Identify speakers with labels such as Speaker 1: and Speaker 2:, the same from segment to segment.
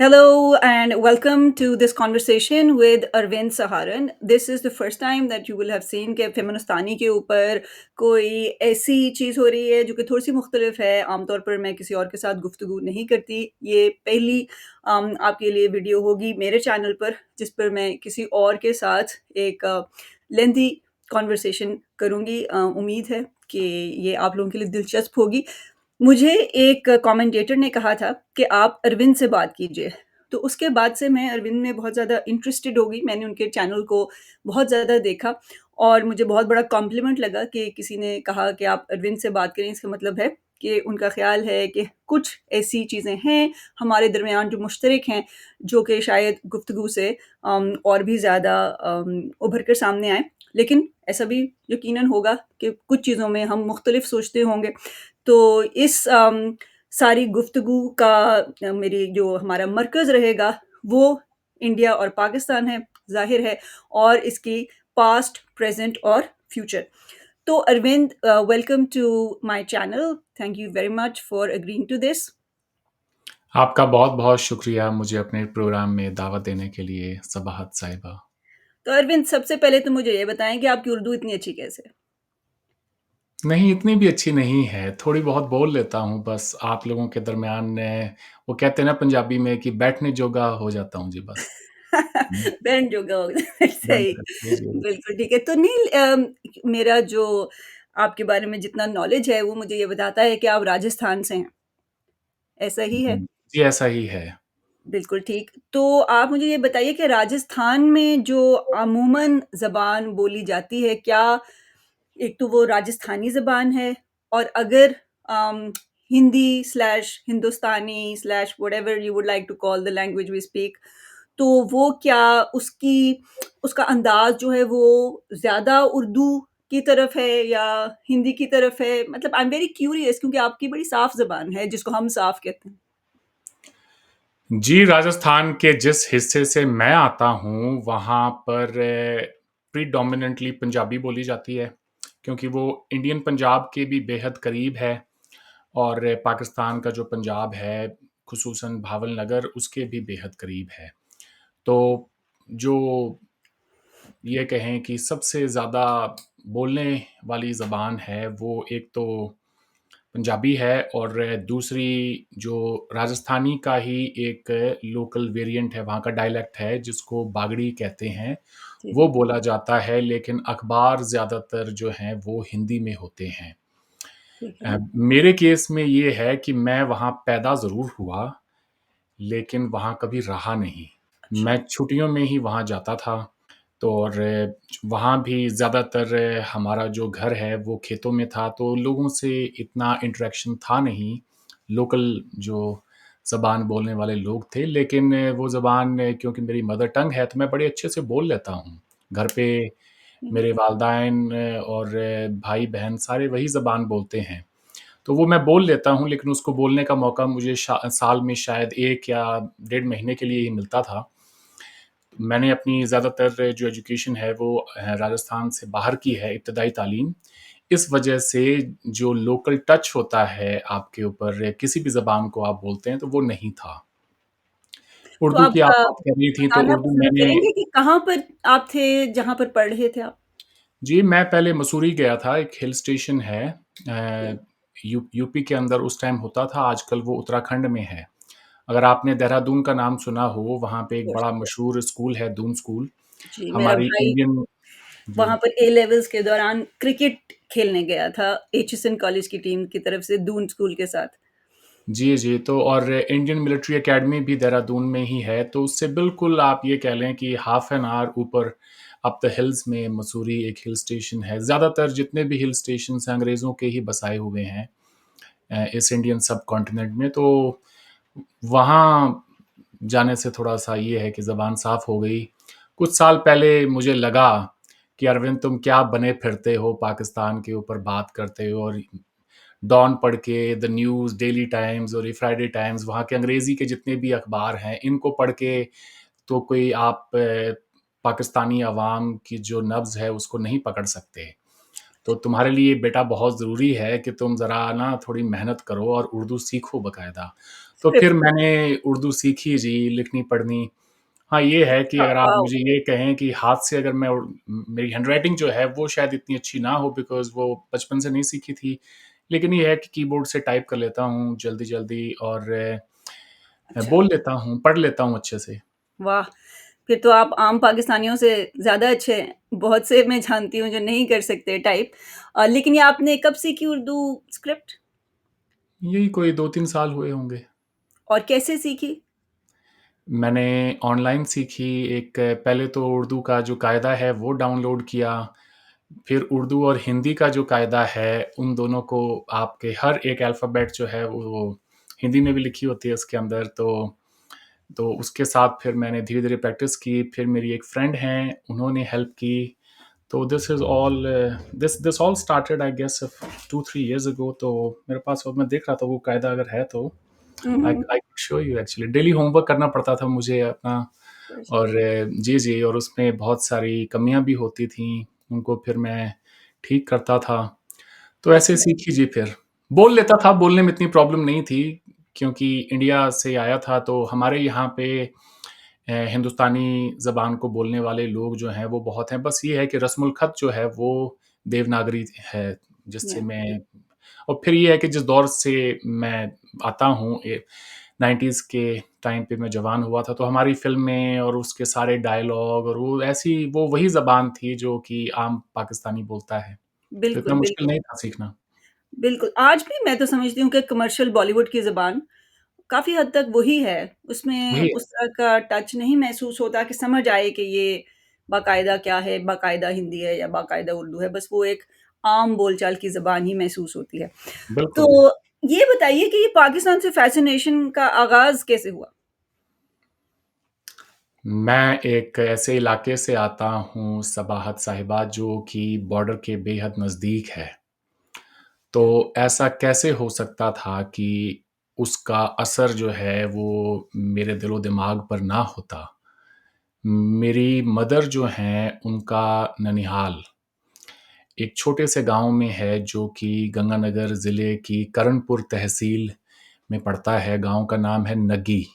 Speaker 1: Hello and welcome to this conversation with Arvind Saharan. This is the first time that you will have seen कि फेमिनिस्तानी के ऊपर कोई ऐसी चीज़ हो रही है जो कि थोड़ी-सी मुख्तलिफ है। आमतौर पर मैं किसी और के साथ गुफ्तगू नहीं करती। ये पहली आपके लिए वीडियो होगी मेरे चैनल पर जिस पर मैं किसी और के साथ एक लेंथी कन्वर्सेशन करूँगी। उम्मीद है कि ये आप लोगों के लिए दिलचस्प होगी। मुझे एक कमेंटेटर ने कहा था कि आप अरविंद से बात कीजिए, तो उसके बाद से मैं अरविंद में बहुत ज़्यादा इंटरेस्टेड हो गई। मैंने उनके चैनल को बहुत ज़्यादा देखा और मुझे बहुत बड़ा कॉम्प्लीमेंट लगा कि किसी ने कहा कि आप अरविंद से बात करें। इसका मतलब है कि उनका ख़्याल है कि कुछ ऐसी चीज़ें हैं हमारे दरमियान जो मुश्तरक हैं, जो कि शायद गुफ्तगू से और भी ज़्यादा उभर कर सामने आएँ। लेकिन ऐसा भी यकीनन होगा कि कुछ चीज़ों में हम मुख्तलिफ सोचते होंगे। तो इस सारी गुफ्तगू का मेरी जो हमारा मरकज़ रहेगा वो इंडिया और पाकिस्तान है, ज़ाहिर है और इसकी पास्ट, प्रेज़ेंट और फ्यूचर। तो Arvind welcome to my channel. Thank you very much for agreeing to this.
Speaker 2: आपका बहुत-बहुत शुक्रिया मुझे अपने प्रोग्राम में दावत देने के लिए, सबाहत साहिबा।
Speaker 1: तो अरविंद सबसे पहले तो मुझे ये बताएँ कि आपकी उर्दू इतनी अच्छी कैसे है?
Speaker 2: नहीं, इतनी भी अच्छी नहीं है, थोड़ी बहुत बोल लेता हूँ बस आप लोगों के दरमियान वो कहते हैं ना पंजाबी में कि बैठने जोगा हो जाता हूँ जी बस। हुँ,
Speaker 1: बैंड जोगा हो गया सही,
Speaker 2: बस जी, जी।
Speaker 1: बिल्कुल ठीक है। तो नील मेरा जो आपके बारे में जितना नॉलेज है वो मुझे ये बताता है कि आप राजस्थान से हैं, ऐसा ही है?
Speaker 2: हुँ, जी, ऐसा ही है।
Speaker 1: बिल्कुल ठीक। तो आप मुझे ये बताइए कि राजस्थान में जो अमूमन ज़बान बोली जाती है, क्या एक तो वो राजस्थानी ज़बान है और अगर um, Hindi slash Hindustani slash whatever you would like to call the language we speak, तो वो क्या उसकी उसका अंदाज़ जो है वो ज़्यादा उर्दू की तरफ है या हिंदी की तरफ है? मतलब आई एम वेरी क्यूरियस क्योंकि आपकी बड़ी साफ़ ज़बान है जिसको हम साफ़ कहते हैं।
Speaker 2: जी, राजस्थान के जिस हिस्से से मैं आता हूँ, वहाँ पर प्रीडोमिनेंटली पंजाबी बोली जाती है, क्योंकि वो इंडियन पंजाब के भी बेहद करीब है और पाकिस्तान का जो पंजाब है, खुसूसन भावलनगर, उसके भी बेहद करीब है। तो जो ये कहें कि सबसे ज़्यादा बोलने वाली ज़बान है, वो एक तो पंजाबी है और दूसरी जो राजस्थानी का ही एक लोकल वेरिएंट है, वहाँ का डायलेक्ट है जिसको बागड़ी कहते हैं,
Speaker 1: जी,
Speaker 2: वो
Speaker 1: जी।
Speaker 2: बोला जाता है लेकिन अखबार ज़्यादातर जो हैं वो हिंदी में होते हैं।
Speaker 1: ठीक है।
Speaker 2: मेरे केस में ये है कि मैं वहाँ पैदा ज़रूर हुआ, लेकिन वहाँ कभी रहा नहीं।
Speaker 1: अच्छा,
Speaker 2: मैं छुट्टियों में ही वहाँ जाता था। तो और वहाँ भी ज़्यादातर हमारा जो घर है वो खेतों में था, तो लोगों से इतना इंटरेक्शन था नहीं। लोकल जो ज़बान बोलने वाले लोग थे, लेकिन वो ज़बान क्योंकि मेरी मदर टंग है, तो मैं बड़े अच्छे से बोल लेता हूँ। घर पे
Speaker 1: हुँ।
Speaker 2: मेरे वालदाइन और भाई-बहन सारे वही ज़बान बोलते हैं। तो वो मैं बोल लेता हूँ, लेकिन उसको बोलने का मौका मुझे साल में शायद 1 या डेढ़ महीने के लिए ही मिलता था। मैंने अपनी ज़्यादातर जो एजुकेशन है वो राजस्थान से बाहर की है, इब्तदाई तालीम। इस वजह से जो लोकल टच होता है आपके ऊपर किसी भी ज़बान को आप बोलते हैं, तो वो नहीं था।
Speaker 1: तो
Speaker 2: उर्दू
Speaker 1: आप
Speaker 2: की आप बात कर रही थी, तो
Speaker 1: बताना
Speaker 2: उर्दू
Speaker 1: पसंद
Speaker 2: मैंने
Speaker 1: करेंगे कि कहाँ पर आप थे, जहाँ पर पढ़ रहे थे आप?
Speaker 2: जी, मैं पहले मसूरी गया था, एक हिल स्टेशन है
Speaker 1: ओके,
Speaker 2: यूपी के अंदर उस टाइम होता था, आजकल वो उत्तराखंड में है। अगर आपने देहरादून का नाम सुना हो, वहाँ पे
Speaker 1: ऑफ़
Speaker 2: एक
Speaker 1: कोर्स।
Speaker 2: बड़ा मशहूर स्कूल है, दून स्कूल।
Speaker 1: जी, मेरा
Speaker 2: हमारी
Speaker 1: भाई
Speaker 2: इंडियन जी।
Speaker 1: वहाँ पर ए लेवल्स के दौरान क्रिकेट खेलने गया था, एचएसएन कॉलेज की टीम की तरफ से दून स्कूल के साथ।
Speaker 2: जी, जी। तो और इंडियन मिलिट्री अकेडमी भी देहरादून में ही है, तो उससे बिल्कुल आप ये कह लें कि हाफ़ एन आवर ऊपर अप द हिल्स में मसूरी एक हिल स्टेशन है। ज़्यादातर जितने भी हिल स्टेशंस हैं, अंग्रेज़ों के ही बसाए हुए हैं इस इंडियन सबकॉन्टिनेंट में। तो वहाँ जाने से थोड़ा-सा ये है कि ज़बान साफ़ हो गई। कुछ साल पहले मुझे लगा कि अरविंद तुम क्या बने फिरते हो, पाकिस्तान के ऊपर बात करते हो और डॉन पढ़ के, द न्यूज़, डेली टाइम्स और ये फ्राइडे टाइम्स, वहाँ के अंग्रेज़ी के जितने भी अखबार हैं, इनको पढ़ के तो कोई आप पाकिस्तानी अवाम की जो नब्ज़ है, उसको नहीं पकड़ सकते। तो तुम्हारे लिए बेटा बहुत ज़रूरी है कि तुम ज़रा ना थोड़ी मेहनत करो और उर्दू सीखो बाकायदा। तो फिर
Speaker 1: स्क्रिप्ट।
Speaker 2: मैंने उर्दू सीखी जी, लिखनी पढ़नी। हाँ, ये है कि
Speaker 1: अच्छा,
Speaker 2: अगर आप
Speaker 1: वाओ!
Speaker 2: मुझे ये कहें कि हाथ से अगर मैं मेरी हैंडराइटिंग जो है वो शायद इतनी अच्छी ना हो बिकॉज़ वो बचपन से नहीं सीखी थी। लेकिन ये है कि कीबोर्ड से टाइप कर लेता हूँ जल्दी-जल्दी और
Speaker 1: अच्छा,
Speaker 2: बोल लेता हूँ, पढ़ लेता हूँ अच्छे से।
Speaker 1: वाह! फिर तो आप आम पाकिस्तानियों से ज़्यादा अच्छे हैं। बहुत से मैं जानती हूँ जो नहीं कर सकते टाइप। लेकिन ये आपने कब सीखी उर्दू स्क्रिप्ट
Speaker 2: यही कोई 2-3 साल हुए होंगे।
Speaker 1: और कैसे सीखी?
Speaker 2: मैंने ऑनलाइन सीखी, एक पहले तो उर्दू का जो कायदा है वो डाउनलोड किया, फिर उर्दू और हिंदी का जो कायदा है, उन दोनों को आपके हर एक अल्फ़ाबेट जो है वो हिंदी में भी लिखी होती है उसके अंदर, तो उसके साथ फिर मैंने धीरे-धीरे प्रैक्टिस की, फिर मेरी एक फ्रेंड हैं, उन्होंने हेल्प की। तो this this all started I guess 2-3 years ago. तो मेरे पास और मैं देख रहा था वो कायदा अगर है तो
Speaker 1: hmm,
Speaker 2: I
Speaker 1: hmm.
Speaker 2: I could show you actually. Daily homework करना पड़ता था मुझे अपना और जी, जी और उसमें बहुत सारी कमियाँ भी होती थीं, उनको फिर मैं ठीक करता था। तो
Speaker 1: दैट्स
Speaker 2: ऐसे
Speaker 1: नाइस।
Speaker 2: सीखी जी फिर। बोल लेता था, बोलने में इतनी प्रॉब्लम नहीं थी क्योंकि इंडिया से आया था तो हमारे यहाँ पे हिंदुस्तानी ज़बान को बोलने वाले लोग जो हैं वो बहुत हैं। बस ये है कि रस्मुल ख़त जो है वो देवनागरी है जिससे
Speaker 1: या
Speaker 2: मैं और फिर ये है कि जिस दौर से मैं आता हूँ 90s के टाइम पे मैं जवान हुआ था तो हमारी फ़िल्में और उसके सारे डायलॉग और वो ऐसी वो वही ज़बान थी जो कि आम पाकिस्तानी बोलता है। तो इतना
Speaker 1: बिल्कुल,
Speaker 2: मुश्किल
Speaker 1: बिल्कुल,
Speaker 2: नहीं था सीखना।
Speaker 1: बिल्कुल। आज भी मैं तो समझती हूँ कि कमर्शियल बॉलीवुड की ज़बान काफ़ी हद तक वही है। उसमें
Speaker 2: वही है,
Speaker 1: उस तरह का टच नहीं महसूस होता कि समझ आए कि ये बाकायदा क्या है, बाकायदा हिंदी है या बाकायदा उर्दू है, बस वो एक आम बोलचाल की ज़बान ही महसूस होती है।
Speaker 2: बिल्कुल।
Speaker 1: तो ये बताइए कि ये पाकिस्तान से फ़ैसिनेशन का आगाज़ कैसे हुआ?
Speaker 2: मैं एक ऐसे इलाके से आता हूँ सबाहत साहिबा जो कि बॉर्डर के बेहद नज़दीक है। तो ऐसा कैसे हो सकता था कि उसका असर जो है वो मेरे दिलो-दिमाग पर ना होता। मेरी मदर जो हैं उनका ननिहाल एक छोटे से गाँव में है जो कि गंगानगर ज़िले की करनपुर तहसील में पड़ता है। गाँव का नाम है नग्गी,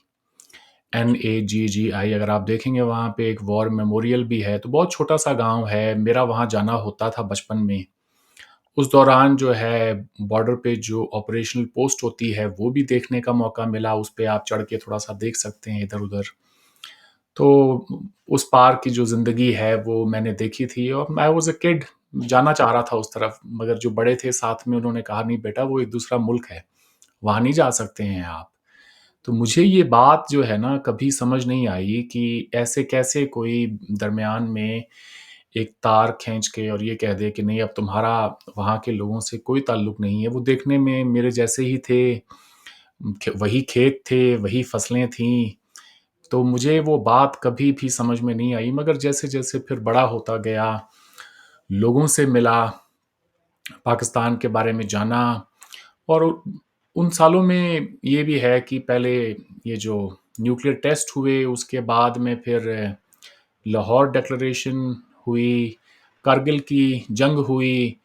Speaker 2: NAGGI। अगर आप देखेंगे वहाँ पे एक वॉर मेमोरियल भी है, तो बहुत छोटा-सा गाँव है। मेरा वहाँ जाना होता था बचपन में। उस दौरान जो है बॉर्डर पे जो ऑपरेशनल पोस्ट होती है, वो भी देखने का मौका मिला। उस पे आप चढ़ के थोड़ा-सा देख सकते हैं इधर-उधर। तो उस पार की जो ज़िंदगी है वो मैंने देखी थी और आई वाज़ अ किड, जाना चाह रहा था उस तरफ, मगर जो बड़े थे साथ में उन्होंने कहा नहीं बेटा वो एक दूसरा मुल्क है, वहाँ नहीं जा सकते हैं आप। तो मुझे ये बात जो है ना कभी समझ नहीं आई कि ऐसे कैसे कोई दरमियान में एक तार खींच के और ये कह दे कि नहीं अब तुम्हारा वहाँ के लोगों से कोई ताल्लुक नहीं है। वो देखने में मेरे जैसे ही थे, वही खेत थे, वही फसलें थीं। तो मुझे वो बात कभी भी समझ में नहीं आई मगर जैसे-जैसे फिर बड़ा होता गया, लोगों से मिला, पाकिस्तान के बारे में जाना और उन सालों में ये भी है कि पहले ये जो न्यूक्लियर टेस्ट हुए, उसके बाद में फिर लाहौर डिक्लेरेशन हुई, कारगिल की जंग हुई,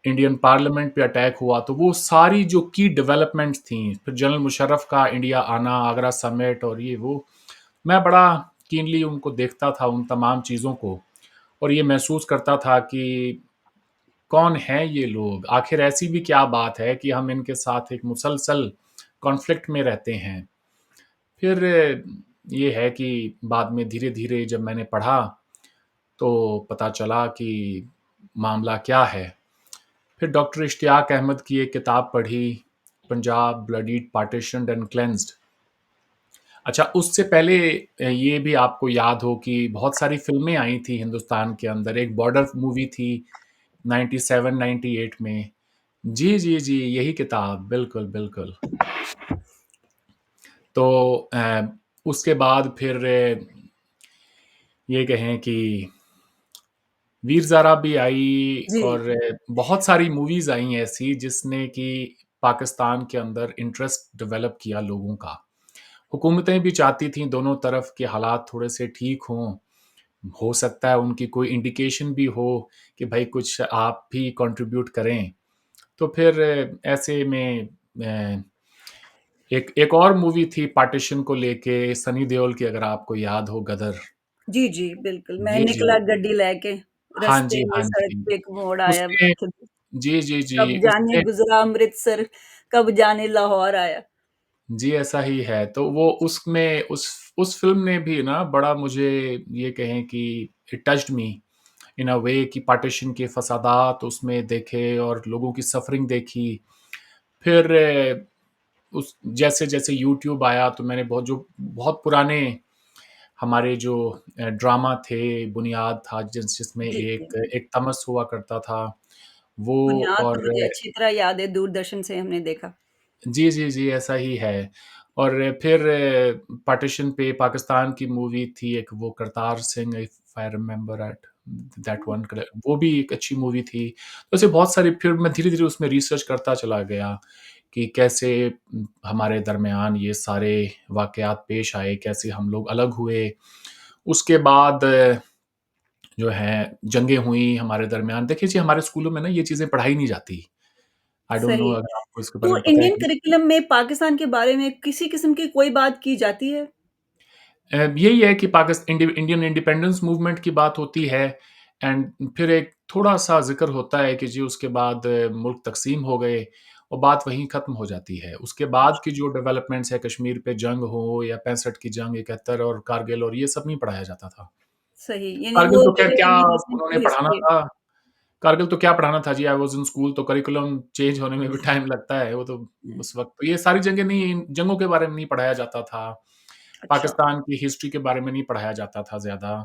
Speaker 2: इंडियन पार्लियामेंट पे अटैक हुआ, तो वो सारी जो की डेवलपमेंट्स थी, फिर जनरल मुशर्रफ का इंडिया आना, आगरा समिट और ये वो, मैं बड़ा कीनली उनको देखता था, उन तमाम चीज़ों को और ये महसूस करता था कि कौन हैं ये लोग? आखिर ऐसी भी क्या बात है कि हम इनके साथ एक मुसलसल कॉन्फ्लिक्ट में रहते हैं? फिर ये है कि बाद में धीरे-धीरे जब मैंने पढ़ा, तो पता चला कि मामला क्या है। फिर डॉक्टर इश्तियाक अहमद की एक किताब पढ़ी, पंजाब ब्लडीड पार्टीशन्ड एंड क्लेंस्ड। अच्छा, उससे पहले ये भी आपको याद हो कि बहुत सारी फ़िल्में आई थी हिंदुस्तान के अंदर। एक बॉर्डर मूवी थी 97-98 में। जी, जी, जी, यही किताब, बिल्कुल, बिल्कुल। तो उसके बाद फिर ये कहें कि वीर ज़ारा भी आई
Speaker 1: जी।
Speaker 2: और बहुत सारी मूवीज़ आई ऐसी जिसने कि पाकिस्तान के अंदर इंटरेस्ट डेवलप किया लोगों का। हुकूमतें भी चाहती थीं दोनों तरफ के हालात थोड़े-से ठीक हों। हो सकता है उनकी कोई इंडिकेशन भी हो कि भाई कुछ आप भी कंट्रीब्यूट करें। तो फिर ऐसे में एक एक और मूवी थी पार्टीशन को लेके सनी देओल की, अगर आपको याद हो, गदर।
Speaker 1: जी, जी, बिल्कुल। मैं
Speaker 2: जी, जी।
Speaker 1: निकला गड्डी लेके,
Speaker 2: हाँ
Speaker 1: रास्ते
Speaker 2: जी,
Speaker 1: में
Speaker 2: हाँ
Speaker 1: सड़क
Speaker 2: जी।
Speaker 1: पे एक मोड़ आया,
Speaker 2: उसमें जी, जी,
Speaker 1: कब
Speaker 2: जी,
Speaker 1: जाने
Speaker 2: उसमें
Speaker 1: गुज़रा अमृतसर, कब जाने लाहौर आया।
Speaker 2: जी, ऐसा ही है। तो वो उसमें उस फ़िल्म ने भी ना बड़ा मुझे ये कहें कि इट टच्ड मी इन अ वे कि पार्टीशन के फसादात उसमें देखे और लोगों की सफ़रिंग देखी। फिर उस जैसे-जैसे यूट्यूब आया तो मैंने बहुत पुराने हमारे जो ड्रामा थे, बुनियाद था जिसमें
Speaker 1: जी, जी।
Speaker 2: एक एक तमस हुआ करता था, वो
Speaker 1: बुनियाद तो
Speaker 2: और
Speaker 1: मुझे अच्छी तरह याद है, दूरदर्शन से हमने देखा।
Speaker 2: जी, जी, जी, ऐसा ही है। और फिर पार्टीशन पे पाकिस्तान की मूवी थी एक, वो Kartar Singh, if I remember that one, वो भी एक अच्छी मूवी थी। तो ऐसे बहुत सारी, फिर मैं धीरे-धीरे उसमें रिसर्च करता चला गया कि कैसे हमारे दरमियान ये सारे वाक़यात पेश आए, कैसे हम लोग अलग हुए। उसके बाद जो है जंगें हुई हमारे दरमियान। देखिए जी, हमारे स्कूलों में ना ये चीज़ें पढ़ाई नहीं जाती। आई डोंट नो
Speaker 1: सही।
Speaker 2: अगर आपको इसके बारे
Speaker 1: तो
Speaker 2: में पता है
Speaker 1: इंडियन
Speaker 2: कि
Speaker 1: करिकुलम में पाकिस्तान के बारे में किसी किस्म की कोई बात की जाती है?
Speaker 2: यही है कि इंडियन इंडिपेंडेंस मूवमेंट की बात होती है, एंड फिर एक थोड़ा-सा ज़िक्र होता है कि जी उसके बाद मुल्क तक़सीम हो गए और बात वहीं ख़त्म हो जाती है। उसके बाद की जो डेवलपमेंट्स है, कश्मीर पे जंग हो या 65 की जंग, 71 और कारगिल, और ये सब नहीं पढ़ाया जाता था।
Speaker 1: सही, यानी
Speaker 2: कारगिल
Speaker 1: वो
Speaker 2: तो ख़ैर क्या
Speaker 1: रिलेटिवली रिसेंट
Speaker 2: उन्होंने
Speaker 1: जो
Speaker 2: पढ़ाना
Speaker 1: हिस्ट्री है।
Speaker 2: था, कारगिल तो क्या पढ़ाना था जी, आई वाज़ इन स्कूल, तो करिकुलम चेंज होने में भी टाइम लगता है, वो तो
Speaker 1: हुँ,
Speaker 2: उस वक़्त तो ये सारी जंगें नहीं, जंगों के बारे में नहीं पढ़ाया जाता था।
Speaker 1: अच्छा,
Speaker 2: पाकिस्तान की हिस्ट्री के बारे में नहीं पढ़ाया जाता था ज़्यादा,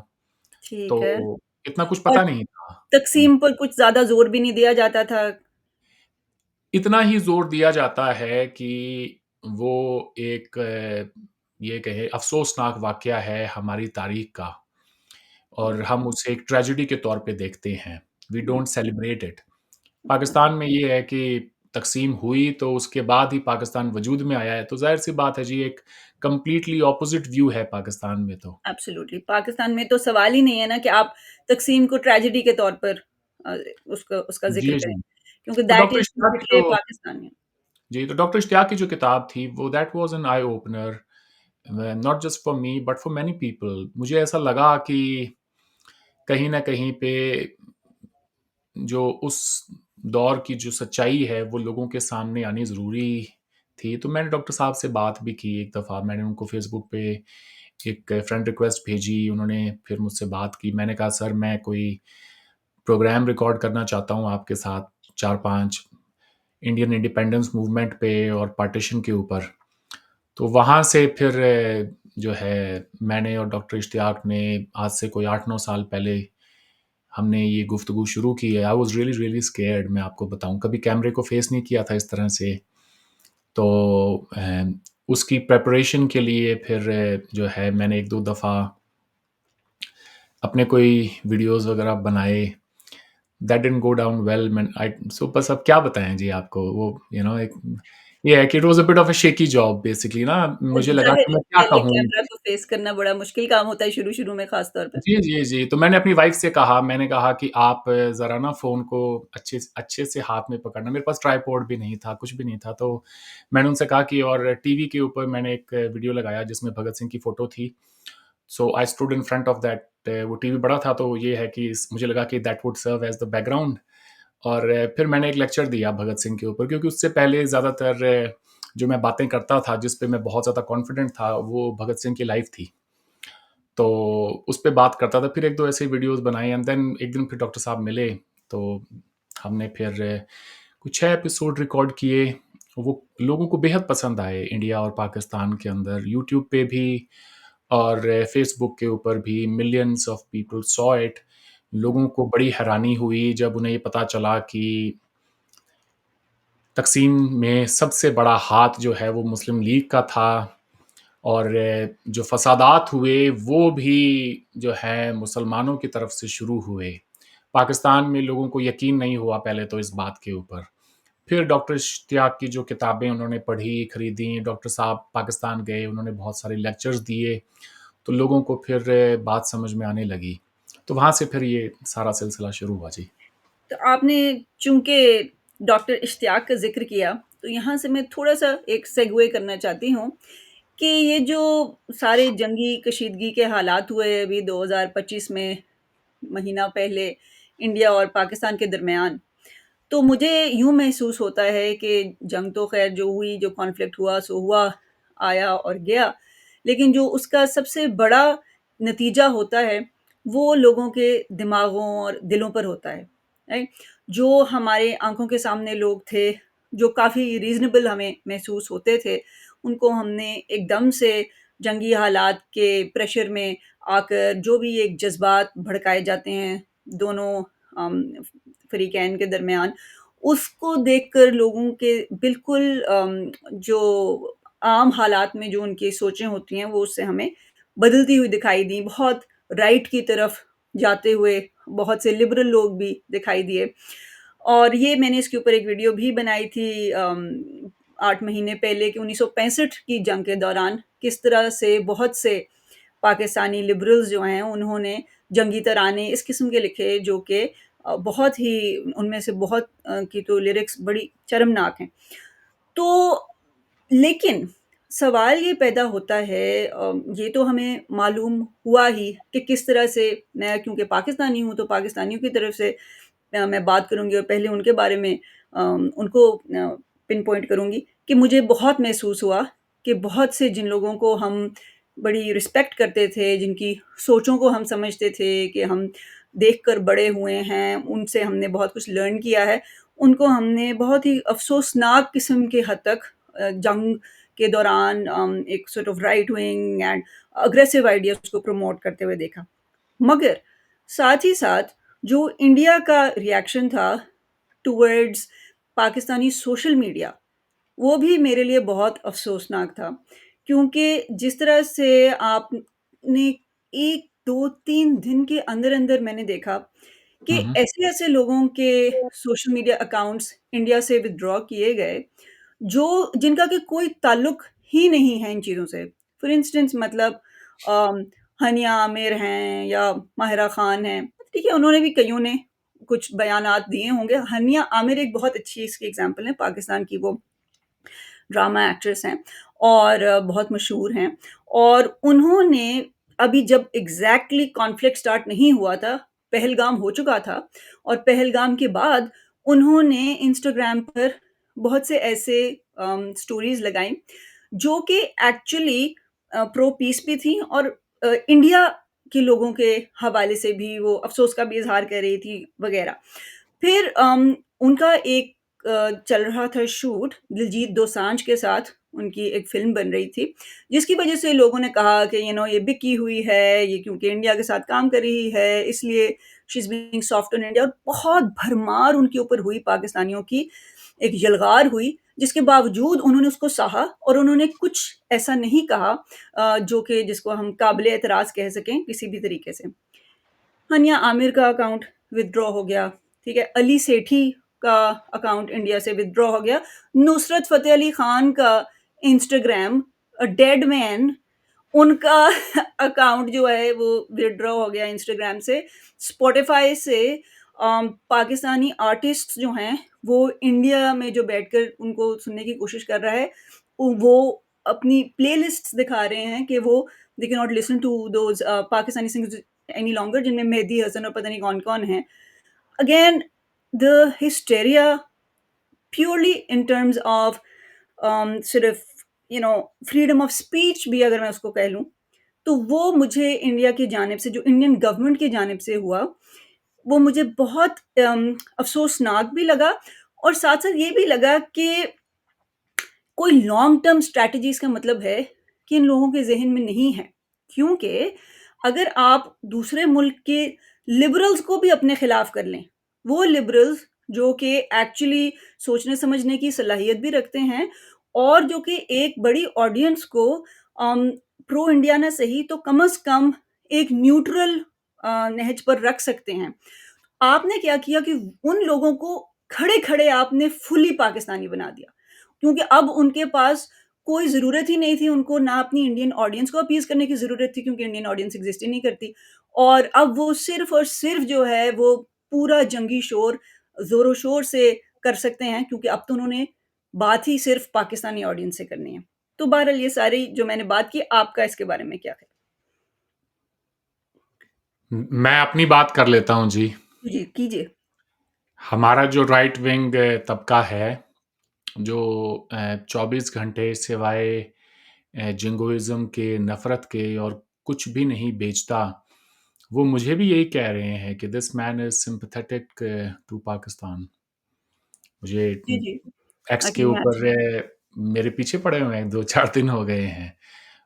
Speaker 1: ठीक है।
Speaker 2: तो इतना कुछ
Speaker 1: और
Speaker 2: पता नहीं था। हुँ।
Speaker 1: तक़सीम पर कुछ ज़्यादा ज़ोर भी नहीं दिया जाता था।
Speaker 2: इतना ही ज़ोर दिया जाता है कि वो एक ये कहें अफ़सोसनाक वाक़या है हमारी तारीख़ का, और हम उसे एक ट्रेजेडी के तौर पे देखते हैं। We
Speaker 1: hmm,
Speaker 2: don't celebrate it.
Speaker 1: Hmm,
Speaker 2: Pakistan में ये है कि तक़सीम हुई तो उसके बाद ही पाकिस्तान वजूद में आया है, तो ज़ाहिर-सी बात है जी, एक कंप्लीटली ऑपोज़िट व्यू है पाकिस्तान में तो।
Speaker 1: एब्सोल्युटली। पाकिस्तान में तो सवाल ही नहीं है ना कि आप तक़सीम को ट्रेजेडी के तौर पर अ, उसका ज़िक्र
Speaker 2: जी,
Speaker 1: करें,
Speaker 2: जी।
Speaker 1: क्योंकि
Speaker 2: तो
Speaker 1: दैट
Speaker 2: डॉक्टर
Speaker 1: इज़
Speaker 2: इश्तियाक की
Speaker 1: बिटरे
Speaker 2: जो
Speaker 1: पाकिस्तानियन।
Speaker 2: जी, तो डॉक्टर इश्तियाक की जो किताब थी, वो that was an eye opener, not just for me but for many people. मुझे ऐसा लगा कि कहीं न कहीं पे जो उस दौर की जो सच्चाई है, वो लोगों के सामने आनी ज़रूरी थी। तो मैंने डॉक्टर साहब से बात भी की एक दफ़ा, मैंने उनको फ़ेसबुक पे एक फ्रेंड रिक्वेस्ट भेजी, उन्होंने फिर मुझसे बात की। मैंने कहा, "सर, मैं कोई प्रोग्राम रिकॉर्ड करना चाहता हूँ आपके साथ, 4-5 इंडियन इंडिपेंडेंस मूवमेंट पे और पार्टीशन के ऊपर।" तो वहाँ से फिर जो है मैंने और डॉक्टर इश्तियाक ने आज से कोई 8-9 साल पहले हमने ये गुफ्तगू शुरू की है। I was really, really scared, मैं आपको बताऊँ। कभी कैमरे को फ़ेस नहीं किया था इस तरह से। तो उसकी प्रिपरेशन के लिए फिर जो है मैंने 1-2 दफ़ा अपने कोई वीडियोज़ वग़ैरह बनाए। That didn't go down well, मैं आई सो बस अब क्या बताएँ जी आपको, वो एक ये है कि it was a bit of a shaky job basically ना, मुझे लगा
Speaker 1: ज़ाहिर
Speaker 2: कि
Speaker 1: है,
Speaker 2: मैं क्या
Speaker 1: पहले
Speaker 2: कहूँ?
Speaker 1: कैमरा को फ़ेस करना बड़ा मुश्किल काम होता है शुरू-शुरू में ख़ास तौर पे।
Speaker 2: जी, जी, जी। तो मैंने अपनी वाइफ़ से कहा, मैंने कहा कि आप ज़रा ना फ़ोन को अच्छे से हाथ में पकड़ना। मेरे पास ट्राइपॉड भी नहीं था, कुछ भी नहीं था। तो मैंने उनसे कहा कि, और टीवी के ऊपर मैंने एक वीडियो लगाया जिसमें भगत सिंह की फ़ोटो थी। So I stood in front of that, वो टीवी बड़ा था तो ये है कि मुझे लगा कि that would serve as the background. और फिर मैंने एक लेक्चर दिया भगत सिंह के ऊपर, क्योंकि उससे पहले ज़्यादातर जो मैं बातें करता था, जिस पे मैं बहुत ज़्यादा कॉन्फिडेंट था, वो भगत सिंह की लाइफ़ थी। तो उस पे बात करता था, फिर 1-2 ऐसे वीडियोज़ बनाए, एंड देन एक दिन फिर डॉक्टर साहब मिले, तो हमने फिर कुछ 6 एपिसोड रिकॉर्ड किए। वो लोगों को बेहद पसंद आए इंडिया और पाकिस्तान के अंदर, यूट्यूब पे भी और फेसबुक के ऊपर भी millions of people saw it. लोगों को बड़ी हैरानी हुई जब उन्हें ये पता चला कि तक़सीम में सबसे बड़ा हाथ जो है वो मुस्लिम लीग का था, और जो फ़सादात हुए वो भी जो है मुसलमानों की तरफ से शुरू हुए। पाकिस्तान में लोगों को यकीन नहीं हुआ पहले तो इस बात के ऊपर। फिर डॉक्टर इश्तियाक की जो किताबें उन्होंने पढ़ी, खरीदी, डॉक्टर साहब पाकिस्तान गए, उन्होंने बहुत सारे लेक्चर्स दिए, तो लोगों को फिर बात समझ में आने लगी। तो वहाँ से फिर ये सारा सिलसिला शुरू हुआ जी।
Speaker 1: तो आपने चूँकि डॉक्टर इश्तियाक का ज़िक्र किया, तो यहाँ से मैं थोड़ा-सा एक सेगवे करना चाहती हूँ कि ये जो सारे जंगी कशीदगी के हालात हुए अभी 2025 में, महीना पहले इंडिया और पाकिस्तान के दरमियान, तो मुझे यूँ महसूस होता है कि जंग तो ख़ैर जो हुई, जो कॉन्फ्लिक्ट हुआ सो हुआ, आया और गया। लेकिन जो उसका सबसे बड़ा नतीजा होता है, वो लोगों के दिमागों और दिलों पर होता है, राइट? जो हमारे आँखों के सामने लोग थे, जो काफ़ी रीज़नेबल हमें महसूस होते थे, उनको हमने एकदम से जंगी हालात के प्रेशर में आकर जो भी एक जज़्बात भड़काए जाते हैं, दोनों फ़रीक़ैन के दरमियान, उसको देखकर लोगों के बिल्कुल जो आम हालात में जो उनकी सोचें होती हैं, वो उससे हमें बदलती हुई दिखाई दी। बहुत राइट की तरफ जाते हुए बहुत से लिबरल लोग भी दिखाई दिए और ये मैंने इसके ऊपर एक वीडियो भी बनाई थी 8 महीने पहले कि 1965 की जंग के दौरान किस तरह से बहुत से पाकिस्तानी लिबरल्स जो हैं, उन्होंने जंगी तराने इस किस्म के लिखे जो कि बहुत ही उनमें से बहुत की तो लिरिक्स बड़ी शर्मनाक हैं। तो लेकिन सवाल ये पैदा होता है ये तो हमें मालूम हुआ ही कि किस तरह से मैं क्योंकि पाकिस्तानी हूँ, तो पाकिस्तानियों की तरफ से मैं बात करूँगी और पहले उनके बारे में उनको पिन पॉइंट करूँगी कि मुझे बहुत महसूस हुआ कि बहुत से जिन लोगों को हम बड़ी रिस्पेक्ट करते थे, जिनकी सोचों को हम समझते थे कि हम देखकर बड़े हुए हैं, उनसे हमने बहुत कुछ लर्न किया है, उनको हमने बहुत ही अफ़सोसनाक किस्म के हद तक जंग के दौरान एक sort of right wing and aggressive ideas को प्रमोट करते हुए देखा। मगर साथ ही साथ जो इंडिया का रिएक्शन था टुवर्ड्स पाकिस्तानी सोशल मीडिया, वो भी मेरे लिए बहुत अफ़सोसनाक था। क्योंकि जिस तरह से आपने 1, 2, 3 दिन के अंदर-अंदर मैंने देखा कि
Speaker 2: हुँ, हुँ।
Speaker 1: ऐसे-ऐसे लोगों के सोशल मीडिया अकाउंट्स इंडिया से विथड्रॉ किए गए, जो जिनका कि कोई ताल्लुक ही नहीं है इन चीज़ों से। फॉर इंस्टेंस मतलब अम, हनिया आमिर हैं या माहिरा खान हैं, ठीक है, उन्होंने भी कइयों ने कुछ बयानात दिए होंगे। हनिया आमिर एक बहुत अच्छी इसकी एग्ज़ाम्पल है, पाकिस्तान की वो ड्रामा एक्ट्रेस हैं और बहुत मशहूर हैं और उन्होंने अभी जब एग्ज़ैक्टली कॉन्फ्लिक्ट स्टार्ट नहीं हुआ था, पहलगाम हो चुका था और पहलगाम के बाद उन्होंने इंस्टाग्राम पर बहुत से ऐसे स्टोरीज़ लगाईं, जो कि एक्चुअली प्रो पीस भी थी और इंडिया के लोगों के हवाले से भी वो अफ़सोस का भी इज़हार कर रही थी वग़ैरह। फिर उनका एक चल रहा था शूट दिलजीत दोसांझ के साथ उनकी एक फ़िल्म बन रही थी, जिसकी वज़ह से लोगों ने कहा कि ये बिकी हुई है, ये क्योंकि इंडिया के साथ काम कर रही है, इसलिए she is being soft on India और बहुत भरमार उनके ऊपर हुई पाकिस्तानियों की, एक यलगार हुई, जिसके बावजूद उन्होंने उसको सहा और उन्होंने कुछ ऐसा नहीं कहा जो कि जिसको हम काबिल एतराज़ कह सकें किसी भी तरीके से। हनिया आमिर का अकाउंट विथड्रॉ हो गया, ठीक है? अली सेठी का अकाउंट इंडिया से विथड्रॉ हो गया। नुसरत फ़तेह अली खान का इंस्टाग्राम डेड मैन उनका अकाउंट जो है वो विथड्रॉ हो गया इंस्टाग्राम से। स्पॉटिफ़ाई से पाकिस्तानी आर्टिस्ट्स जो हैं, वो इंडिया में जो बैठकर उनको सुनने की कोशिश कर रहा है, वो अपनी प्लेलिस्ट्स दिखा रहे हैं कि वो they can not listen to those Pakistani singers any longer जिनमें मेहदी हसन और पता नहीं कौन-कौन हैं। Again the hysteria purely in terms of सिर्फ़ फ्रीडम ऑफ स्पीच भी अगर मैं उसको कह लूँ, तो वो मुझे इंडिया की जानिब से जो इंडियन गवर्नमेंट की जानिब से हुआ, वो मुझे बहुत अफ़सोसनाक भी लगा और साथ-साथ ये भी लगा कि कोई लॉन्ग टर्म स्ट्रैटेजी इसका मतलब है कि इन लोगों के ज़हन में नहीं है। क्योंकि अगर आप दूसरे मुल्क के लिबरल्स को भी अपने खिलाफ कर लें, वो लिबरल्स जो कि एक्चुअली सोचने समझने की सलाहियत भी रखते हैं और जो कि एक बड़ी ऑडियंस को प्रो इंडिया ना सही तो कम से कम एक न्यूट्रल नहज पर रख सकते हैं। आपने क्या किया कि उन लोगों को खड़े-खड़े आपने फुली पाकिस्तानी बना दिया। क्योंकि अब उनके पास कोई ज़रूरत ही नहीं थी उनको ना अपनी इंडियन ऑडियंस को अपीज़ करने की ज़रूरत थी क्योंकि इंडियन ऑडियंस एग्ज़िस्ट ही नहीं करती। और अब वो सिर्फ़ और सिर्फ़ जो है वो पूरा जंगी शोर ज़ोर-ओ-शोर से कर सकते हैं क्योंकि अब तो उन्होंने बात ही सिर्फ़ पाकिस्तानी ऑडियंस से करनी है। तो बहरहाल ये सारी जो मैंने बात की, आपका इसके बारे में क्या ख़्याल?
Speaker 2: मैं अपनी बात कर लेता हूँ जी।
Speaker 1: जी, कीजिए।
Speaker 2: हमारा जो राइट विंग तबका है, जो 24 घंटे सिवाय जिंगोइज़्म के, नफ़रत के और कुछ भी नहीं बेचता, वो मुझे भी यही कह रहे हैं कि this man is sympathetic to Pakistan. मुझे
Speaker 1: जी, जी।
Speaker 2: एक्स
Speaker 1: आई
Speaker 2: के
Speaker 1: कैन
Speaker 2: ऊपर
Speaker 1: इमेजिन।
Speaker 2: मेरे पीछे पड़े हुए हैं, 2-4 दिन हो गए हैं।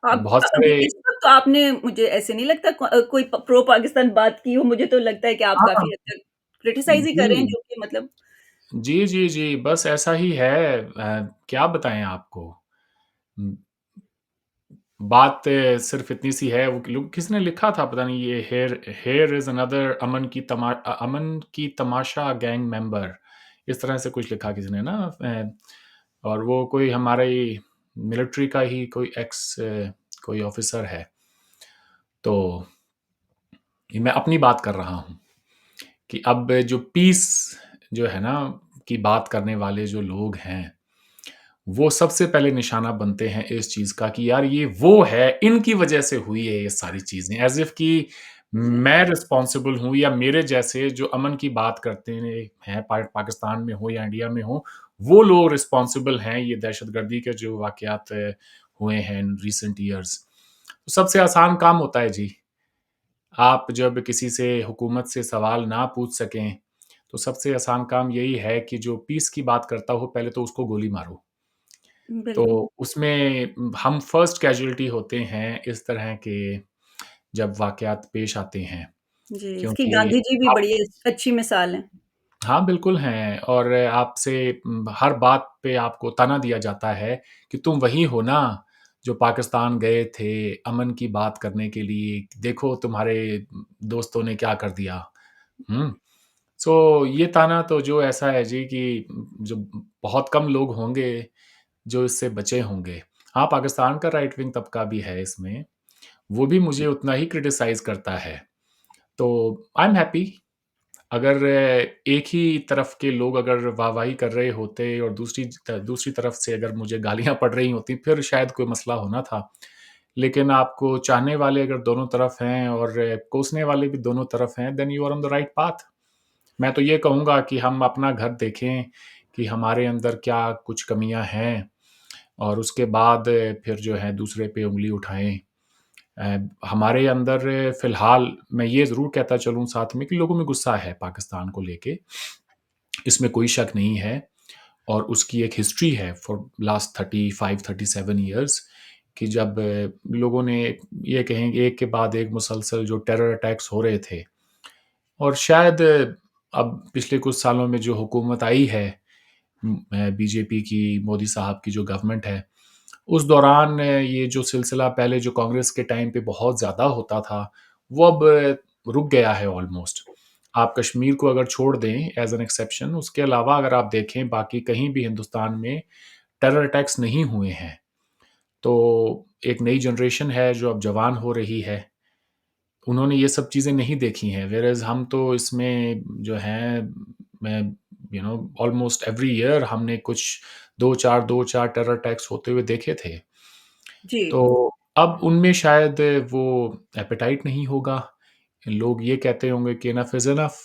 Speaker 1: आप
Speaker 2: बहुत
Speaker 1: अभी
Speaker 2: सारे
Speaker 1: इस वक़्त तो आपने मुझे ऐसे नहीं लगता कोई प्रो पाकिस्तान बात की हो, मुझे तो लगता है कि आप
Speaker 2: हाँ,
Speaker 1: काफ़ी हद तक क्रिटिसाइज़ ही कर रहे हैं
Speaker 2: जी।
Speaker 1: जो कि मतलब
Speaker 2: जी, जी, जी, बस ऐसा ही है। क्या बताएँ आपको? उम, बात सिर्फ़ इतनी सी है, वो लोग किसने लिखा था पता नहीं, ये हियर हियर इज़ अनदर अमन की तमाशा गैंग मेंबर, इस तरह से कुछ लिखा किसी ने ना। और वो कोई हमारे मिलिट्री का ही कोई एक्स कोई ऑफ़िसर है। तो ये मैं अपनी बात कर रहा हूँ कि अब जो पीस जो है ना, की बात करने वाले जो लोग हैं, वो सबसे पहले निशाना बनते हैं इस चीज़ का कि यार ये वो है, इनकी वज़ह से हुई है ये सारी चीज़ें। ऐज़ इफ कि
Speaker 1: जी,
Speaker 2: मैं रिस्पॉन्सिबल हूँ या मेरे जैसे जो अमन की बात करते हैं, पाकिस्तान में हो या इंडिया में हो, वो लोग रिस्पॉन्सिबल हैं ये दहशतगर्दी के जो वाक़यात हुए हैं इन रीसेंट ईयर्स। तो सबसे आसान काम होता है जी, आप जब किसी से हुकूमत से सवाल ना पूछ सकें, तो सबसे आसान काम यही है कि जो पीस की बात करता हो, पहले तो उसको गोली मारो। तो
Speaker 1: बिल्कुल।
Speaker 2: उसमें हम फर्स्ट कैजुअल्टी होते हैं इस तरह के जब वाक़यात पेश आते हैं,
Speaker 1: जी, इसकी
Speaker 2: क्योंकि
Speaker 1: गांधी जी भी
Speaker 2: आप
Speaker 1: बड़ी अच्छी मिसाल हैं।
Speaker 2: हाँ, बिल्कुल हैं। और आपसे हर बात पे आपको ताना दिया जाता है कि तुम वही हो ना, जो पाकिस्तान गए थे अमन की बात करने के लिए, देखो तुम्हारे दोस्तों ने क्या कर दिया। हुँ? सो ये ताना तो जो ऐसा है जी कि जो बहुत कम लोग होंगे जो इससे बचे होंगे। हाँ, पाकिस्तान का राइट विंग तबका भी है इसमें, वो भी मुझे उतना ही क्रिटिसाइज़ करता है। तो आई एम हैप्पी, अगर एक ही तरफ के लोग अगर वाहवाही कर रहे होते और दूसरी तरफ से अगर मुझे गालियाँ पड़ रही होती, फिर शायद कोई मसला होना था। लेकिन आपको चाहने वाले अगर दोनों तरफ हैं और कोसने वाले भी दोनों तरफ हैं, then you are on the right path. मैं तो ये कहूँगा कि हम अपना घर देखें कि हमारे अंदर क्या कुछ कमियाँ हैं और उसके बाद फिर जो है दूसरे पे उँगली उठाएँ। हमारे अंदर फ़िलहाल मैं ये ज़रूर कहता चलूँ साथ में कि लोगों में गुस्सा है पाकिस्तान को लेके, इसमें कोई शक नहीं है। और उसकी एक हिस्ट्री है फॉर लास्ट 35-37 इयर्स कि जब लोगों ने ये कहेंगे एक के बाद एक मुसलसल जो टेरर अटैक्स हो रहे थे और शायद अब पिछले कुछ सालों में जो हुकूमत आई है, बीजेपी की, मोदी साहब की जो गवर्नमेंट है, उस दौरान ये जो सिलसिला पहले जो कांग्रेस के टाइम पे बहुत ज़्यादा होता था, वो अब रुक गया है ऑलमोस्ट। आप कश्मीर को अगर छोड़ दें एज़ एन एक्सेप्शन, उसके अलावा अगर आप देखें बाकी कहीं भी हिंदुस्तान में टेरर अटैक्स नहीं हुए हैं। तो एक नई जनरेशन है जो अब जवान हो रही है, उन्होंने ये सब चीज़ें नहीं देखी हैं, व्हेयरएज़ हम तो इसमें जो हैं, मैं ऑलमोस्ट एवरी ईयर हमने कुछ 2-4 टेरर अटैक्स होते हुए देखे थे।
Speaker 1: जी,
Speaker 2: तो अब उनमें शायद वो एपेटाइट नहीं होगा। लोग ये कहते होंगे कि enough is enough,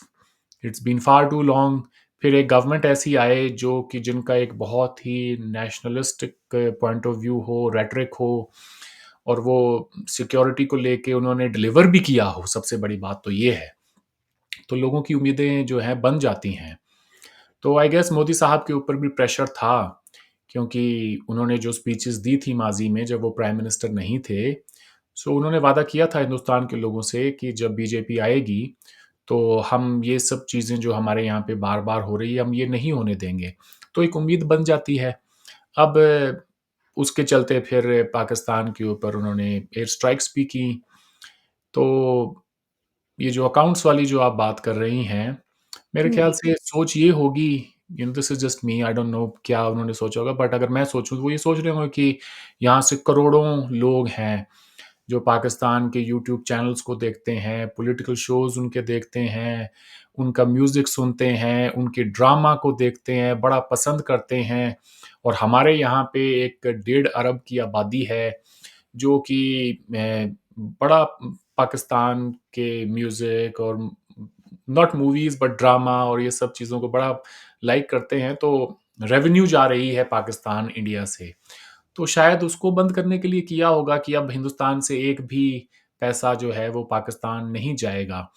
Speaker 2: it's been far too long. फिर एक गवर्नमेंट ऐसी आए जो कि जिनका एक बहुत ही नेशनलिस्टिक पॉइंट ऑफ व्यू हो, रेटरिक हो और वो सिक्योरिटी को लेके उन्होंने डिलीवर भी किया हो, सबसे बड़ी बात तो ये है। तो लोगों की उम्मीदें जो हैं बन जाती हैं। तो आई गेस मोदी साहब के ऊपर भी प्रेशर था, क्योंकि उन्होंने जो स्पीचेज़ दी थी माज़ी में जब वो प्राइम मिनिस्टर नहीं थे, सो उन्होंने वादा किया था हिंदुस्तान के लोगों से कि जब बीजेपी आएगी, तो हम ये सब चीज़ें जो हमारे यहाँ पे बार-बार हो रही है, हम ये नहीं होने देंगे। तो एक उम्मीद बन जाती है। अब उसके चलते फिर पाकिस्तान के ऊपर उन्होंने एयर स्ट्राइक्स भी की। तो ये जो अकाउंट्स वाली जो आप बात कर रही हैं, मेरे ख़्याल
Speaker 1: जी,
Speaker 2: से सोच ये होगी, this is just me, I don't know क्या उन्होंने सोचा होगा, बट अगर मैं सोचूँ तो वो ये सोच रहे होंगे कि यहाँ से करोड़ों लोग हैं, जो पाकिस्तान के यूट्यूब चैनल्स को देखते हैं, पॉलिटिकल शोज़ उनके देखते हैं, उनका म्यूज़िक सुनते हैं, उनके ड्रामा को देखते हैं, बड़ा पसंद करते हैं और हमारे यहाँ पे एक 1.5 अरब की आबादी है, जो कि बड़ा पाकिस्तान के म्यूज़िक और नॉट मूवीज़ बट ड्रामा और ये सब चीज़ों को बड़ा लाइक करते हैं, तो रेवेन्यू जा रही है पाकिस्तान इंडिया से। तो शायद उसको बंद करने के लिए किया होगा कि अब हिंदुस्तान से एक भी पैसा जो है वो पाकिस्तान नहीं जाएगा,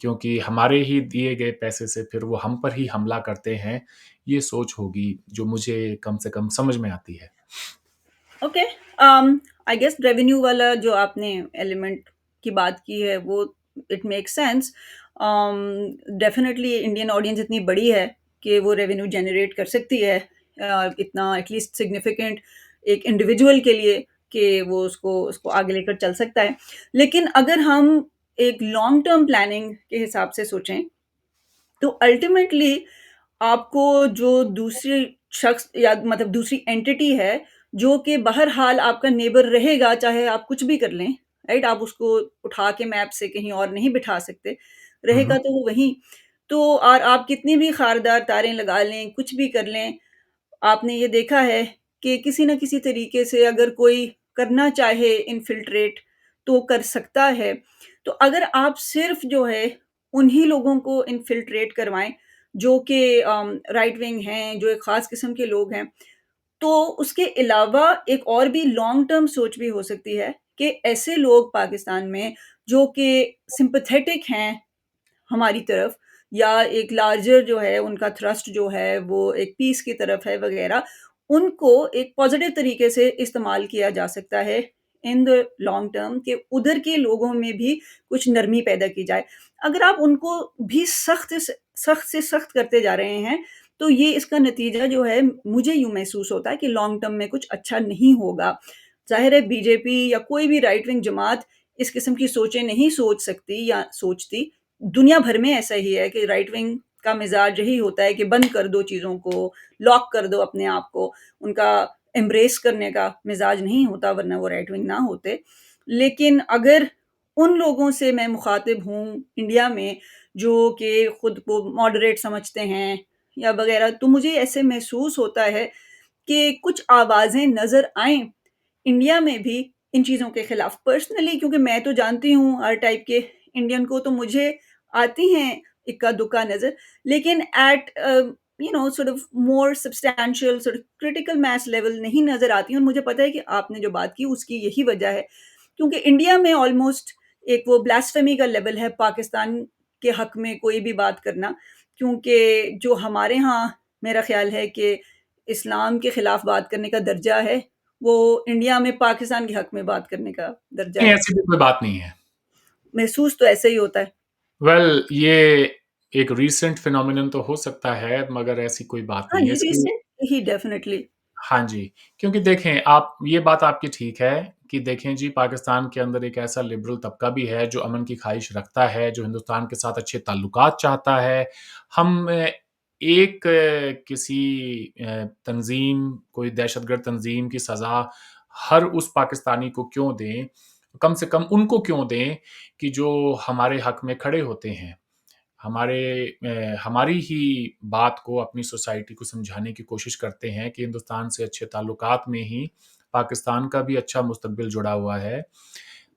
Speaker 2: क्योंकि हमारे ही दिए गए पैसे से फिर वो हम पर ही हमला करते हैं। ये सोच होगी जो मुझे कम से कम समझ में आती है।
Speaker 1: ओके। आई गेस रेवेन्यू वाला जो आपने एलिमेंट की बात की है वो it make sense. Definitely Indian audience इतनी बड़ी है कि वो रेवेन्यू जनरेट कर सकती है, इतना एटलीस्ट सिग्निफिकेंट एक इंडिविजुअल के लिए कि वो उसको उसको आगे लेकर चल सकता है। लेकिन अगर हम एक लॉन्ग टर्म प्लानिंग के हिसाब से सोचें तो अल्टीमेटली आपको जो दूसरी शख्स या मतलब दूसरी एंटिटी है, जो कि बहरहाल आपका नेबर रहेगा, चाहे आप कुछ भी कर लें, राइट? आप उसको उठा के मैप से कहीं और नहीं बिठा सकते,
Speaker 2: हुँ,
Speaker 1: रहेगा
Speaker 2: हुँ।
Speaker 1: तो वो वहीं। तो और आप कितनी भी खारदार तारें लगा लें, कुछ भी कर लें, आपने ये देखा है कि किसी न किसी तरीके से अगर कोई करना चाहे इन्फिल्ट्रेट, तो कर सकता है। तो अगर आप सिर्फ़ जो है, उन्हीं लोगों को इन्फिल्ट्रेट करवाएँ, जो कि राइट विंग हैं, जो एक ख़ास किस्म के लोग हैं, तो उसके अलावा एक और भी लॉन्ग टर्म सोच भी हो सकती है कि ऐसे लोग पाकिस्तान में जो कि सिम्पैथेटिक हैं हमारी तरफ, या एक लार्जर जो है उनका थ्रस्ट जो है वो एक पीस की तरफ है वगैरह, उनको एक पॉजिटिव तरीके से इस्तेमाल किया जा सकता है इन द लॉन्ग टर्म, कि उधर के लोगों में भी कुछ नरमी पैदा की जाए। अगर आप उनको भी सख्त से सख्त करते जा रहे हैं, तो ये इसका नतीजा जो है मुझे यूँ महसूस होता है कि लॉन्ग टर्म में कुछ अच्छा नहीं होगा। ज़ाहिर है बीजेपी या कोई भी राइट विंग जमात इस किस्म की सोचें नहीं सोच सकती या सोचती। दुनिया भर में ऐसा ही है कि राइट विंग का मिज़ाज यही होता है कि बंद कर दो चीज़ों को, लॉक कर दो अपने आप को। उनका एम्ब्रेस करने का मिज़ाज नहीं होता, वरना वो राइट विंग ना होते। लेकिन अगर उन लोगों से मैं मुख़ातिब हूँ इंडिया में, जो कि खुद को मॉडरेट समझते हैं या वग़ैरह, तो मुझे ऐसे महसूस होता है कि कुछ आवाज़ें नज़र आएँ इंडिया में भी इन चीज़ों के खिलाफ। पर्सनली क्योंकि मैं तो जानती हूँ हर टाइप के इंडियन को, तो मुझे आती हैं इक्का-दुक्का नज़र, लेकिन at sort of more substantial sort of critical mass level नहीं नज़र आती हैं, और मुझे पता है कि आपने जो बात की उसकी यही वजह है। क्योंकि इंडिया में ऑलमोस्ट एक वो ब्लास्फेमी का लेवल है पाकिस्तान के हक में कोई भी बात करना, क्योंकि जो हमारे यहाँ मेरा ख़्याल है कि इस्लाम के खिलाफ बात करने का दर्जा है, वो इंडिया में पाकिस्तान के हक में बात करने का दर्जा
Speaker 2: नहीं,
Speaker 1: है।
Speaker 2: ऐसी भी कोई बात नहीं है।
Speaker 1: महसूस तो ऐसे ही होता है।
Speaker 2: वेल ये एक रीसेंट फिनोमिनन तो हो सकता है, मगर ऐसी कोई बात
Speaker 1: हाँ
Speaker 2: नहीं है।
Speaker 1: जी,
Speaker 2: इसकी
Speaker 1: रिसेंट ही डेफ़िनिटली।
Speaker 2: हाँ जी, क्योंकि देखें आप ये बात आपकी ठीक है कि देखें जी पाकिस्तान के अंदर एक ऐसा लिबरल तबका भी है जो अमन की ख़्वाहिश रखता है, जो हिंदुस्तान के साथ अच्छे ताल्लुकात चाहता है। हम एक किसी तंज़ीम कोई दहशतगर्द तंज़ीम की सज़ा हर उस पाकिस्तानी को क्यों दें? कम से कम उनको क्यों दें कि जो हमारे हक़ में खड़े होते हैं। हमारी ही बात को अपनी सोसाइटी को समझाने की कोशिश करते हैं कि हिंदुस्तान से अच्छे ताल्लुकात में ही पाकिस्तान का भी अच्छा मुस्तकबिल जुड़ा हुआ है।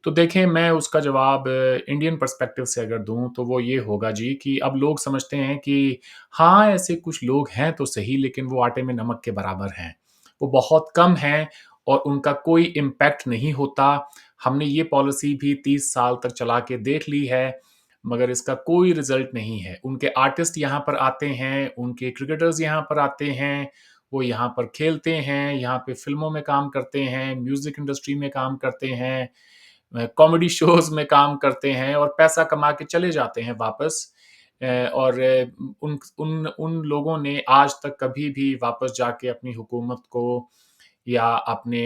Speaker 2: तो देखें मैं उसका जवाब इंडियन पर्सपेक्टिव से अगर दूँ तो वो ये होगा जी कि अब लोग समझते हैं कि हाँ, ऐसे कुछ लोग हैं तो सही लेकिन वो आटे में नमक के बराबर हैं। वो बहुत कम हैं और उनका कोई इम्पैक्ट नहीं होता। हमने ये पॉलिसी भी 30 साल तक चला के देख ली है, मगर इसका कोई रिज़ल्ट नहीं है। उनके आर्टिस्ट यहाँ पर आते हैं, उनके क्रिकेटर्स यहाँ पर आते हैं, वो यहाँ पर खेलते हैं, यहाँ पे फ़िल्मों में काम करते हैं, म्यूज़िक इंडस्ट्री में काम करते हैं, कॉमेडी शोज़ में काम करते हैं और पैसा कमा के चले जाते हैं वापस। और उन उन उन लोगों ने आज तक कभी भी वापस जाके अपनी हुकूमत को या अपने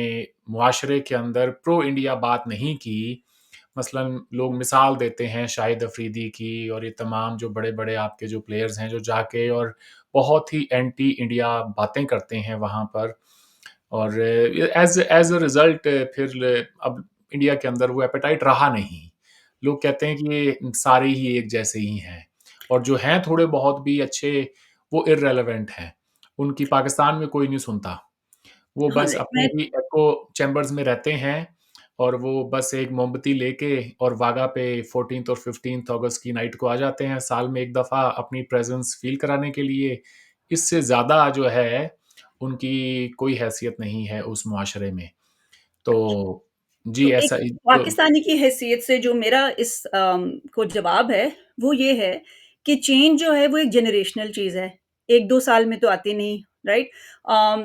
Speaker 2: मुआशरे के अंदर प्रो इंडिया बात नहीं की। मसलन लोग मिसाल देते हैं शाहिद अफ़रीदी की और ये तमाम जो बड़े-बड़े आपके जो प्लेयर्स हैं जो जाके और बहुत ही एंटी इंडिया बातें करते हैं वहाँ पर और एज़ अ रिज़ल्ट फिर अब इंडिया के अंदर वो एपेटाइट रहा नहीं। लोग कहते हैं कि ये सारे ही एक जैसे ही हैं और जो हैं थोड़े बहुत भी अच्छे वो इर्रेलेवेंट हैं। उनकी पाकिस्तान में कोई नहीं सुनता। वो
Speaker 1: हाँ,
Speaker 2: बस अपने
Speaker 1: मैं
Speaker 2: ही एको चैम्बर्स में रहते हैं और वो बस एक मोमबत्ती लेके और वाघा पे 14th और 15th अगस्त की नाइट को आ जाते हैं, साल में 1 दफ़ा अपनी प्रेज़ेंस फ़ील कराने के लिए। इससे ज़्यादा जो है, उनकी कोई हैसियत नहीं है उस मुआशरे में। तो जी,
Speaker 1: तो एक
Speaker 2: ऐसा ही तो
Speaker 1: पाकिस्तानी की हैसियत से जो मेरा इस को जवाब है, वो ये है कि चेंज जो है वो एक जनरेशनल चीज़ है। 1-2 साल में तो आती नहीं, राइट? अम,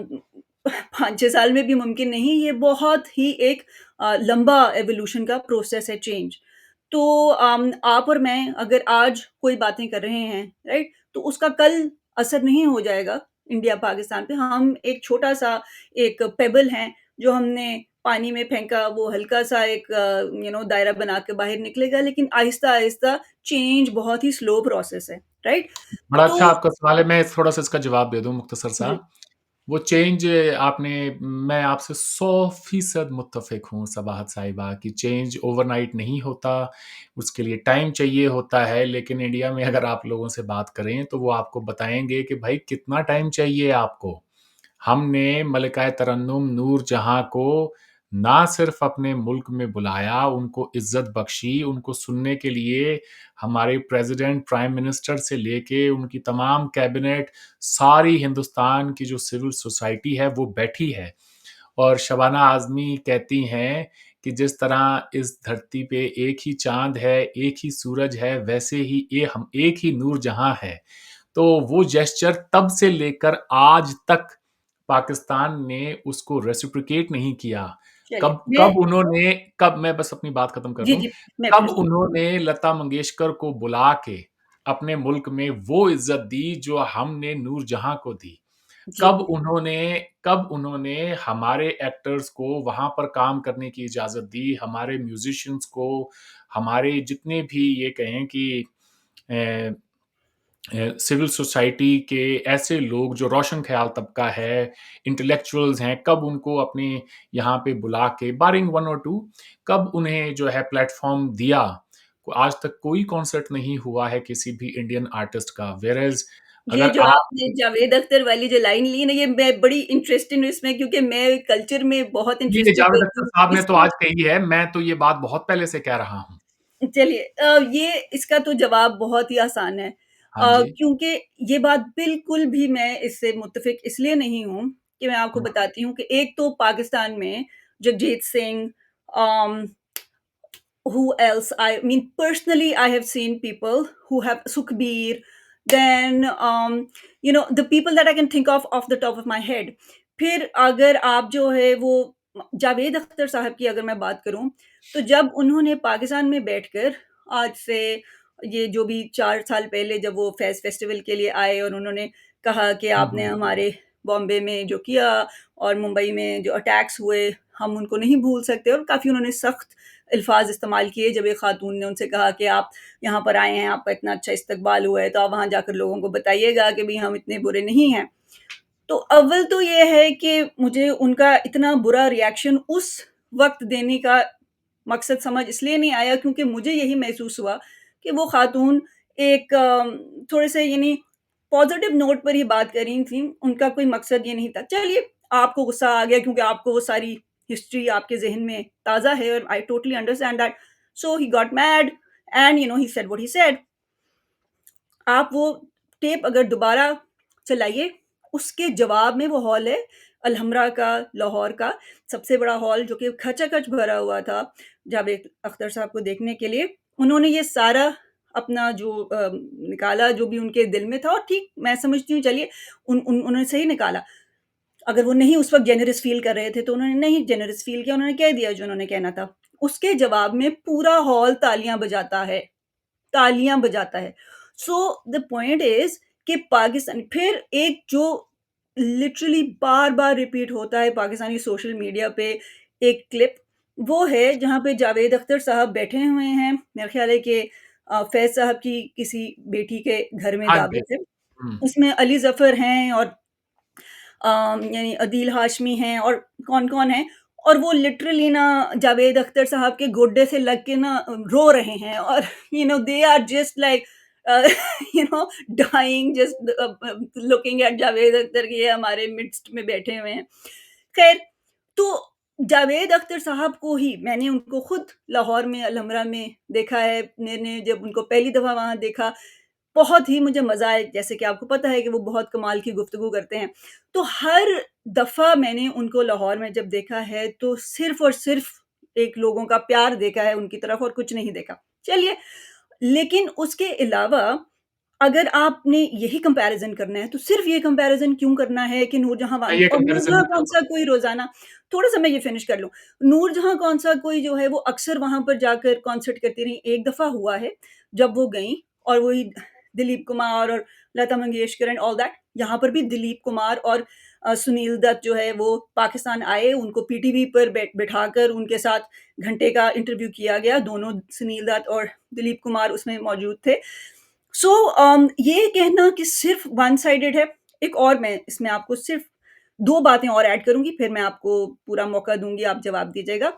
Speaker 1: 5-6 साल में भी मुमकिन नहीं, ये बहुत ही एक लंबा एवोल्यूशन का प्रोसेस है चेंज। तो आप और मैं अगर आज कोई बातें कर रहे हैं, राइट? तो उसका कल असर नहीं हो जाएगा इंडिया-पाकिस्तान पे। हम एक छोटा-सा एक पेबल हैं, जो हमने पानी में फेंका, वो हल्का-सा एक दायरा बना के बाहर निकलेगा, लेकिन आहिस्ता-आहिस्ता चेंज बहुत ही स्लो प्रोसेस है, राइट?
Speaker 2: बड़ा
Speaker 1: तो
Speaker 2: अच्छा आपका सवाल है, मैं थोड़ा-सा इसका जवाब दे दूँ मुख्तसर-सा।
Speaker 1: जी,
Speaker 2: वो चेंज आपने मैं आपसे 100% मुत्तफ़िक हूँ सबाहत साहिबा कि चेंज ओवरनाइट नहीं होता, उसके लिए टाइम चाहिए होता है, लेकिन इंडिया में अगर आप लोगों से बात करें, तो वो आपको बताएँगे कि भाई कितना टाइम चाहिए आपको? हमने मलिकाए तरन्नुम नूर जहाँ को ना सिर्फ़ अपने मुल्क में बुलाया, उनको इज़्ज़त बख्शी, उनको सुनने के लिए हमारे प्रेज़िडेंट, प्राइम मिनिस्टर से लेके उनकी तमाम कैबिनेट, सारी हिंदुस्तान की जो सिविल सोसाइटी है, वो बैठी है। और शबाना आज़मी कहती हैं कि जिस तरह इस धरती पे एक ही चाँद है, एक ही सूरज है, वैसे ही हम एक ही नूर जहाँ है। तो वो जेस्चर तब से लेकर आज तक पाकिस्तान ने उसको रेसिप्रोकेट नहीं किया।
Speaker 1: चलिए
Speaker 2: कब कब उन्होंने कब मैं बस अपनी बात खत्म कर
Speaker 1: जी,
Speaker 2: दूँ।
Speaker 1: जी, मैं
Speaker 2: कब
Speaker 1: फिर
Speaker 2: उन्होंने लता मंगेशकर को बुला के अपने मुल्क में वो इज़्ज़त दी जो हमने नूरजहाँ को दी।
Speaker 1: जी,
Speaker 2: कब उन्होंने हमारे एक्टर्स को वहाँ पर काम करने की इजाज़त दी, हमारे म्यूज़िशियंस को, हमारे जितने भी ये कहें कि अ सिविल सोसाइटी के ऐसे लोग जो रोशन ख़्याल तबका है, इंटेलेक्चुअल्स हैं, कब उनको अपने यहाँ पे बुला के बारिंग 1 और 2 कब उन्हें जो है प्लेटफ़ॉर्म दिया। आज तक कोई कॉन्सर्ट नहीं हुआ है किसी भी इंडियन आर्टिस्ट का। व्हेयरेज़
Speaker 1: ये
Speaker 2: अगर
Speaker 1: जो
Speaker 2: आप
Speaker 1: आपने जावेद अख्तर वाली जो लाइन ली ना, ये मैं बड़ी इंटरेस्टेड हूँ इसमें क्योंकि मैं कल्चर में बहुत
Speaker 2: ये
Speaker 1: इंटरेस्टेड
Speaker 2: जावेद
Speaker 1: रही
Speaker 2: अख्तर
Speaker 1: हूँ।
Speaker 2: साहब ने तो
Speaker 1: इसको
Speaker 2: आज कही है, मैं तो ये बात बहुत पहले से कह रहा हूँ।
Speaker 1: चलिए ये इसका तो जवाब बहुत ही आसान है
Speaker 2: हाँ जी।
Speaker 1: क्योंकि ये बात बिल्कुल भी मैं इससे मुत्तफ़िक इसलिए नहीं हूँ कि मैं आपको
Speaker 2: हुँ,
Speaker 1: बताती हूँ कि एक तो पाकिस्तान में जगजीत सिंह अम, who else? I mean, personally, I have seen people who have Sukhbir, then the people that I can think of off the top of my head. फिर अगर आप जो है वो जावेद अख्तर साहब की अगर मैं बात करूं, तो जब उन्होंने पाकिस्तान में बैठकर आज से ये जो भी 4 साल पहले जब वो फेस्टिवल के लिए आए और उन्होंने कहा कि
Speaker 2: हुँ,
Speaker 1: आपने
Speaker 2: हुँ।
Speaker 1: हमारे बॉम्बे में जो किया और मुंबई में जो अटैक्स हुए, हम उनको नहीं भूल सकते और काफ़ी उन्होंने सख्त अल्फाज इस्तेमाल किए जब एक खातून ने उनसे कहा कि आप यहाँ पर आए हैं, आपका इतना अच्छा इस्तकबाल हुआ है, तो आप वहाँ जाकर लोगों को बताइएगा कि भई हम इतने बुरे नहीं हैं। तो अव्वल तो ये है कि मुझे उनका इतना बुरा रिएक्शन उस वक़्त देने का मकसद समझ इसलिए नहीं आया क्योंकि मुझे यही महसूस हुआ कि वो खातून एक थोड़े-से यानी पॉज़िटिव नोट पर ही बात कर रही थीं, उनका कोई मकसद ये नहीं था। चलिए, आपको गुस्सा आ गया क्योंकि आपको वो सारी हिस्ट्री आपके ज़हन में ताज़ा है और I totally understand that. So he got mad and he said what he said. आप वो टेप अगर दोबारा चलाइए, उसके जवाब में वो हॉल है अलहम्रा का, लाहौर का सबसे बड़ा हॉल जो कि खचाखच भरा हुआ था जावेद अख्तर साहब को देखने के लिए। उन्होंने ये सारा अपना जो निकाला जो भी उनके दिल में था और ठीक मैं समझती हूँ चलिए उन्होंने सही निकाला। अगर वो नहीं उस वक़्त जेनरस फ़ील कर रहे थे तो उन्होंने नहीं जेनरस फ़ील किया, उन्होंने कह दिया जो उन्होंने कहना था। उसके जवाब में पूरा हॉल तालियाँ बजाता है। तालियाँ बजाता है। सो द पॉइंट इज़ कि पाकिस्तान फिर एक जो लिटरली बार-बार रिपीट होता है पाकिस्तानी सोशल मीडिया पे एक क्लिप, वो है जहाँ पे जावेद अख्तर साहब बैठे हुए हैं, मेरे ख़्याल है कि फैज़ साहब की किसी बेटी के घर में
Speaker 2: हाँ जी।
Speaker 1: दावत है।
Speaker 2: हुँ।
Speaker 1: उसमें अली ज़फ़र हैं और यानी अदील हाशमी हैं और कौन-कौन है और वो लिटरली ना जावेद अख्तर साहब के गोड्डे से लग के ना रो रहे हैं और they are just like a, dying just looking at Javed Akhtar कि ये हमारे मिडस्ट में बैठे हुए हैं। खैर, तो जावेद अख्तर साहब को ही मैंने उनको खुद लाहौर में अलहम्रा में देखा है। मैंने जब उनको पहली दफ़ा वहाँ देखा, बहुत ही मुझे मज़ा आया। जैसे कि आपको पता है कि वो बहुत कमाल की गुफ्तगू करते हैं। तो हर दफ़ा मैंने उनको लाहौर में जब देखा है, तो सिर्फ़ और सिर्फ़ एक लोगों का प्यार देखा है उनकी तरफ और कुछ नहीं देखा। चलिए, लेकिन उसके अलावा अगर आपने यही कंपैरिज़न करना है, तो सिर्फ़ ये कंपैरिज़न क्यों करना है कि नूरजहाँ
Speaker 2: मैं
Speaker 1: वांग
Speaker 2: ये
Speaker 1: और
Speaker 2: कंपैरिज़न
Speaker 1: नूरजहाँ
Speaker 2: नहीं करूँगा।
Speaker 1: कौन-सा कोई रोज़ाना थोड़ा-सा मैं ये फ़िनिश कर लूँ। नूरजहाँ कौन-सा कोई जो है वो अक्सर वहाँ पर जाकर कॉन्सर्ट करती रहीं। एक दफ़ा हुआ है, जब वो गईं और वही दिलीप कुमार और Lata Mangeshkar and all that, यहाँ पर भी दिलीप कुमार और सुनील दत्त जो है वो पाकिस्तान आए, उनको पीटीवी पर बिठाकर उनके साथ घंटे का इंटरव्यू किया गया। दोनों सुनील दत्त और दिलीप कुमार उसमें मौजूद थे। सो ये कहना कि सिर्फ़ वन साइडेड है, एक और मैं इसमें आपको सिर्फ़ 2 बातें और ऐड करूँगी, फिर मैं आपको पूरा मौका दूँगी, आप जवाब दीजिएगा।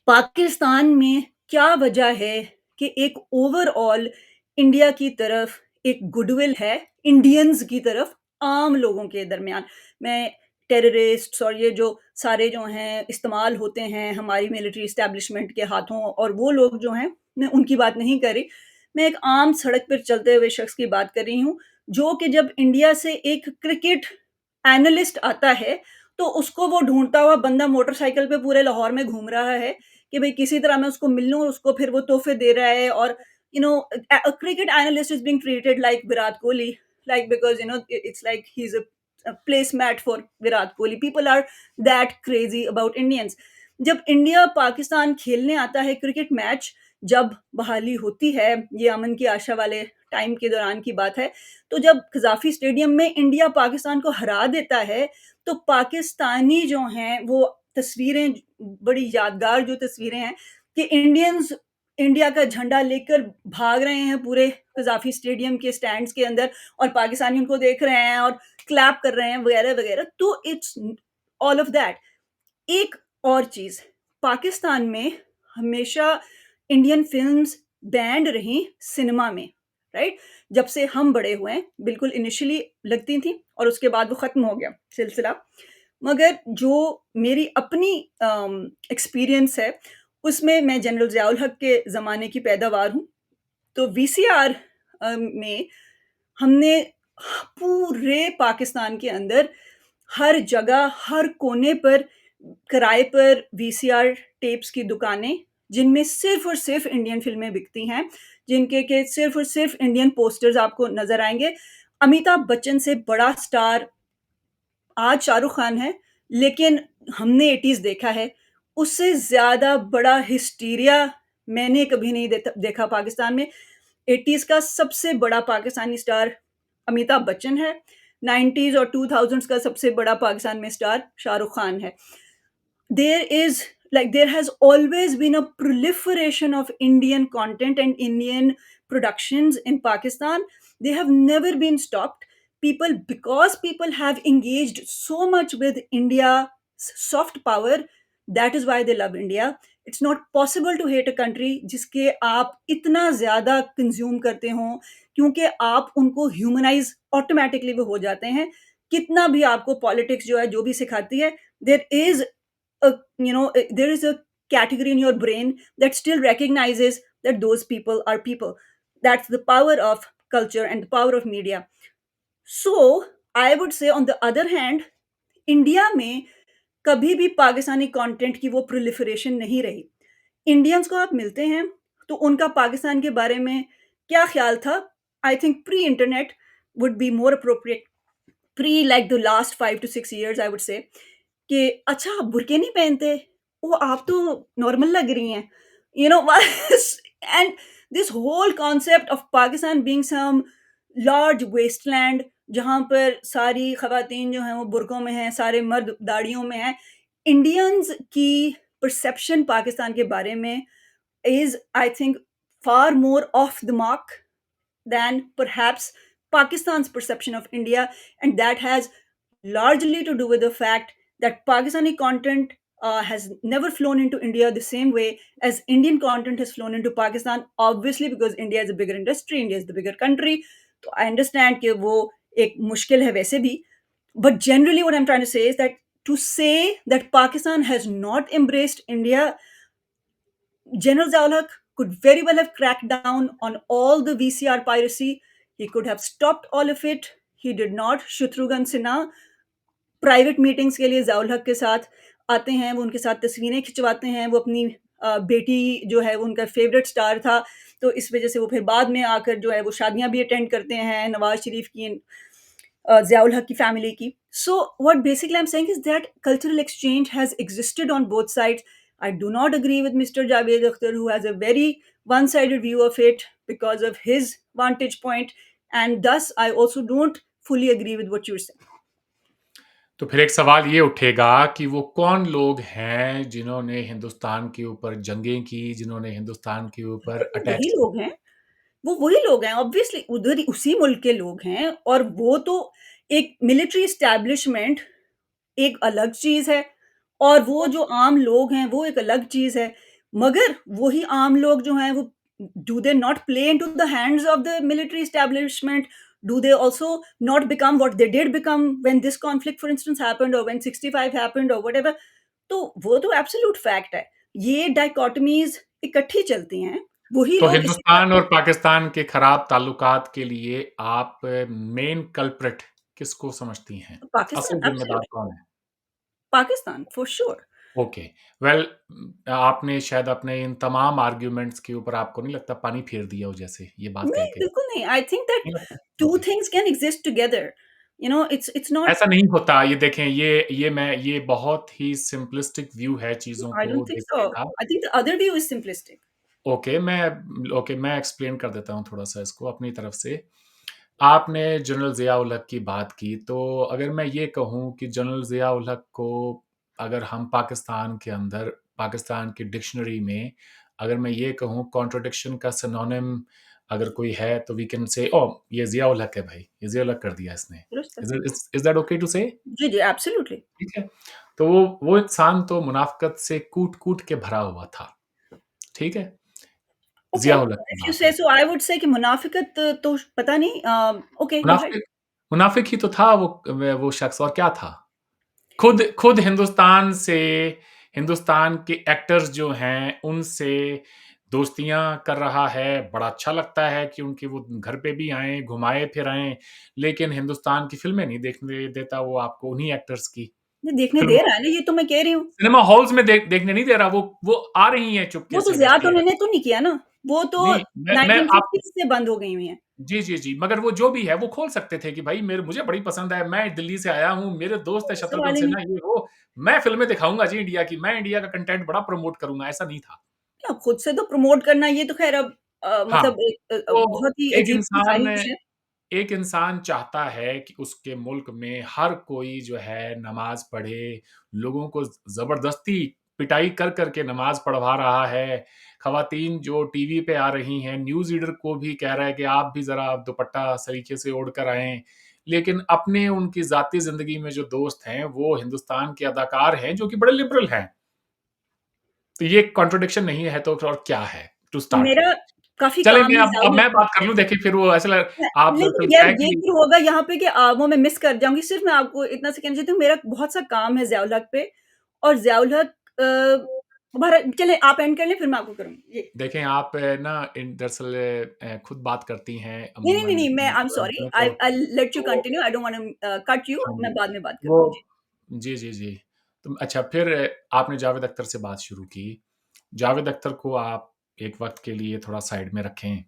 Speaker 1: पाकिस्तान में क्या वजह है कि एक ओवरऑल इंडिया की तरफ एक गुडविल है, इंडियंस की तरफ, आम लोगों के दरमियान। मैं टेररिस्ट्स और ये जो सारे जो हैं इस्तेमाल होते हैं हमारी मिलिट्री एस्टेब्लिशमेंट के हाथों और वो लोग जो हैं, मैं उनकी बात नहीं कर रही। मैं एक आम सड़क पर चलते हुए शख्स की बात कर रही हूँ, जो कि जब इंडिया से एक क्रिकेट एनालिस्ट आता है, तो उसको वो ढूँढता हुआ बंदा मोटरसाइकिल पे पूरे लाहौर में घूम रहा है कि भई किसी तरह मैं उसको मिल लूँ और उसको फिर वो तोहफ़े दे रहा है और a cricket analyst is being treated like Virat Kohli, like because it's like he's a placemat for Virat Kohli. People are that crazy about Indians. जब इंडिया पाकिस्तान खेलने आता है क्रिकेट मैच, जब बहाली होती है, ये अमन की आशा वाले टाइम के दौरान की बात है, तो जब कज़ाफ़ी स्टेडियम में इंडिया पाकिस्तान को हरा देता है, तो पाकिस्तानी जो हैं वो तस्वीरें बड़ी यादगार जो तस्वीरें हैं कि इंडियंस इंडिया का झंडा लेकर भाग रहे हैं पूरे कज़ाफ़ी स्टेडियम के स्टैंड्स के अंदर और पाकिस्तानी उनको देख रहे हैं और क्लैप कर रहे हैं वगैरह-वगैरह। तो इट्स ऑल ऑफ दैट। एक और चीज़, पाकिस्तान में हमेशा इंडियन फ़िल्म्स बैंड रहीं सिनेमा में, राइट? जब से हम बड़े हुए हैं, बिल्कुल इनिशियली लगती थीं और उसके बाद वो ख़त्म हो गया सिलसिला। मगर जो मेरी अपनी एक्सपीरियंस है, उसमें मैं जनरल ज़िया उल हक के ज़माने की पैदावार हूँ। तो वीसीआर में हमने पूरे पाकिस्तान के अंदर हर जगह, हर कोने पर किराए पर वीसीआर टेप्स की दुकानें, जिनमें सिर्फ़ और सिर्फ़ इंडियन फ़िल्में बिकती हैं, जिनके के सिर्फ़ और सिर्फ़ इंडियन पोस्टर्स आपको नज़र आएँगे। अमिताभ बच्चन से बड़ा स्टार आज शाहरुख खान है, लेकिन हमने 80s देखा है, उससे ज़्यादा बड़ा हिस्टीरिया मैंने कभी नहीं देखा पाकिस्तान में। 80s का सबसे बड़ा पाकिस्तानी स्टार अमिताभ बच्चन है, 90s और 2000s का सबसे बड़ा पाकिस्तान में स्टार शाहरुख खान है। there has always been a proliferation of Indian content and Indian productions in Pakistan. They have never been stopped. Because people have engaged so much with India's soft power, that is why they love India. It's not possible to hate a country जिसके आप इतना ज़्यादा consume करते हो, क्योंकि आप उनको humanise automatically वो हो जाते हैं। कितना भी आपको पॉलिटिक्स जो है जो भी सिखाती है, there is there is a category in your brain that still recognizes that those people are people. That's the power of culture and the power of media. So I would say on the other hand, India में कभी भी Pakistani content की वो proliferation नहीं रही। Indians को आप मिलते हैं, तो उनका पाकिस्तान के बारे में क्या ख़्याल था? I think pre internet would be more appropriate, pre like the last 5 to 6 years I would say कि अच्छा आप बुर्के नहीं पहनते? ओह! आप तो नॉर्मल लग रही हैं। You know and this whole concept of Pakistan being some large wasteland जहाँ पर सारी ख़वातीन जो हैं वो बुर्कों में हैं, सारे मर्द दाढ़ियों में हैं। इंडियंस की परसेप्शन पाकिस्तान के बारे में is, I think, far more off the mark than perhaps Pakistan's perception of India, and that has largely to do with the fact that Pakistani content has never flown into India the same way as Indian content has flown into Pakistan. Obviously, because India is a bigger industry, India is the bigger country. So I understand कि वो एक मुश्किल है वैसे भी, but generally what I'm trying to say is that to say that Pakistan has not embraced India, General Zia-ul-Haq could very well have cracked down on all the VCR piracy. He could have stopped all of it. He did not. Shatrughan Sinha private meetings के लिए ज़िया-उल हक के साथ आते हैं, वो उनके साथ तस्वीरें खिंचवाते हैं, वो अपनी बेटी जो है वो उनका फ़ेवरेट स्टार था, तो इस वज़ह से वो फिर बाद में आकर जो है वो शादियाँ भी अटेंड करते हैं नवाज़ शरीफ की ज़िया-उल हक की फैमिली की. So what basically I'm saying is that cultural exchange has existed on both sides. I do not agree with Mr. Javed Akhtar, who has a very one-sided view of it because of his vantage point, and thus I also don't fully agree with what you're saying.
Speaker 2: तो फिर एक सवाल ये उठेगा कि वो कौन लोग हैं जिन्होंने हिंदुस्तान के ऊपर जंगें की, जिन्होंने हिंदुस्तान के ऊपर
Speaker 1: वही
Speaker 2: अटैक्स
Speaker 1: लोग हैं, वो वही लोग हैं, ऑब्वियसली उधर ही उसी मुल्क के लोग हैं और वो तो एक मिलिट्री एस्टैब्लिशमेंट एक अलग चीज़ है और वो जो आम लोग हैं, वो एक अलग चीज़ है। मगर वही आम लोग जो हैं, वो do they not play into the hands of the military establishment? Do they also not become what they did become when this conflict for instance happened और व्हेन 65 हैपेंड और व्हाटएवर? तो वो तो एब्सोल्यूट फैक्ट है। ये डायकोटोमीज़ इकट्ठी चलती हैं। वही
Speaker 2: तो
Speaker 1: लोग इसी
Speaker 2: हिंदुस्तान
Speaker 1: तरह
Speaker 2: और पाकिस्तान के खराब ताल्लुकात के लिए आप मेन कल्प्रिट किसको समझती हैं?
Speaker 1: पाकिस्तान
Speaker 2: असल ज़िम्मेदार
Speaker 1: एब्सोल्यूटली
Speaker 2: कौन है?
Speaker 1: Pakistan for sure.
Speaker 2: Okay, well आपने शायद अपने इन तमाम आर्ग्यूमेंट्स के ऊपर आपको नहीं लगता पानी फेर दिया हो जैसे ये बात कह
Speaker 1: नहीं,
Speaker 2: के?
Speaker 1: बिल्कुल नहीं। आई थिंक दैट
Speaker 2: नहीं लगता?
Speaker 1: 2
Speaker 2: okay.
Speaker 1: Things can exist together. It's not
Speaker 2: ऐसा नहीं होता, ये देखें ये बहुत ही सिम्प्लिस्टिक व्यू है चीज़ों
Speaker 1: आई
Speaker 2: को
Speaker 1: डोंट थिंक सो।
Speaker 2: देखने का।
Speaker 1: I think the other view is simplistic.
Speaker 2: मैं एक्सप्लेन कर देता हूँ थोड़ा-सा इसको अपनी तरफ से। आपने जनरल ज़िया-उल हक की बात की, तो अगर मैं ये कहूँ कि जनरल ज़िया-उल हक को अगर हम पाकिस्तान के अंदर, पाकिस्तान की डिक्शनरी में अगर मैं ये कहूँ कॉन्ट्रडिक्शन का सिनोनिम अगर कोई है तो वी कैन से ओह! ये ज़िया-उल हक है भाई, ये ज़िया-उल हक कर दिया इसने।
Speaker 1: दुरुस्त है।
Speaker 2: इज़ दैट ओके टू से?
Speaker 1: जी, जी, एब्सोल्युटली।
Speaker 2: ठीक है। तो वो इंसान तो मुनाफ़िकत से कूट-कूट के भरा हुआ था। ठीक है?
Speaker 1: ओके,
Speaker 2: ज़िया-उल हक की
Speaker 1: इफ यू
Speaker 2: बात
Speaker 1: से
Speaker 2: है।
Speaker 1: सो आई वुड से कि मुनाफ़िकत तो पता नहीं ओके गो अहेड।
Speaker 2: मुनाफ़िक मुनाफ़िक ही तो था वो शख्स और क्या था? खुद खुद हिंदुस्तान के एक्टर्स जो हैं, उनसे दोस्तियाँ कर रहा है। बड़ा अच्छा लगता है कि उनके वो घर पे भी आएँ, घुमाएँ-फिराएँ, लेकिन हिंदुस्तान की फ़िल्में नहीं देखने देता वो आपको उन्हीं एक्टर्स की।
Speaker 1: ये देखने दे
Speaker 2: फ़िल्मों
Speaker 1: रहा है ना, ये तो मैं कह रही हूँ।
Speaker 2: सिनेमा हॉल्स में देखने नहीं दे रहा, वो आ रही हैं चुपके
Speaker 1: वो तो
Speaker 2: से
Speaker 1: ज़िया
Speaker 2: वैसे
Speaker 1: तो
Speaker 2: ही।
Speaker 1: ने तो नहीं किया ना, वो तो
Speaker 2: नहीं, मैं आप
Speaker 1: 1950s से बंद हो गई हुई हैं।
Speaker 2: जी, जी, जी। मगर वो जो भी है वो खोल सकते थे कि भाई मुझे बड़ी पसंद है, मैं दिल्ली से आया हूँ, मेरे दोस्त है
Speaker 1: कोई
Speaker 2: शत्रुघ्न
Speaker 1: सवाल ही नहीं।
Speaker 2: सिन्हा ये वो, मैं फ़िल्में दिखाऊँगा जी इंडिया की, मैं इंडिया का कंटेंट बड़ा प्रमोट करूँगा, ऐसा नहीं था।
Speaker 1: अब खुद से तो प्रमोट करना ये तो ख़ैर अब
Speaker 2: हाँ,
Speaker 1: मतलब एक
Speaker 2: तो
Speaker 1: बहुत ही
Speaker 2: एक
Speaker 1: अजीब-सी
Speaker 2: इंसान
Speaker 1: ख़्वाहिश है।
Speaker 2: एक इंसान चाहता है कि उसके मुल्क में हर कोई जो है नमाज़ पढ़े, लोगों को ज़बरदस्ती पिटाई कर के नमाज़ पढ़वा रहा है। ख़वातीन जो टीवी पे आ रही हैं, न्यूज़ रीडर को भी कह रहा है कि आप भी ज़रा दुपट्टा सलीके से ओढ़ कर आएँ। लेकिन अपने उनकी ज़ाती ज़िंदगी में जो दोस्त हैं, वो हिंदुस्तान के अदाकार हैं, जो कि बड़े लिबरल हैं। तो ये कॉन्ट्रडिक्शन नहीं है तो और क्या है टू स्टार्ट विथ?
Speaker 1: मेरा काफ़ी
Speaker 2: चलें
Speaker 1: काम
Speaker 2: मैं
Speaker 1: है
Speaker 2: अब
Speaker 1: ज़ाहिर
Speaker 2: मैं बात कर लूँ देखिए फिर वो ऐसा आप
Speaker 1: लेकिन
Speaker 2: दरअसल
Speaker 1: यार
Speaker 2: क्या है
Speaker 1: ये
Speaker 2: कि
Speaker 1: फिर होगा यहाँ पे कि वो मैं मिस कर जाऊँगी। सिर्फ़ मैं आपको इतना सा कहना चाहती हूँ, मेरा बहुत-सा काम है ज़िया-उल हक पे और ज़िया-उल हक हमारा चलें आप एंड कर लें, फिर मैं आपको करूँगी। जी।
Speaker 2: देखें आप ना इन दरअसल खुद बात करती हैं
Speaker 1: नहीं,
Speaker 2: अमूमन
Speaker 1: नहीं, मैं आई एम सॉरी।
Speaker 2: लड़कियों को
Speaker 1: I will let you
Speaker 2: to
Speaker 1: continue. I don't want to cut you.
Speaker 2: हाँ
Speaker 1: मैं
Speaker 2: जी,
Speaker 1: बाद में बात
Speaker 2: वो
Speaker 1: करूँगी। जी।
Speaker 2: जी, जी, जी। तो अच्छा फिर आपने जावेद अख्तर से बात शुरू की। जावेद अख्तर को आप एक वक़्त के लिए थोड़ा साइड में रखें।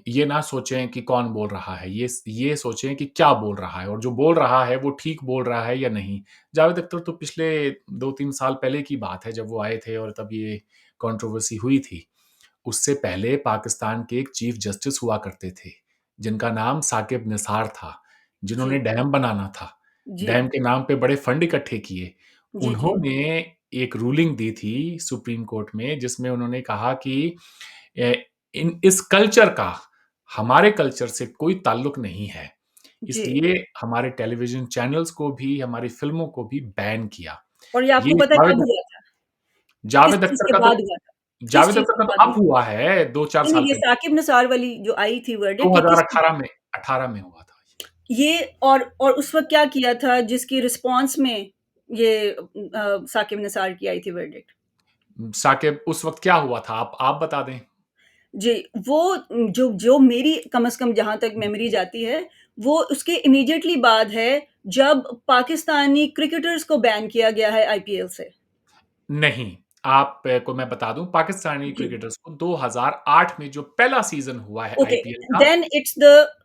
Speaker 2: ये ना सोचें कि कौन बोल रहा है, ये सोचें कि क्या बोल रहा है और जो बोल रहा है वो ठीक बोल रहा है या नहीं। जावेद अख्तर तो पिछले 2-3 साल पहले की बात है जब वो आए थे और तब ये कंट्रोवर्सी हुई थी। उससे पहले पाकिस्तान के एक चीफ जस्टिस हुआ करते थे, जिनका नाम साकिब निसार था, जिन्होंने
Speaker 1: जी,
Speaker 2: डैम बनाना था।
Speaker 1: जी,
Speaker 2: डैम के नाम पे बड़े फंड इकट्ठे किए।
Speaker 1: जी, जी।
Speaker 2: उन्होंने एक रूलिंग दी थी सुप्रीम कोर्ट में जिसमें उन्होंने कहा कि ए, इस कल्चर का हमारे कल्चर से कोई ताल्लुक नहीं है।
Speaker 1: जी।
Speaker 2: इसलिए हमारे टेलीविज़न चैनल्स को भी, हमारी फ़िल्मों को भी बैन किया।
Speaker 1: और ये आपको
Speaker 2: ये
Speaker 1: पता है कब हुआ था? किस
Speaker 2: जावेद
Speaker 1: चीज़
Speaker 2: अख्तर
Speaker 1: के
Speaker 2: का तो
Speaker 1: बाद हुआ था? किस
Speaker 2: जावेद
Speaker 1: चीज़
Speaker 2: अख्तर
Speaker 1: के
Speaker 2: का तो
Speaker 1: बाद
Speaker 2: अब
Speaker 1: हुआ?
Speaker 2: हुआ है 2-4
Speaker 1: नहीं,
Speaker 2: साल
Speaker 1: नहीं, ये
Speaker 2: पहले,
Speaker 1: साकिब निसार वाली जो आई थी वर्डिक्ट, ये किस
Speaker 2: 2018 में हुआ था ये।
Speaker 1: ये और उस वक़्त क्या किया था जिसकी रिस्पॉन्स में ये साकिब निसार की आई थी वर्डिक्ट।
Speaker 2: साकिब उस वक़्त क्या हुआ था? आप बता दें।
Speaker 1: जी, वो जो जो मेरी कम से कम जहाँ तक मेमोरी जाती है, वो उसके इमीडिएटली बाद है, जब पाकिस्तानी क्रिकेटर्स को बैन किया गया है आईपीएल से।
Speaker 2: नहीं, आप को मैं बता दूँ पाकिस्तानी
Speaker 1: जी।
Speaker 2: क्रिकेटर्स को 2008 में जो पहला सीज़न हुआ है
Speaker 1: Okay,
Speaker 2: आईपीएल का।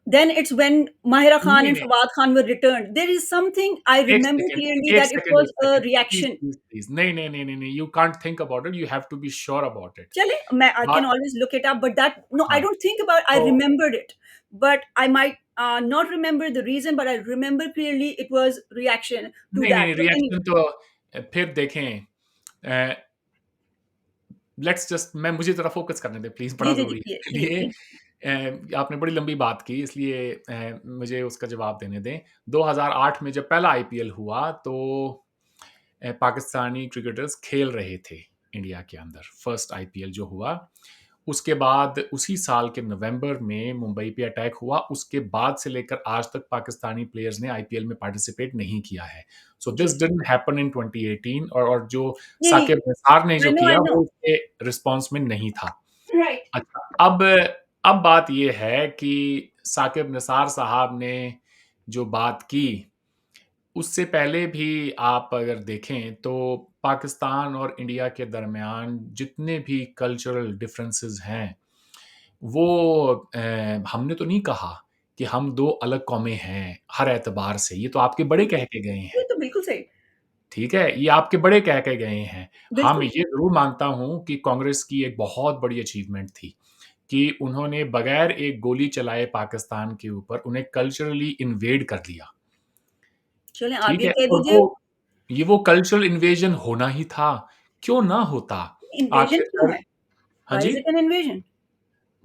Speaker 1: then it's when Mahira Khan
Speaker 2: नहीं,
Speaker 1: and
Speaker 2: नहीं,
Speaker 1: Fawad Khan were returned. There is something I
Speaker 2: 1
Speaker 1: remember
Speaker 2: second,
Speaker 1: clearly
Speaker 2: 1
Speaker 1: that it
Speaker 2: second, 1
Speaker 1: was a
Speaker 2: second. Please,
Speaker 1: reaction.
Speaker 2: Please, please. नहीं, नहीं, नहीं, नहीं, नहीं, you can't think about it, you have to be sure about it.
Speaker 1: चले, मैं I can
Speaker 2: बात
Speaker 1: always look it up, but that no, I
Speaker 2: हाँ,
Speaker 1: don't think about. I
Speaker 2: तो
Speaker 1: remembered it, but I might not remember the reason, but I remember clearly it was reaction to
Speaker 2: नहीं, नहीं,
Speaker 1: that.
Speaker 2: नहीं,
Speaker 1: But anyway,
Speaker 2: reaction तो फिर देखें। अ, let's just मैं मुझे ज़रा फ़ोकस करने दें प्लीज़, बड़ा
Speaker 1: जी, जी, जी,
Speaker 2: ज़रूरी है
Speaker 1: प्लीज,
Speaker 2: मेरे
Speaker 1: प्लीज,
Speaker 2: लिए।
Speaker 1: प्लीज.
Speaker 2: आपने बड़ी लंबी बात की इसलिए मुझे उसका जवाब देने दें। 2008 में जब पहला आईपीएल हुआ तो पाकिस्तानी क्रिकेटर्स खेल रहे थे इंडिया के अंदर, फर्स्ट आईपीएल जो हुआ। उसके बाद उसी साल के नवंबर में मुंबई पे अटैक हुआ, उसके बाद से लेकर आज तक पाकिस्तानी प्लेयर्स ने आईपीएल में पार्टिसिपेट नहीं किया है। सो
Speaker 1: जी,
Speaker 2: दिस डिडन्ट हैपन इन 2018, और जो
Speaker 1: नहीं, नहीं.
Speaker 2: साकिब निसार ने जो
Speaker 1: I
Speaker 2: किया
Speaker 1: know.
Speaker 2: वो उसके रिस्पॉन्स में नहीं था।
Speaker 1: Right.
Speaker 2: अच्छा, अब बात ये है कि साकिब निसार साहब ने जो बात की, उससे पहले भी आप अगर देखें तो पाकिस्तान और इंडिया के दरमियान जितने भी कल्चरल डिफरेंसेस हैं, वो हमने तो नहीं कहा कि हम 2 अलग कौमें हैं, हर एतबार से। ये तो आपके बड़े कह के गए
Speaker 1: ये
Speaker 2: हैं,
Speaker 1: तो बिल्कुल सही.
Speaker 2: ठीक है? ये आपके बड़े कह के गए हैं। हाँ, मैं
Speaker 1: बिल्कुल.
Speaker 2: ये ज़रूर मानता हूँ कि कांग्रेस की एक बहुत बड़ी अचीवमेंट थी कि उन्होंने बगैर एक गोली चलाए पाकिस्तान के ऊपर उन्हें कल्चरली इन्वेड कर दिया,
Speaker 1: चलें, आप
Speaker 2: ठीक
Speaker 1: ये
Speaker 2: है?
Speaker 1: कह
Speaker 2: और
Speaker 1: दीजिए.
Speaker 2: वो कल्चरल इन्वेजन होना ही था, क्यों ना होता?
Speaker 1: इन्वेजन क्यों
Speaker 2: आखिरकार
Speaker 1: है?
Speaker 2: हाँ
Speaker 1: Why
Speaker 2: जी?
Speaker 1: is it an invasion?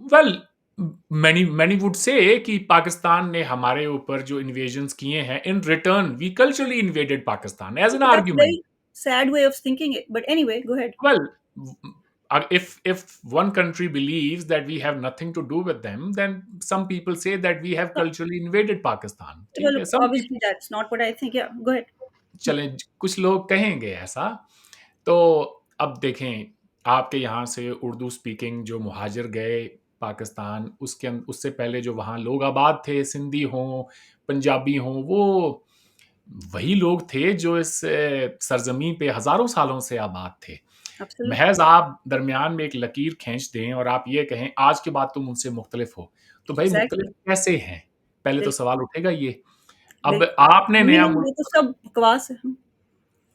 Speaker 2: Well, many many would say कि पाकिस्तान ने हमारे ऊपर जो इन्वेजन्स किए हैं, in return we culturally invaded Pakistan as an
Speaker 1: Okay, that's a
Speaker 2: argument.
Speaker 1: very sad way of thinking it. But anyway, go ahead.
Speaker 2: Well, if one country believes that we have nothing to do with them, then some people say that we have
Speaker 1: No,
Speaker 2: culturally invaded Pakistan, ठीक
Speaker 1: well,
Speaker 2: है? Some
Speaker 1: obviously
Speaker 2: people
Speaker 1: that's not what I think. Yeah, go ahead.
Speaker 2: चलें, कुछ लोग कहेंगे ऐसा। तो अब देखें, आपके यहाँ से उर्दू स्पीकिंग जो मुहाजिर गए पाकिस्तान, उससे पहले जो वहाँ लोग आबाद थे, सिंधी हों, पंजाबी हों, वो वही लोग थे जो इस सरज़मीं पे हज़ारों सालों से आबाद थे।
Speaker 1: Absolutely.
Speaker 2: महज़ आप दरमियान में एक लकीर खींच दें और आप ये कहें, आज के बाद तुम मुझसे मुख्तलिफ़ हो, तो भई मुख्तलिफ़
Speaker 1: Exactly.
Speaker 2: कैसे हैं? पहले तो
Speaker 1: बिल्कुल,
Speaker 2: सवाल उठेगा ये। अब
Speaker 1: बिल्कुल. नहीं, नहीं, ये तो सब बकवास है.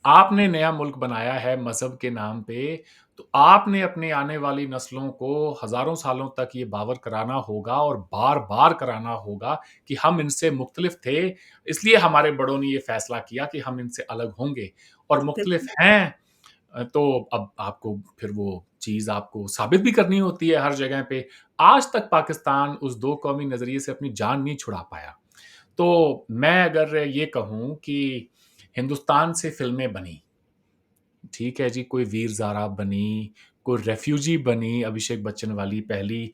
Speaker 2: आपने नया मुल्क बनाया है मज़हब के नाम पे, तो आपने अपने आने वाली नस्लों को हज़ारों सालों तक ये बावर कराना होगा और बार-बार कराना होगा कि हम इनसे मुख्तलिफ थे, इसलिए हमारे बड़ों ने ये फ़ैसला किया कि हम इनसे अलग होंगे और मुख्तलिफ
Speaker 1: बिल्कुल.
Speaker 2: हैं। तो अब आपको फिर वो चीज़ आपको साबित भी करनी होती है हर जगह पे। आज तक पाकिस्तान उस दो कौमी नज़रिए से अपनी जान नहीं छुड़ा पाया। तो मैं अगर ये कहूँ कि हिंदुस्तान से फ़िल्में बनी, ठीक है जी, कोई वीर ज़ारा बनी, कोई रेफ्यूजी बनी अभिषेक बच्चन वाली पहली।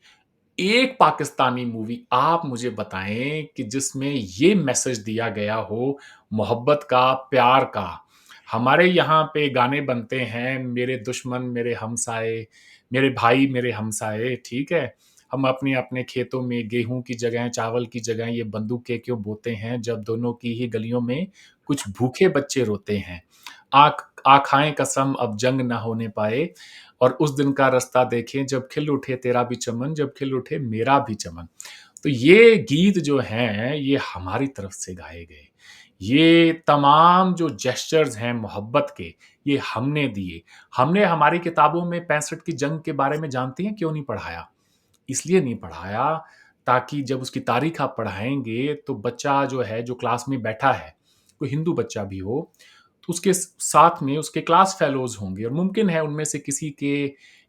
Speaker 2: एक पाकिस्तानी मूवी आप मुझे बताएँ कि जिसमें ये मैसेज दिया गया हो मोहब्बत का, प्यार का। हमारे यहाँ पे गाने बनते हैं, मेरे दुश्मन मेरे हमसाए, मेरे भाई मेरे हमसाए, ठीक है? हम अपने-अपने खेतों में गेहूँ की जगह, चावल की जगह ये बंदूकें क्यों बोते हैं, जब दोनों की ही गलियों में कुछ भूखे बच्चे रोते हैं। आ खाएँ कसम अब जंग ना होने पाए, और उस दिन का रास्ता देखें जब खिल उठे तेरा भी चमन, जब खिल उठे मेरा भी चमन। तो ये गीत जो हैं, ये हमारी तरफ से गाए गए। ये तमाम जो जेस्चर्स हैं मोहब्बत के, ये हमने दिए। हमने हमारी किताबों में 65 की जंग के बारे में जानती हैं क्यों नहीं पढ़ाया? इसलिए नहीं पढ़ाया ताकि जब उसकी तारीख आप पढ़ाएँगे तो बच्चा जो है, जो क्लास में बैठा है, कोई हिंदू बच्चा भी हो, तो उसके साथ में उसके क्लास फेलोज़ होंगे और मुमकिन है उनमें से किसी के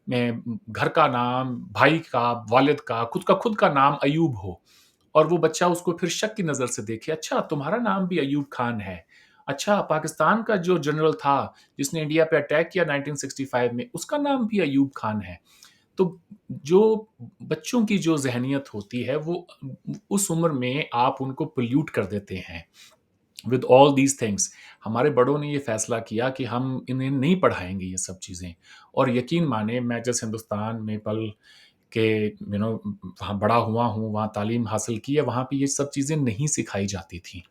Speaker 2: घर का नाम, भाई का, वालिद का, खुद का नाम अय्यूब हो और वो बच्चा उसको फिर शक की नज़र से देखे, अच्छा तुम्हारा नाम भी अय्यूब खान है। अच्छा, पाकिस्तान का जो जनरल था, जिसने इंडिया पे अटैक किया 1965 में, उसका नाम भी अय्यूब खान है। तो जो बच्चों की जो ज़हनियत होती है वो उस उम्र में आप उनको पोल्यूट कर देते हैं। विद ऑल दीज थिंग्स हमारे बड़ों ने ये फैसला किया कि हम इन्हें नहीं पढ़ाएंगे ये सब चीज़ें। और यकीन माने मैं जिस हिंदुस्तान में पल के वहाँ बड़ा हुआ हूँ, वहाँ तालीम हासिल की है, वहाँ पे ये सब चीज़ें नहीं सिखाई जाती थी।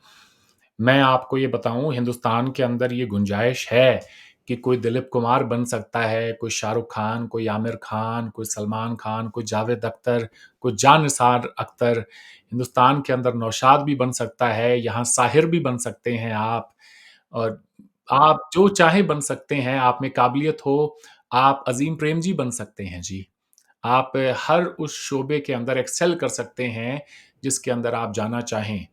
Speaker 2: मैं आपको ये बताऊँ, हिंदुस्तान के अंदर ये गुंजाइश है कि कोई दिलीप कुमार बन सकता है, कोई शाहरुख खान, कोई आमिर खान, कोई सलमान खान, कोई जावेद अख्तर, कोई जान निसार अख्तर। हिंदुस्तान के अंदर नौशाद भी बन सकता है, यहाँ साहिर भी बन सकते हैं आप, और आप जो चाहें बन सकते हैं, आप में काबिलियत हो, आप अज़ीम प्रेमजी बन सकते हैं जी। आप हर उस शोबे के अंदर एक्सेल कर सकते हैं, जिसके अंदर आप जाना चाहें।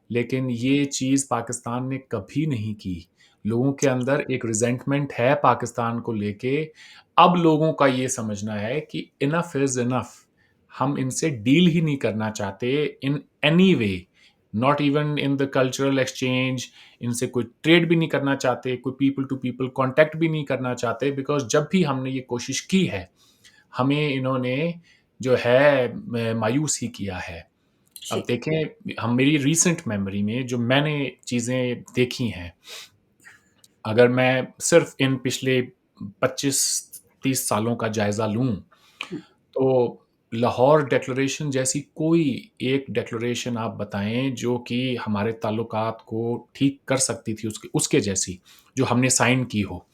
Speaker 2: लेकिन ये चीज़ पाकिस्तान ने कभी नहीं की। लोगों के अंदर एक रिज़ेंटमेंट है पाकिस्तान को लेके। अब लोगों का ये समझना है कि इनफ़ इज़ इनफ़। हम इनसे डील ही नहीं करना चाहते in any way, not even in the cultural exchange. इनसे कोई ट्रेड भी नहीं करना चाहते, कोई पीपल टू पीपल कॉन्टैक्ट भी नहीं करना चाहते, बिकॉज़ जब भी हमने ये कोशिश की है, हमें इन्होंने जो है मायूस ही किया है। अब
Speaker 1: जी।
Speaker 2: देखें, हम मेरी रीसेंट मेमोरी में जो मैंने चीज़ें देखी हैं, अगर मैं सिर्फ़ इन पिछले 25-30 सालों का जायज़ा लूँ,
Speaker 1: हुँ।
Speaker 2: तो लाहौर डिक्लेरेशन जैसी कोई एक डिक्लेरेशन आप बताएँ जो कि हमारे ताल्लुकात को ठीक कर सकती थी, उसके उसके जैसी, जो हमने साइन की हो।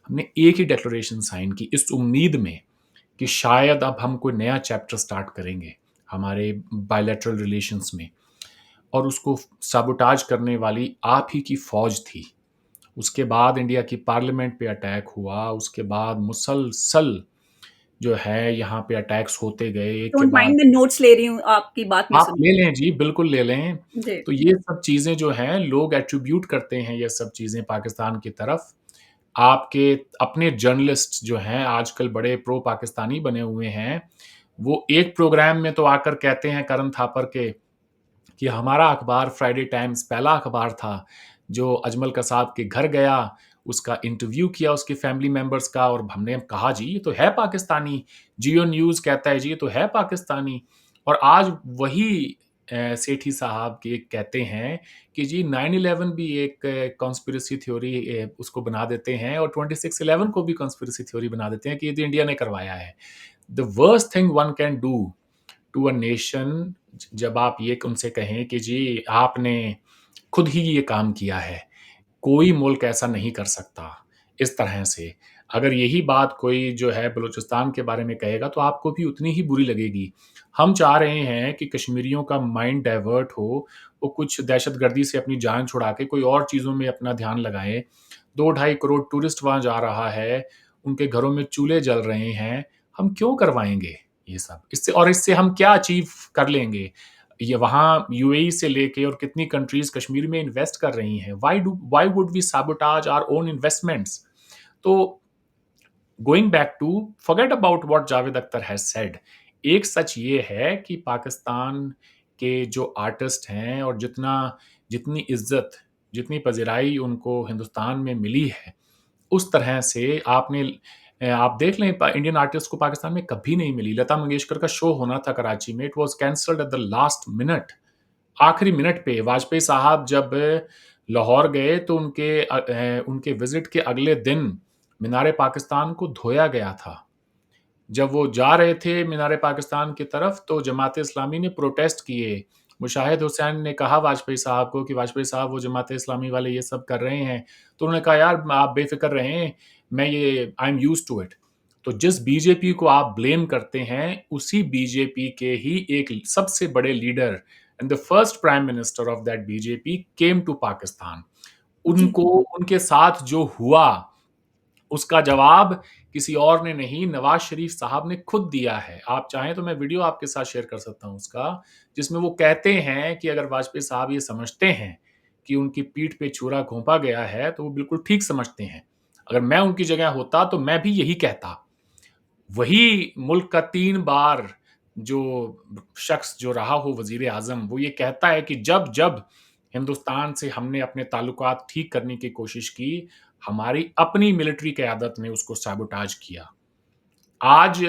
Speaker 2: हमने एक ही डिक्लेरेशन साइन की इस उम्मीद में कि शायद अब हम कोई नया चैप्टर स्टार्ट करेंगे, हमारे बायलैटरल रिलेशंस में। और उसको साबोटाज करने वाली आप ही की फ़ौज थी। उसके बाद इंडिया की पार्लियामेंट पे अटैक हुआ, उसके बाद मुसलसल जो है यहाँ पे अटैक्स होते गए, एक के
Speaker 1: डोंट
Speaker 2: बाद
Speaker 1: माइंड मैं नोट्स ले रही हूँ, आपकी बात मैं
Speaker 2: आप
Speaker 1: सुन
Speaker 2: ले
Speaker 1: रही
Speaker 2: लें जी, बिल्कुल ले लें।
Speaker 1: हूँ। जी।
Speaker 2: तो ये सब चीज़ें जो हैं, लोग एट्रिब्यूट करते हैं ये सब चीज़ें पाकिस्तान की तरफ। आपके अपने जर्नलिस्ट जो हैं, आजकल बड़े प्रो पाकिस्तानी बने हुए हैं, वो एक प्रोग्राम में तो आकर कहते हैं करण थापर के कि हमारा अखबार फ्राइडे टाइम्स पहला अखबार था, जो अजमल कसाब के घर गया, उसका इंटरव्यू किया उसके फैमिली मेंबर्स का, और हमने कहा जी ये तो है पाकिस्तानी। जियो न्यूज़ कहता है जी ये तो है पाकिस्तानी। और आज वही सेठी साहब के कहते हैं कि जी 9/11 भी एक कॉन्स्पिरेसी थ्योरी उसको बना देते हैं, और 26/11 को भी कॉन्स्पिरेसी थ्योरी बना देते हैं कि ये तो इंडिया ने करवाया है। The worst thing one can do to a nation, जब आप ये उनसे कहें कि जी आपने खुद ही ये काम किया है, कोई मुल्क ऐसा नहीं कर सकता इस तरह से। अगर यही बात कोई जो है बलूचिस्तान के बारे में कहेगा तो आपको भी उतनी ही बुरी लगेगी। हम चाह रहे हैं कि कश्मीरियों का माइंड डाइवर्ट हो, वो कुछ दहशतगर्दी से अपनी जान छुड़ा के कोई और चीज़ों में अपना ध्यान लगाएँ। 2 ढाई करोड़ टूरिस्ट वहाँ जा रहा है, उनके घरों में चूल्हे जल रहे हैं, हम क्यों करवाएँगे ये सब? इससे हम क्या अचीव कर लेंगे? ये वहाँ यूएई से लेके और कितनी कंट्रीज़ कश्मीर में इन्वेस्ट कर रही हैं। Why would we sabotage our own investments? तो going back to forget about what Javed Akhtar has said. एक सच ये है कि पाकिस्तान के जो आर्टिस्ट हैं, और जितनी इज़्ज़त, जितनी पज़िराई उनको हिंदुस्तान में मिली है, उस तरह से आप देख लें इंडियन आर्टिस्ट को पाकिस्तान में कभी नहीं मिली। लता मंगेशकर का शो होना था कराची में, it was cancelled at the last minute. आखिरी मिनट पे वाजपेयी साहब जब लाहौर गए तो उनके विज़िट के अगले दिन मीनार-ए-पाकिस्तान को धोया गया था। जब वो जा रहे थे मीनार-ए-पाकिस्तान की तरफ, तो जमात-ए-इस्लामी ने प्रोटेस्ट किए। मुशाहिद हुसैन ने कहा वाजपेयी साहब को कि वाजपेयी साहब वो जमात-ए-इस्लामी वाले ये सब कर रहे हैं। तो उन्होंने कहा यार आप बेफ़िक्र रहें, मैं ये I am used to it. तो जिस बीजेपी को आप ब्लेम करते हैं, उसी बीजेपी के ही एक सबसे बड़े leader and the first prime minister of that BJP came to Pakistan.
Speaker 1: जी।
Speaker 2: उनको उनके साथ जो हुआ, उसका जवाब किसी और ने नहीं, नवाज़ शरीफ साहब ने खुद दिया है। आप चाहें तो मैं वीडियो आपके साथ शेयर कर सकता हूँ उसका, जिसमें वो कहते हैं कि अगर वाजपेयी साहब ये समझते हैं कि उनकी पीठ पे छुरा घोंपा गया है, तो वो बिल्कुल ठीक समझते हैं। अगर मैं उनकी जगह होता, तो मैं भी यही कहता। वही मुल्क का 3 बार जो शख्स जो रहा हो वज़ीर-ए-आज़म, वो ये कहता है कि जब-जब हिंदुस्तान से हमने अपने ताल्लुकात ठीक करने की कोशिश की, हमारी अपनी मिलिट्री क़यादत ने उसको सैबोटाज किया। आज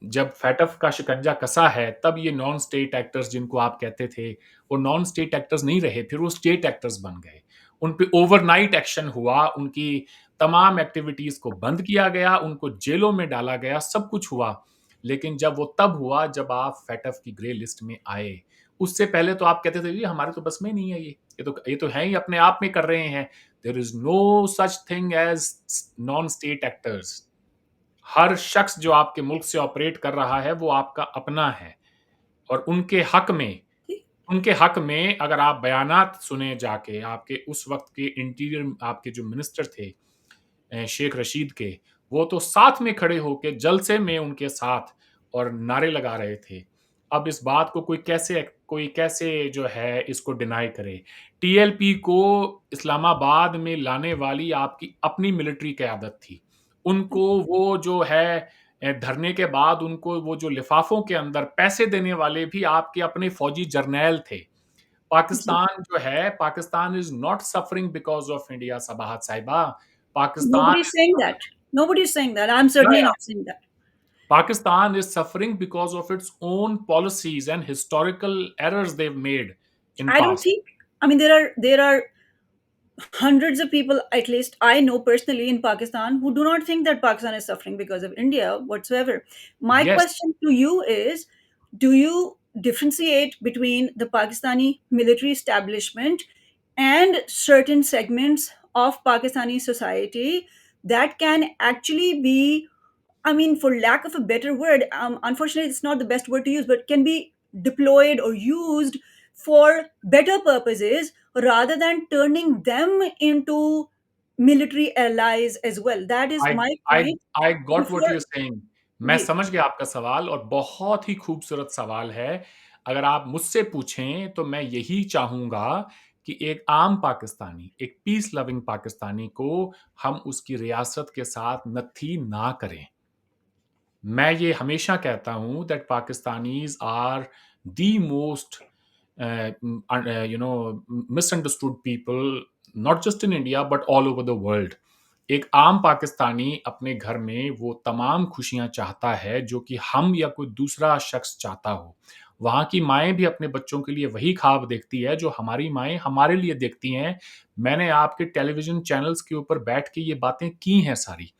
Speaker 2: जब फैटफ का शिकंजा कसा है, तब ये नॉन स्टेट एक्टर्स जिनको आप कहते थे, वो नॉन स्टेट एक्टर्स नहीं रहे, फिर वो स्टेट एक्टर्स बन गए। उन पे ओवरनाइट एक्शन हुआ, उनकी तमाम एक्टिविटीज़ को बंद किया गया, उनको जेलों में डाला गया, सब कुछ हुआ। लेकिन जब वो तब हुआ जब आप FATF की ग्रे लिस्ट में आए। उससे पहले तो आप कहते थे जी हमारे तो बस में नहीं है ये तो हैं ही अपने आप में कर रहे हैं। There is no such thing as non state actors. हर शख्स जो आपके मुल्क से ऑपरेट कर रहा है वो आपका अपना है और
Speaker 1: ठीक।
Speaker 2: उनके हक में अगर आप बयानात सुने जाके आपके उस वक्त के इंटीरियर आपके जो मिनिस्टर थे शेख रशीद के, वो तो साथ में खड़े होके जलसे में उनके साथ और नारे लगा रहे थे। अब इस बात को कोई कैसे जो है इसको डिनाई करे। टीएलपी को इस्लामाबाद में लाने वाली आपकी अपनी मिलिट्री क़यादत थी। उनको वो जो है धरने के बाद उनको वो जो लिफ़ाफ़ों के अंदर पैसे देने वाले भी आपके अपने फ़ौजी जर्नैल थे।
Speaker 1: जी।
Speaker 2: पाकिस्तान जो है, Pakistan is not suffering because of India Sabahat साहिबा। Pakistan
Speaker 1: Nobody is saying that. Nobody is saying that. I'm certainly
Speaker 2: yeah,
Speaker 1: not saying that.
Speaker 2: Pakistan is suffering because of its own policies and historical errors they've made in
Speaker 1: I don't
Speaker 2: past.
Speaker 1: think. I mean, there are hundreds of people, at least I know personally in Pakistan, who do not think that Pakistan is suffering because of India whatsoever. My
Speaker 2: Yes,
Speaker 1: question to you is, do you differentiate between the Pakistani military establishment and certain segments of Pakistani society that can actually be, I mean, for lack of a better word, unfortunately, it's not the best word to use, but can be deployed or used for better purposes rather than turning them into military allies as well. That is
Speaker 2: I
Speaker 1: my
Speaker 2: I
Speaker 1: point.
Speaker 2: I got what
Speaker 1: Before,
Speaker 2: you're saying. मैं
Speaker 1: जी,
Speaker 2: समझ गया आपका सवाल और बहुत ही खूबसूरत सवाल है। अगर आप मुझसे पूछें तो मैं यही चाहूँगा कि एक आम पाकिस्तानी, एक पीस लविंग पाकिस्तानी को हम उसकी रियासत के साथ नत्थी ना करें। मैं ये हमेशा कहता हूँ that Pakistanis are the most misunderstood people not just in India but all over the world. एक आम पाकिस्तानी अपने घर में वो तमाम खुशियाँ चाहता है जो कि हम या कोई दूसरा शख्स चाहता हो। वहाँ की माएँ भी अपने बच्चों के लिए वही ख्वाब देखती है जो हमारी माएँ हमारे लिए देखती हैं। मैंने आपके टेलीविज़न चैनल्स के ऊपर बैठ के ये बातें की हैं सारी।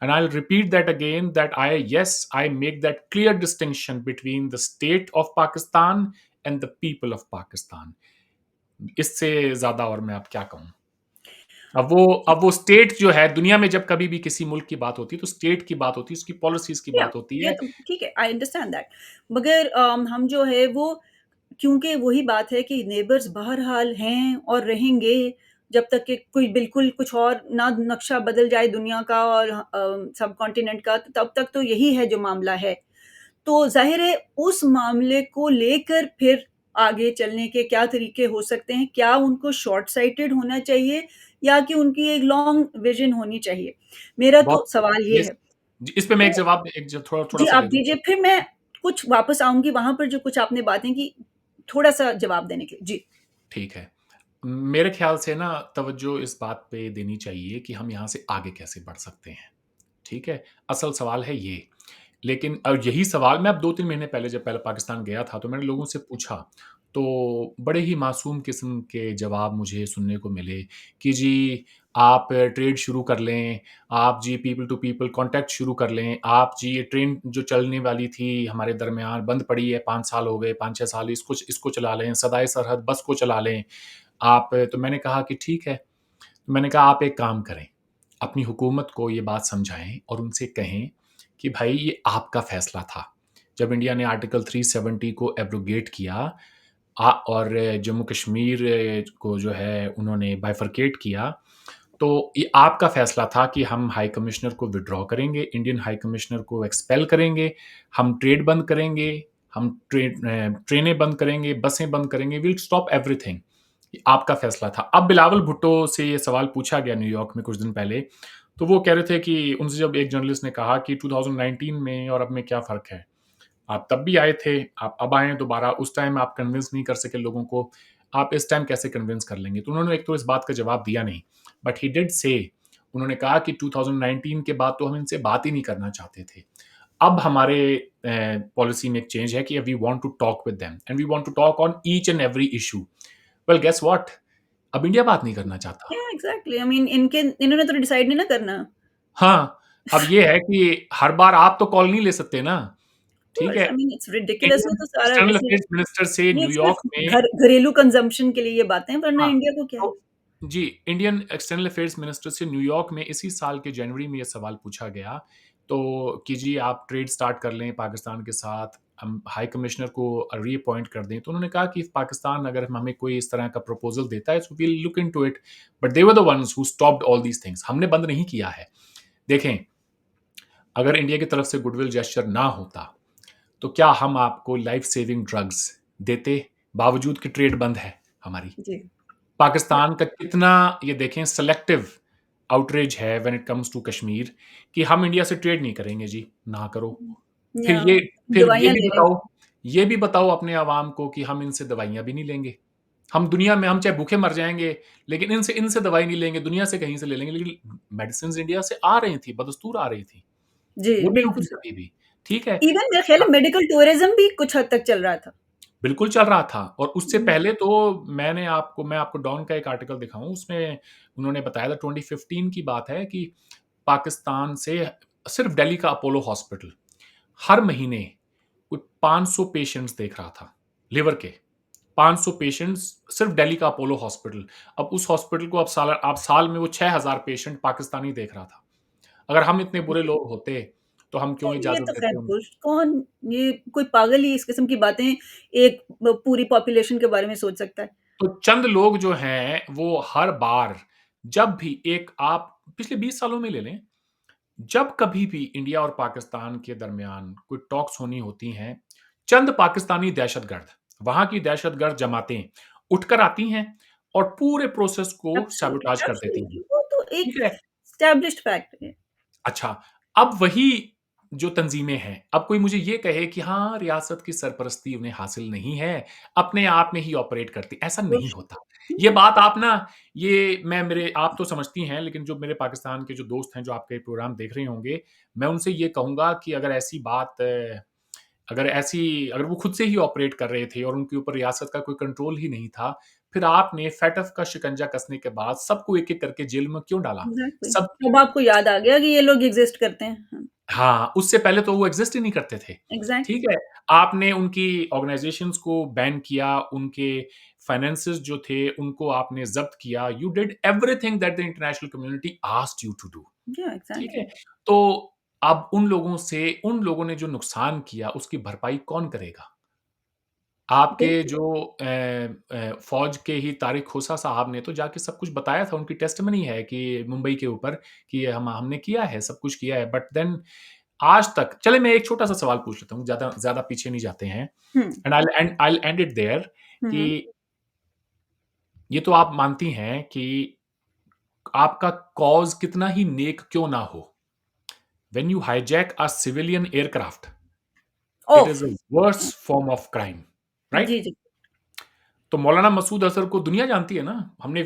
Speaker 2: And I'll repeat that again that I make that clear distinction between the state of Pakistan and the people of Pakistan. इससे ज़्यादा और मैं अब क्या कहूँ? अब वो स्टेट जो है दुनिया में जब कभी भी किसी मुल्क की बात होती है तो स्टेट की बात होती है, उसकी पॉलिसीज़ की
Speaker 1: या
Speaker 2: बात होती
Speaker 1: ये
Speaker 2: है।
Speaker 1: तो ठीक है, आई अंडरस्टैंड दैट। मगर हम जो है वो, क्योंकि वही बात है कि नेबर्स बहरहाल हैं और रहेंगे जब तक कि कोई बिल्कुल कुछ और ना नक्शा बदल जाए दुनिया का और सब कॉन्टिनेंट का, तो तब तक तो यही है जो मामला है। तो ज़ाहिर है उस मामले को लेकर फिर आगे चलने के क्या तरीके हो सकते हैं? क्या उनको शॉर्ट साइटेड होना चाहिए या कि उनकी एक लॉन्ग विज़न होनी चाहिए? मेरा
Speaker 2: बहुत
Speaker 1: तो सवाल ये
Speaker 2: ये
Speaker 1: है।
Speaker 2: जी, इस पे मैं एक
Speaker 1: तो
Speaker 2: जवाब एक ज थोड़ा
Speaker 1: जी,
Speaker 2: थोड़ा-सा
Speaker 1: आप
Speaker 2: दे दूँ।
Speaker 1: दीजिए, फिर मैं कुछ वापस आऊँगी वहाँ पर जो कुछ आपने बातें की, थोड़ा-सा जवाब देने के लिए। जी।
Speaker 2: ठीक है। मेरे ख़्याल से ना तवज्जो इस बात पे देनी चाहिए कि हम यहाँ से आगे कैसे बढ़ सकते हैं, ठीक है? असल सवाल है ये। लेकिन यही सवाल मैं अब 2-3 महीने पहले जब पहले पाकिस्तान गया था, तो मैंने लोगों से पूछा, तो बड़े ही मासूम किस्म के जवाब मुझे सुनने को मिले कि जी, आप ट्रेड शुरू कर लें, आप जी पीपल टू पीपल कॉन्टैक्ट शुरू कर लें, आप जी ये ट्रेन जो चलने वाली थी हमारे दरमियान बंद पड़ी है, 5 साल हो गए, 5-6 साल इसको इसको चला लें, सदाए सरहद बस को चला लें। तो मैंने कहा कि ठीक है। तो मैंने कहा आप एक काम करें, अपनी हुकूमत को ये बात समझाएँ और उनसे कहें कि भाई ये आपका फ़ैसला था। जब इंडिया ने आर्टिकल 370 को एब्रोगेट किया और जम्मू कश्मीर को जो है उन्होंने बाइफरकेट किया, तो ये आपका फ़ैसला था कि हम हाई कमिश्नर को विथड्रॉ करेंगे, इंडियन हाई कमिश्नर को एक्सपेल करेंगे, हम ट्रेड बंद करेंगे, हम ट्रेनें बंद करेंगे, बसें बंद करेंगे, वी विल स्टॉप एवरीथिंग। ये आपका फ़ैसला था। अब बिलावल भुट्टो से ये सवाल पूछा गया न्यूयॉर्क में कुछ दिन पहले, तो वो कह रहे थे कि उनसे जब एक जर्नलिस्ट ने कहा कि 2019 में और अब में क्या फ़र्क है? आप तब भी आए थे, आप अब आए हैं दोबारा, उस टाइम आप कन्विंस नहीं कर सके लोगों को, आप इस टाइम कैसे कन्विंस कर लेंगे? तो उन्होंने एक तो इस बात का जवाब दिया नहीं, बट ही डिड से उन्होंने कहा कि 2019 के बाद तो हम इनसे बात ही नहीं करना चाहते थे। अब हमारे पॉलिसी में एक चेंज है कि we want to talk with them and we want to talk on each and every issue. Well guess what? अब इंडिया बात नहीं करना चाहता।
Speaker 1: या एग्ज़ैक्टली, आई मीन इन्होंने तो डिसाइड नहीं ना करना।
Speaker 2: हाँ, अब ये है कि हर बार आप तो कॉल नहीं ले सकते ना, ठीक है?
Speaker 1: Course, I mean it's ridiculous, वो
Speaker 2: इंडियन
Speaker 1: तो सारा
Speaker 2: एक्सटर्नल
Speaker 1: वैसे
Speaker 2: अफेयर्स मिनिस्टर से
Speaker 1: ये
Speaker 2: न्यूयॉर्क
Speaker 1: सिर्फ़
Speaker 2: में
Speaker 1: घरेलू कंज़म्पशन के लिए ये बातें हैं, वरना
Speaker 2: हाँ,
Speaker 1: इंडिया को क्या है?
Speaker 2: तो जी, इंडियन एक्सटर्नल अफेयर्स मिनिस्टर से न्यूयॉर्क में इसी साल के जनवरी में ये सवाल पूछा गया, तो कि जी आप ट्रेड स्टार्ट कर लें पाकिस्तान के साथ, हम हाई कमिश्नर को रीअपॉइंट कर दें। तो उन्होंने कहा कि पाकिस्तान अगर हमें कोई इस तरह का प्रपोज़ल देता है, so we will look into it, but they were the ones who stopped all these things. हमने बंद नहीं किया है। देखें, अगर इंडिया की तरफ से गुडविल जेस्चर ना होता, तो क्या हम आपको लाइफ सेविंग ड्रग्स देते, बावजूद कि ट्रेड बंद है हमारी?
Speaker 1: जी।
Speaker 2: पाकिस्तान का कितना ये देखें सेलेक्टिव आउटरीच है when it comes to Kashmir कि हम इंडिया से ट्रेड नहीं करेंगे जी, ना करो। फिर
Speaker 1: या
Speaker 2: ये फिर
Speaker 1: दवाइयाँ ले रहे हैं।
Speaker 2: ये भी बताओ अपने अवाम को कि हम इनसे दवाइयाँ भी नहीं लेंगे। हम दुनिया में हम चाहे भूखे मर जाएँगे, लेकिन इनसे इनसे दवाई नहीं लेंगे, दुनिया से कहीं से ले लेंगे। लेकिन मेडिसिन्स इंडिया से आ रही थी, बदस्तूर आ रही थी।
Speaker 1: जी,
Speaker 2: वो नहीं
Speaker 1: बिल्कुल
Speaker 2: रुकी
Speaker 1: सही।
Speaker 2: कभी भी, ठीक है?
Speaker 1: इवन मेरा ख़्याल है मेडिकल टूरिज़्म भी कुछ हद तक चल रहा था।
Speaker 2: बिल्कुल चल रहा था और उससे
Speaker 1: हुँ,
Speaker 2: पहले तो मैं आपको डॉन का एक आर्टिकल दिखाऊँ, उसमें उन्होंने बताया था 2015 की बात है कि पाकिस्तान से सिर्फ दिल्ली का अपोलो हॉस्पिटल हर महीने कोई 500 पेशेंट्स देख रहा था, लिवर के। 500 पेशेंट्स सिर्फ दिल्ली का अपोलो हॉस्पिटल। अब उस हॉस्पिटल को आप साल में वो 6000 पेशेंट पाकिस्तानी देख रहा था। अगर हम इतने बुरे
Speaker 1: जी।
Speaker 2: लोग होते, तो हम क्यों
Speaker 1: ये
Speaker 2: इजाज़त
Speaker 1: तो ख़ैर
Speaker 2: देते उनको?
Speaker 1: कौन, ये कोई पागल ही इस किस्म की बातें एक पूरी पॉपुलेशन के बारे में सोच सकता है।
Speaker 2: तो चंद लोग जो हैं, वो हर बार जब भी एक आप पिछले 20 सालों में ले लें, जब कभी भी इंडिया और पाकिस्तान के दरमियान कोई टॉक्स होनी होती हैं, चंद पाकिस्तानी दहशतगर्द, वहाँ की दहशतगर्द जमातें उठकर आती हैं और पूरे प्रोसेस को
Speaker 1: एब्सोल्युटली,
Speaker 2: सैबोटाज कर देती हैं।
Speaker 1: एब्सोल्युटली, वो तो एक
Speaker 2: ठीक है?
Speaker 1: एस्टेब्लिश्ड फैक्ट है।
Speaker 2: अच्छा, अब वही जो तंज़ीमें हैं, अब कोई मुझे ये कहे कि हाँ, रियासत की सरपरस्ती उन्हें हासिल नहीं है, अपने आप में ही ऑपरेट करती, ऐसा नहीं
Speaker 1: बुllshit।
Speaker 2: होता। ये बात आप ना ये मैं मेरे आप तो समझती हैं, लेकिन जो मेरे पाकिस्तान के जो दोस्त हैं, जो आपके प्रोग्राम देख रहे होंगे, मैं उनसे ये कहूँगा कि अगर वो खुद से ही ऑपरेट कर रहे थे और उनके ऊपर रियासत का कोई कंट्रोल ही नहीं था, फिर आपने FATF का शिकंजा कसने के बाद सबको एक-एक करके जेल में क्यों डाला?
Speaker 1: एग्ज़ैक्टली।
Speaker 2: सब
Speaker 1: अब आपको याद आ गया कि ये लोग एग्ज़िस्ट करते हैं। हाँ,
Speaker 2: हाँ, उससे पहले तो वो एक्सिस्ट ही नहीं करते थे,
Speaker 1: एग्ज़ैक्टली।
Speaker 2: ठीक है? आपने उनकी ऑर्गनाइज़ेशंस को बैन किया, उनके फाइनेंसेस जो थे, उनको आपने ज़ब्त किया। You did everything that the international community asked you to do,
Speaker 1: या
Speaker 2: ठीक है?
Speaker 1: एग्ज़ैक्टली।
Speaker 2: तो अब उन लोगों ने जो नुकसान किया, उसकी भरपाई कौन करेगा? आपके
Speaker 1: बिल्कुल।
Speaker 2: जो फ़ौज के ही तारिक खोसा साहब ने तो जाके सब कुछ बताया था, उनकी टेस्टिमनी है कि मुंबई के ऊपर कि हमने किया है, सब कुछ किया है, बट देन आज तक चलिए मैं एक छोटा-सा सवाल पूछ लेता हूँ, ज़्यादा ज़्यादा पीछे नहीं जाते हैं
Speaker 1: hmm,
Speaker 2: and I will end it there कि
Speaker 1: हुँ।
Speaker 2: ये तो आप मानती हैं कि आपका कॉज़ कितना ही नेक क्यों ना हो, when you hijack a civilian aircraft, it
Speaker 1: oh!
Speaker 2: Is a worst form of crime, right?
Speaker 1: जी, जी।
Speaker 2: तो मौलाना मसूद अज़हर को दुनिया जानती है ना, हमने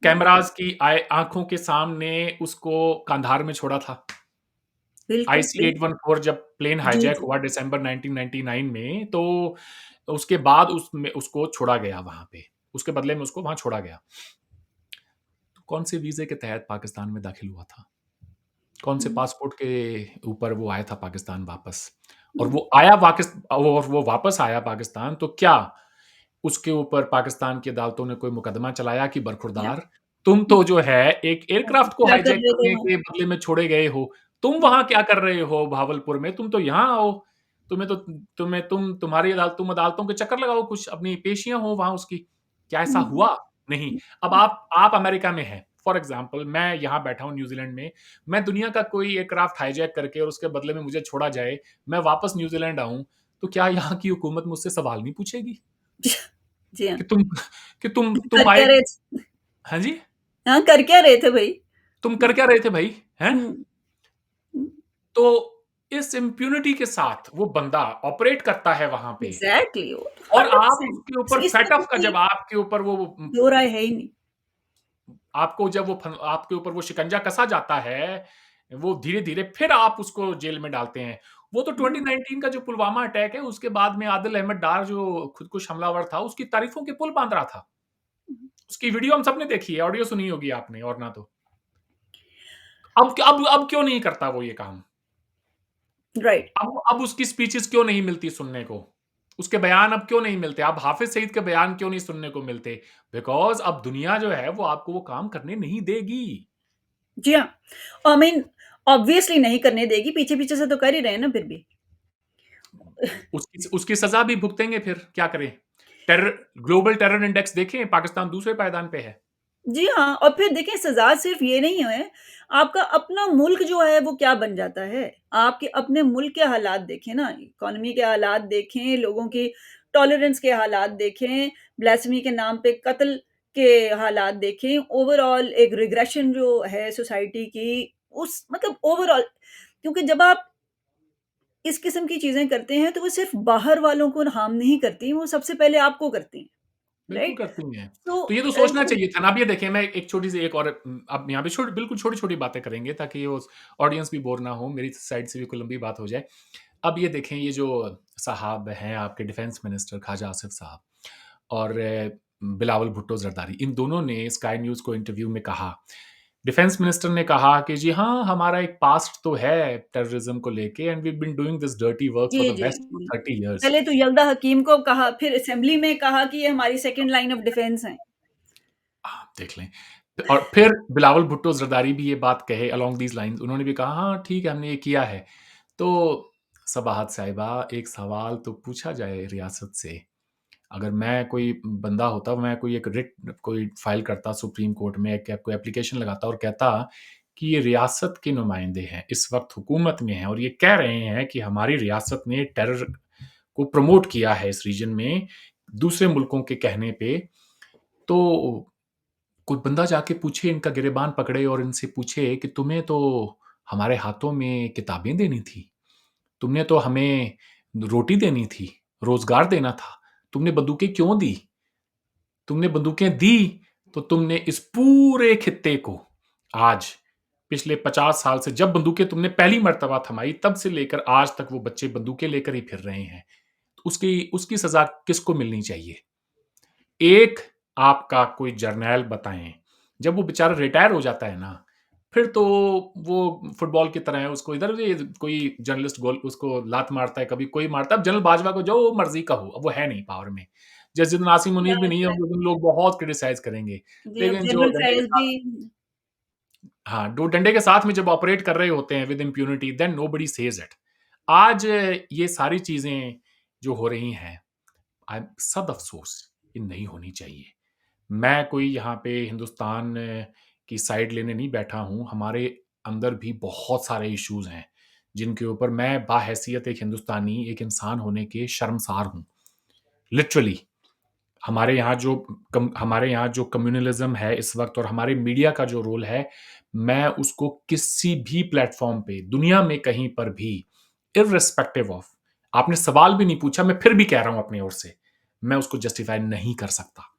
Speaker 2: कैमराज़ की आँखों के सामने उसको कंधार में छोड़ा था।
Speaker 1: बिल्कुल, बिल्कुल।
Speaker 2: IC-814 जब प्लेन
Speaker 1: जी,
Speaker 2: हाइजैक
Speaker 1: जी।
Speaker 2: हुआ दिसंबर 1999 में, तो उसके बाद उसको छोड़ा गया वहाँ पे। उसके बदले में उसको वहाँ छोड़ा गया। तो कौन से वीज़े के तहत पाकिस्तान में दाखिल हुआ था? कौन से
Speaker 1: हुँ,
Speaker 2: पासपोर्ट के ऊपर वो आया था पाकिस्तान वापस? और
Speaker 1: हुँ।
Speaker 2: वो वापस आया पाकिस्तान, तो क्या उसके ऊपर पाकिस्तान की अदालतों ने कोई मुकदमा चलाया कि
Speaker 1: या
Speaker 2: बरखुरदार, तुम तो जो है एक एयरक्राफ्ट को
Speaker 1: क्या कर
Speaker 2: हाइजैक
Speaker 1: रहे थे
Speaker 2: करने
Speaker 1: वहाँ?
Speaker 2: के बदले में छोड़े गए हो। तुम
Speaker 1: हुँ,
Speaker 2: वहाँ क्या कर रहे हो भावलपुर में? तुम तो यहाँ आओ। तुम्हें तो तुम्हारी तुम अदालतों के चक्कर लगाओ, कुछ अपनी पेशियाँ हो वहाँ उसकी। क्या ऐसा
Speaker 1: हुँ,
Speaker 2: हुआ? नहीं।
Speaker 1: हुँ,
Speaker 2: अब आप अमेरिका में हैं, फॉर एग्ज़ाम्पल मैं यहाँ बैठा हूँ न्यूज़ीलैंड में, मैं दुनिया का कोई एयरक्राफ्ट हाइजैक करके और उसके बदले में मुझे छोड़ा जाए, मैं वापस न्यूज़ीलैंड आऊँ, तो क्या यहाँ की हुकूमत मुझसे सवाल नहीं पूछेगी?
Speaker 1: जी हाँ।
Speaker 2: कि तुम तुम
Speaker 1: कर
Speaker 2: आए
Speaker 1: क्या रहे थे?
Speaker 2: हाँ जी?
Speaker 1: हाँ, कर क्या रहे थे भई?
Speaker 2: तुम कर
Speaker 1: हुँ,
Speaker 2: क्या रहे थे भई? हैं?
Speaker 1: हुँ, हुँ।
Speaker 2: तो इस इम्प्यूनिटी के साथ वो बंदा ऑपरेट करता है वहाँ पे
Speaker 1: एग्ज़ैक्टली, वो
Speaker 2: और आप
Speaker 1: 100%।
Speaker 2: उसके ऊपर
Speaker 1: इसमें तो
Speaker 2: FATF का
Speaker 1: कोई
Speaker 2: जब आपके ऊपर वो
Speaker 1: दो राय है ही नहीं।
Speaker 2: आपको जब वो आपके ऊपर वो शिकंजा कसा जाता है, वो धीरे-धीरे फिर आप उसको जेल में डालते हैं। वो तो
Speaker 1: हुँ,
Speaker 2: 2019 का जो पुलवामा अटैक है, उसके बाद में आदिल अहमद डार जो खुदकुश हमलावर था, उसकी तारीफों के पुल बाँध रहा था। उसकी वीडियो हम सबने देखी है, ऑडियो सुनी होगी आपने और ना तो। अब क्यों नहीं करता वो ये काम?
Speaker 1: राइट।
Speaker 2: अब उसकी स्पीचेस क्यों नहीं मिलती सुनने को? उसके बयान अब क्यों नहीं मिलते? अब हाफिज़ सईद के बयान क्यों नहीं सुनने को मिलते? बिकॉज़ अब दुनिया जो है वो आपको वो काम करने नहीं देगी।
Speaker 1: जी हाँ, आई मीन ऑब्वियसली नहीं करने देगी, पीछे-पीछे से तो कर ही रहे हैं ना फिर भी।
Speaker 2: उसकी उसकी सज़ा भी भुगतेंगे फिर, क्या करें? टेरर ग्लोबल टेरर इंडेक्स देखें, पाकिस्तान दूसरे पायदान पे है।
Speaker 1: जी हाँ, और फिर देखिए सज़ा सिर्फ़ ये नहीं है, आपका अपना मुल्क जो है वो क्या बन जाता है। आपके अपने मुल्क के हालात देखें ना, इकोनॉमी के हालात देखें, लोगों की टॉलरेंस के हालात देखें, ब्lasphemy के नाम पे कत्ल के हालात देखें, ओवरऑल एक रिग्रेशन जो है सोसाइटी की, उस मतलब ओवरऑल क्योंकि जब आप इस किस्म की चीज़ें करते हैं, तो वो सिर्फ़ बाहर वालों को हार्म नहीं करती, वो सबसे पहले आपको करती हैं,
Speaker 2: बिल्कुल
Speaker 1: राइट?
Speaker 2: करती हैं।
Speaker 1: तो
Speaker 2: तो ये तो सोचना चाहिए था ना। अब ये देखिए, मैं एक छोटी-सी एक और अब यहाँ पे बिल्कुल छोटी-छोटी बातें करेंगे ताकि वो ऑडियंस भी बोर ना हो, मेरी साइड से भी कोई लंबी बात हो जाए। अब ये देखें, ये जो साहब हैं आपके डिफेंस मिनिस्टर ख्वाजा आसिफ साहब और बिलावल भुट्टो ज़रदारी, इन दोनों ने स्काई न्यूज़ को इंटरव्यू में कहा, डिफेंस मिनिस्टर ने कहा कि जी हाँ, हमारा एक पास्ट तो है टेररिज्म को लेके and we have been doing this dirty work for
Speaker 1: जी,
Speaker 2: द
Speaker 1: जी,
Speaker 2: बेस्ट
Speaker 1: जी।
Speaker 2: For 30 years.
Speaker 1: पहले तो यलदा हकीम को कहा, फिर असेंबली में कहा कि ये हमारी सेकंड लाइन ऑफ डिफेंस हैं।
Speaker 2: आप देख लें। और फिर बिलावल भुट्टो ज़रदारी भी ये बात कहे अलोंग दीज़ लाइन्स, उन्होंने भी कहा, हाँ, ठीक है, हमने ये किया है। तो सबाहत साहिबा, एक सवाल तो पूछा जाए रियासत से। अगर मैं कोई बंदा होता, मैं कोई एक रिट कोई फ़ाइल करता सुप्रीम कोर्ट में, एक कोई एप्लीकेशन लगाता और कहता कि ये रियासत के नुमाइंदे हैं, इस वक़्त हुकूमत में हैं और ये कह रहे हैं कि हमारी रियासत ने टेरर को प्रमोट किया है इस रीजन में, दूसरे मुल्कों के कहने पे। तो कोई बंदा जाके पूछे, इनका गिरेबान पकड़े और इनसे पूछे कि तुम्हें तो हमारे हाथों में किताबें देनी थी, तुमने तो हमें रोटी देनी थी, रोज़गार देना था, तुमने बंदूकें क्यों दी? तुमने बंदूकें दी, तो तुमने इस पूरे खित्ते को आज पिछले 50 साल से जब बंदूकें तुमने पहली मर्तबा थमाई, तब से लेकर आज तक वो बच्चे बंदूकें लेकर ही फिर रहे हैं। तो उसकी उसकी सज़ा किसको मिलनी चाहिए? एक आपका कोई जर्नैल बताएँ। जब वो बेचारा रिटायर हो जाता है ना, फिर तो वो फुटबॉल की तरह है, उसको इधर से कोई जर्नलिस्ट गोल उसको लात मारता है, कभी कोई मारता है। अब जनरल बाजवा को जो मर्ज़ी कहो, अब वो है नहीं पावर में। जिस दिन नासिम मुनीर भी नहीं है,
Speaker 1: राइट,
Speaker 2: उस दिन लोग बहुत क्रिटिसाइज़ करेंगे।
Speaker 1: जी, अब
Speaker 2: लेकिन जो
Speaker 1: जनरल
Speaker 2: डंडे के
Speaker 1: फैज़ भी
Speaker 2: साथ हाँ, दो डंडे के साथ में जब ऑपरेट कर रहे होते हैं with impunity, then nobody says it. आज ये सारी चीज़ें जो हो रही हैं, आई सद अफ़सोस, ये नहीं होनी चाहिए। मैं कोई यहाँ पे हिंदुस्तान की साइड लेने नहीं बैठा हूँ। हमारे अंदर भी बहुत सारे इश्यूज़ हैं, जिनके ऊपर मैं बाहैसियत एक हिंदुस्तानी, एक इंसान होने के शर्मसार हूँ। लिटरली हमारे यहाँ जो कम्युनलिज़्म है इस वक़्त और हमारे मीडिया का जो रोल है, मैं उसको किसी भी प्लेटफ़ॉर्म पे, दुनिया में कहीं पर भी, इर्रिस्पेक्टिव ऑफ, आपने सवाल भी नहीं पूछा, मैं फिर भी कह रहा हूँ अपनी ओर से, मैं उसको जस्टिफ़ाई नहीं कर सकता।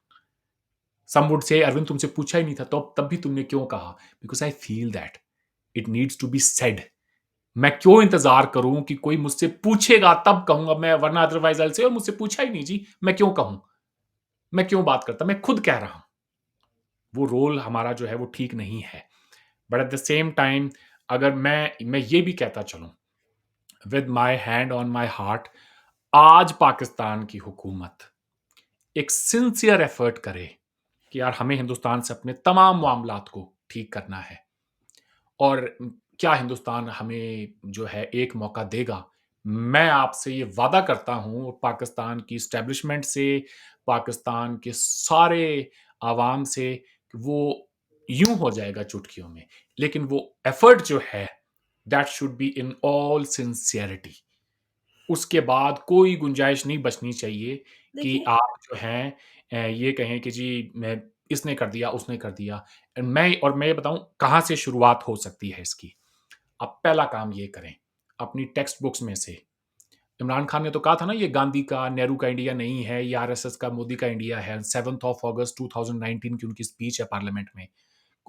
Speaker 2: सम वुड से अरविंद तुमसे पूछा ही नहीं था, तो तब भी तुमने क्यों कहा? Because I feel that it needs to be said. मैं क्यों इंतज़ार करूँ कि कोई मुझसे पूछेगा तब कहूँगा मैं, वरना अदरवाइज़ आई विल से मुझसे पूछा ही नहीं जी, मैं क्यों कहूँ? मैं क्यों बात करता? मैं खुद कह रहा हूँ। वो रोल हमारा जो है वो ठीक नहीं है। But at the same time अगर मैं ये भी कहता चलूँ with my hand on my heart, आज पाकिस्तान की हुकूमत एक सिंसियर एफर्ट करे कि यार हमें हिंदुस्तान से अपने तमाम मामलात को ठीक करना है और क्या हिंदुस्तान हमें जो है एक मौका देगा? मैं आपसे ये वादा करता हूँ पाकिस्तान की एस्टेब्लिशमेंट से, पाकिस्तान के सारे आवाम से कि वो यूँ हो जाएगा चुटकियों में। लेकिन वो एफर्ट जो है that should be in all sincerity. उसके बाद कोई गुंजाइश नहीं बचनी चाहिए कि
Speaker 1: देखिए
Speaker 2: आप जो हैं ये कहें कि जी मैं इसने कर दिया, उसने कर दिया। मैं ये बताऊँ कहाँ से शुरुआत हो सकती है इसकी। आप पहला काम ये करें, अपनी टेक्स्ट बुक्स में से इमरान खान ने तो कहा था ना ये गांधी का, नेहरू का इंडिया नहीं है, ये आरएसएस का, मोदी का इंडिया है। 7th ऑफ अगस्त 2019 की उनकी स्पीच है पार्लियामेंट में।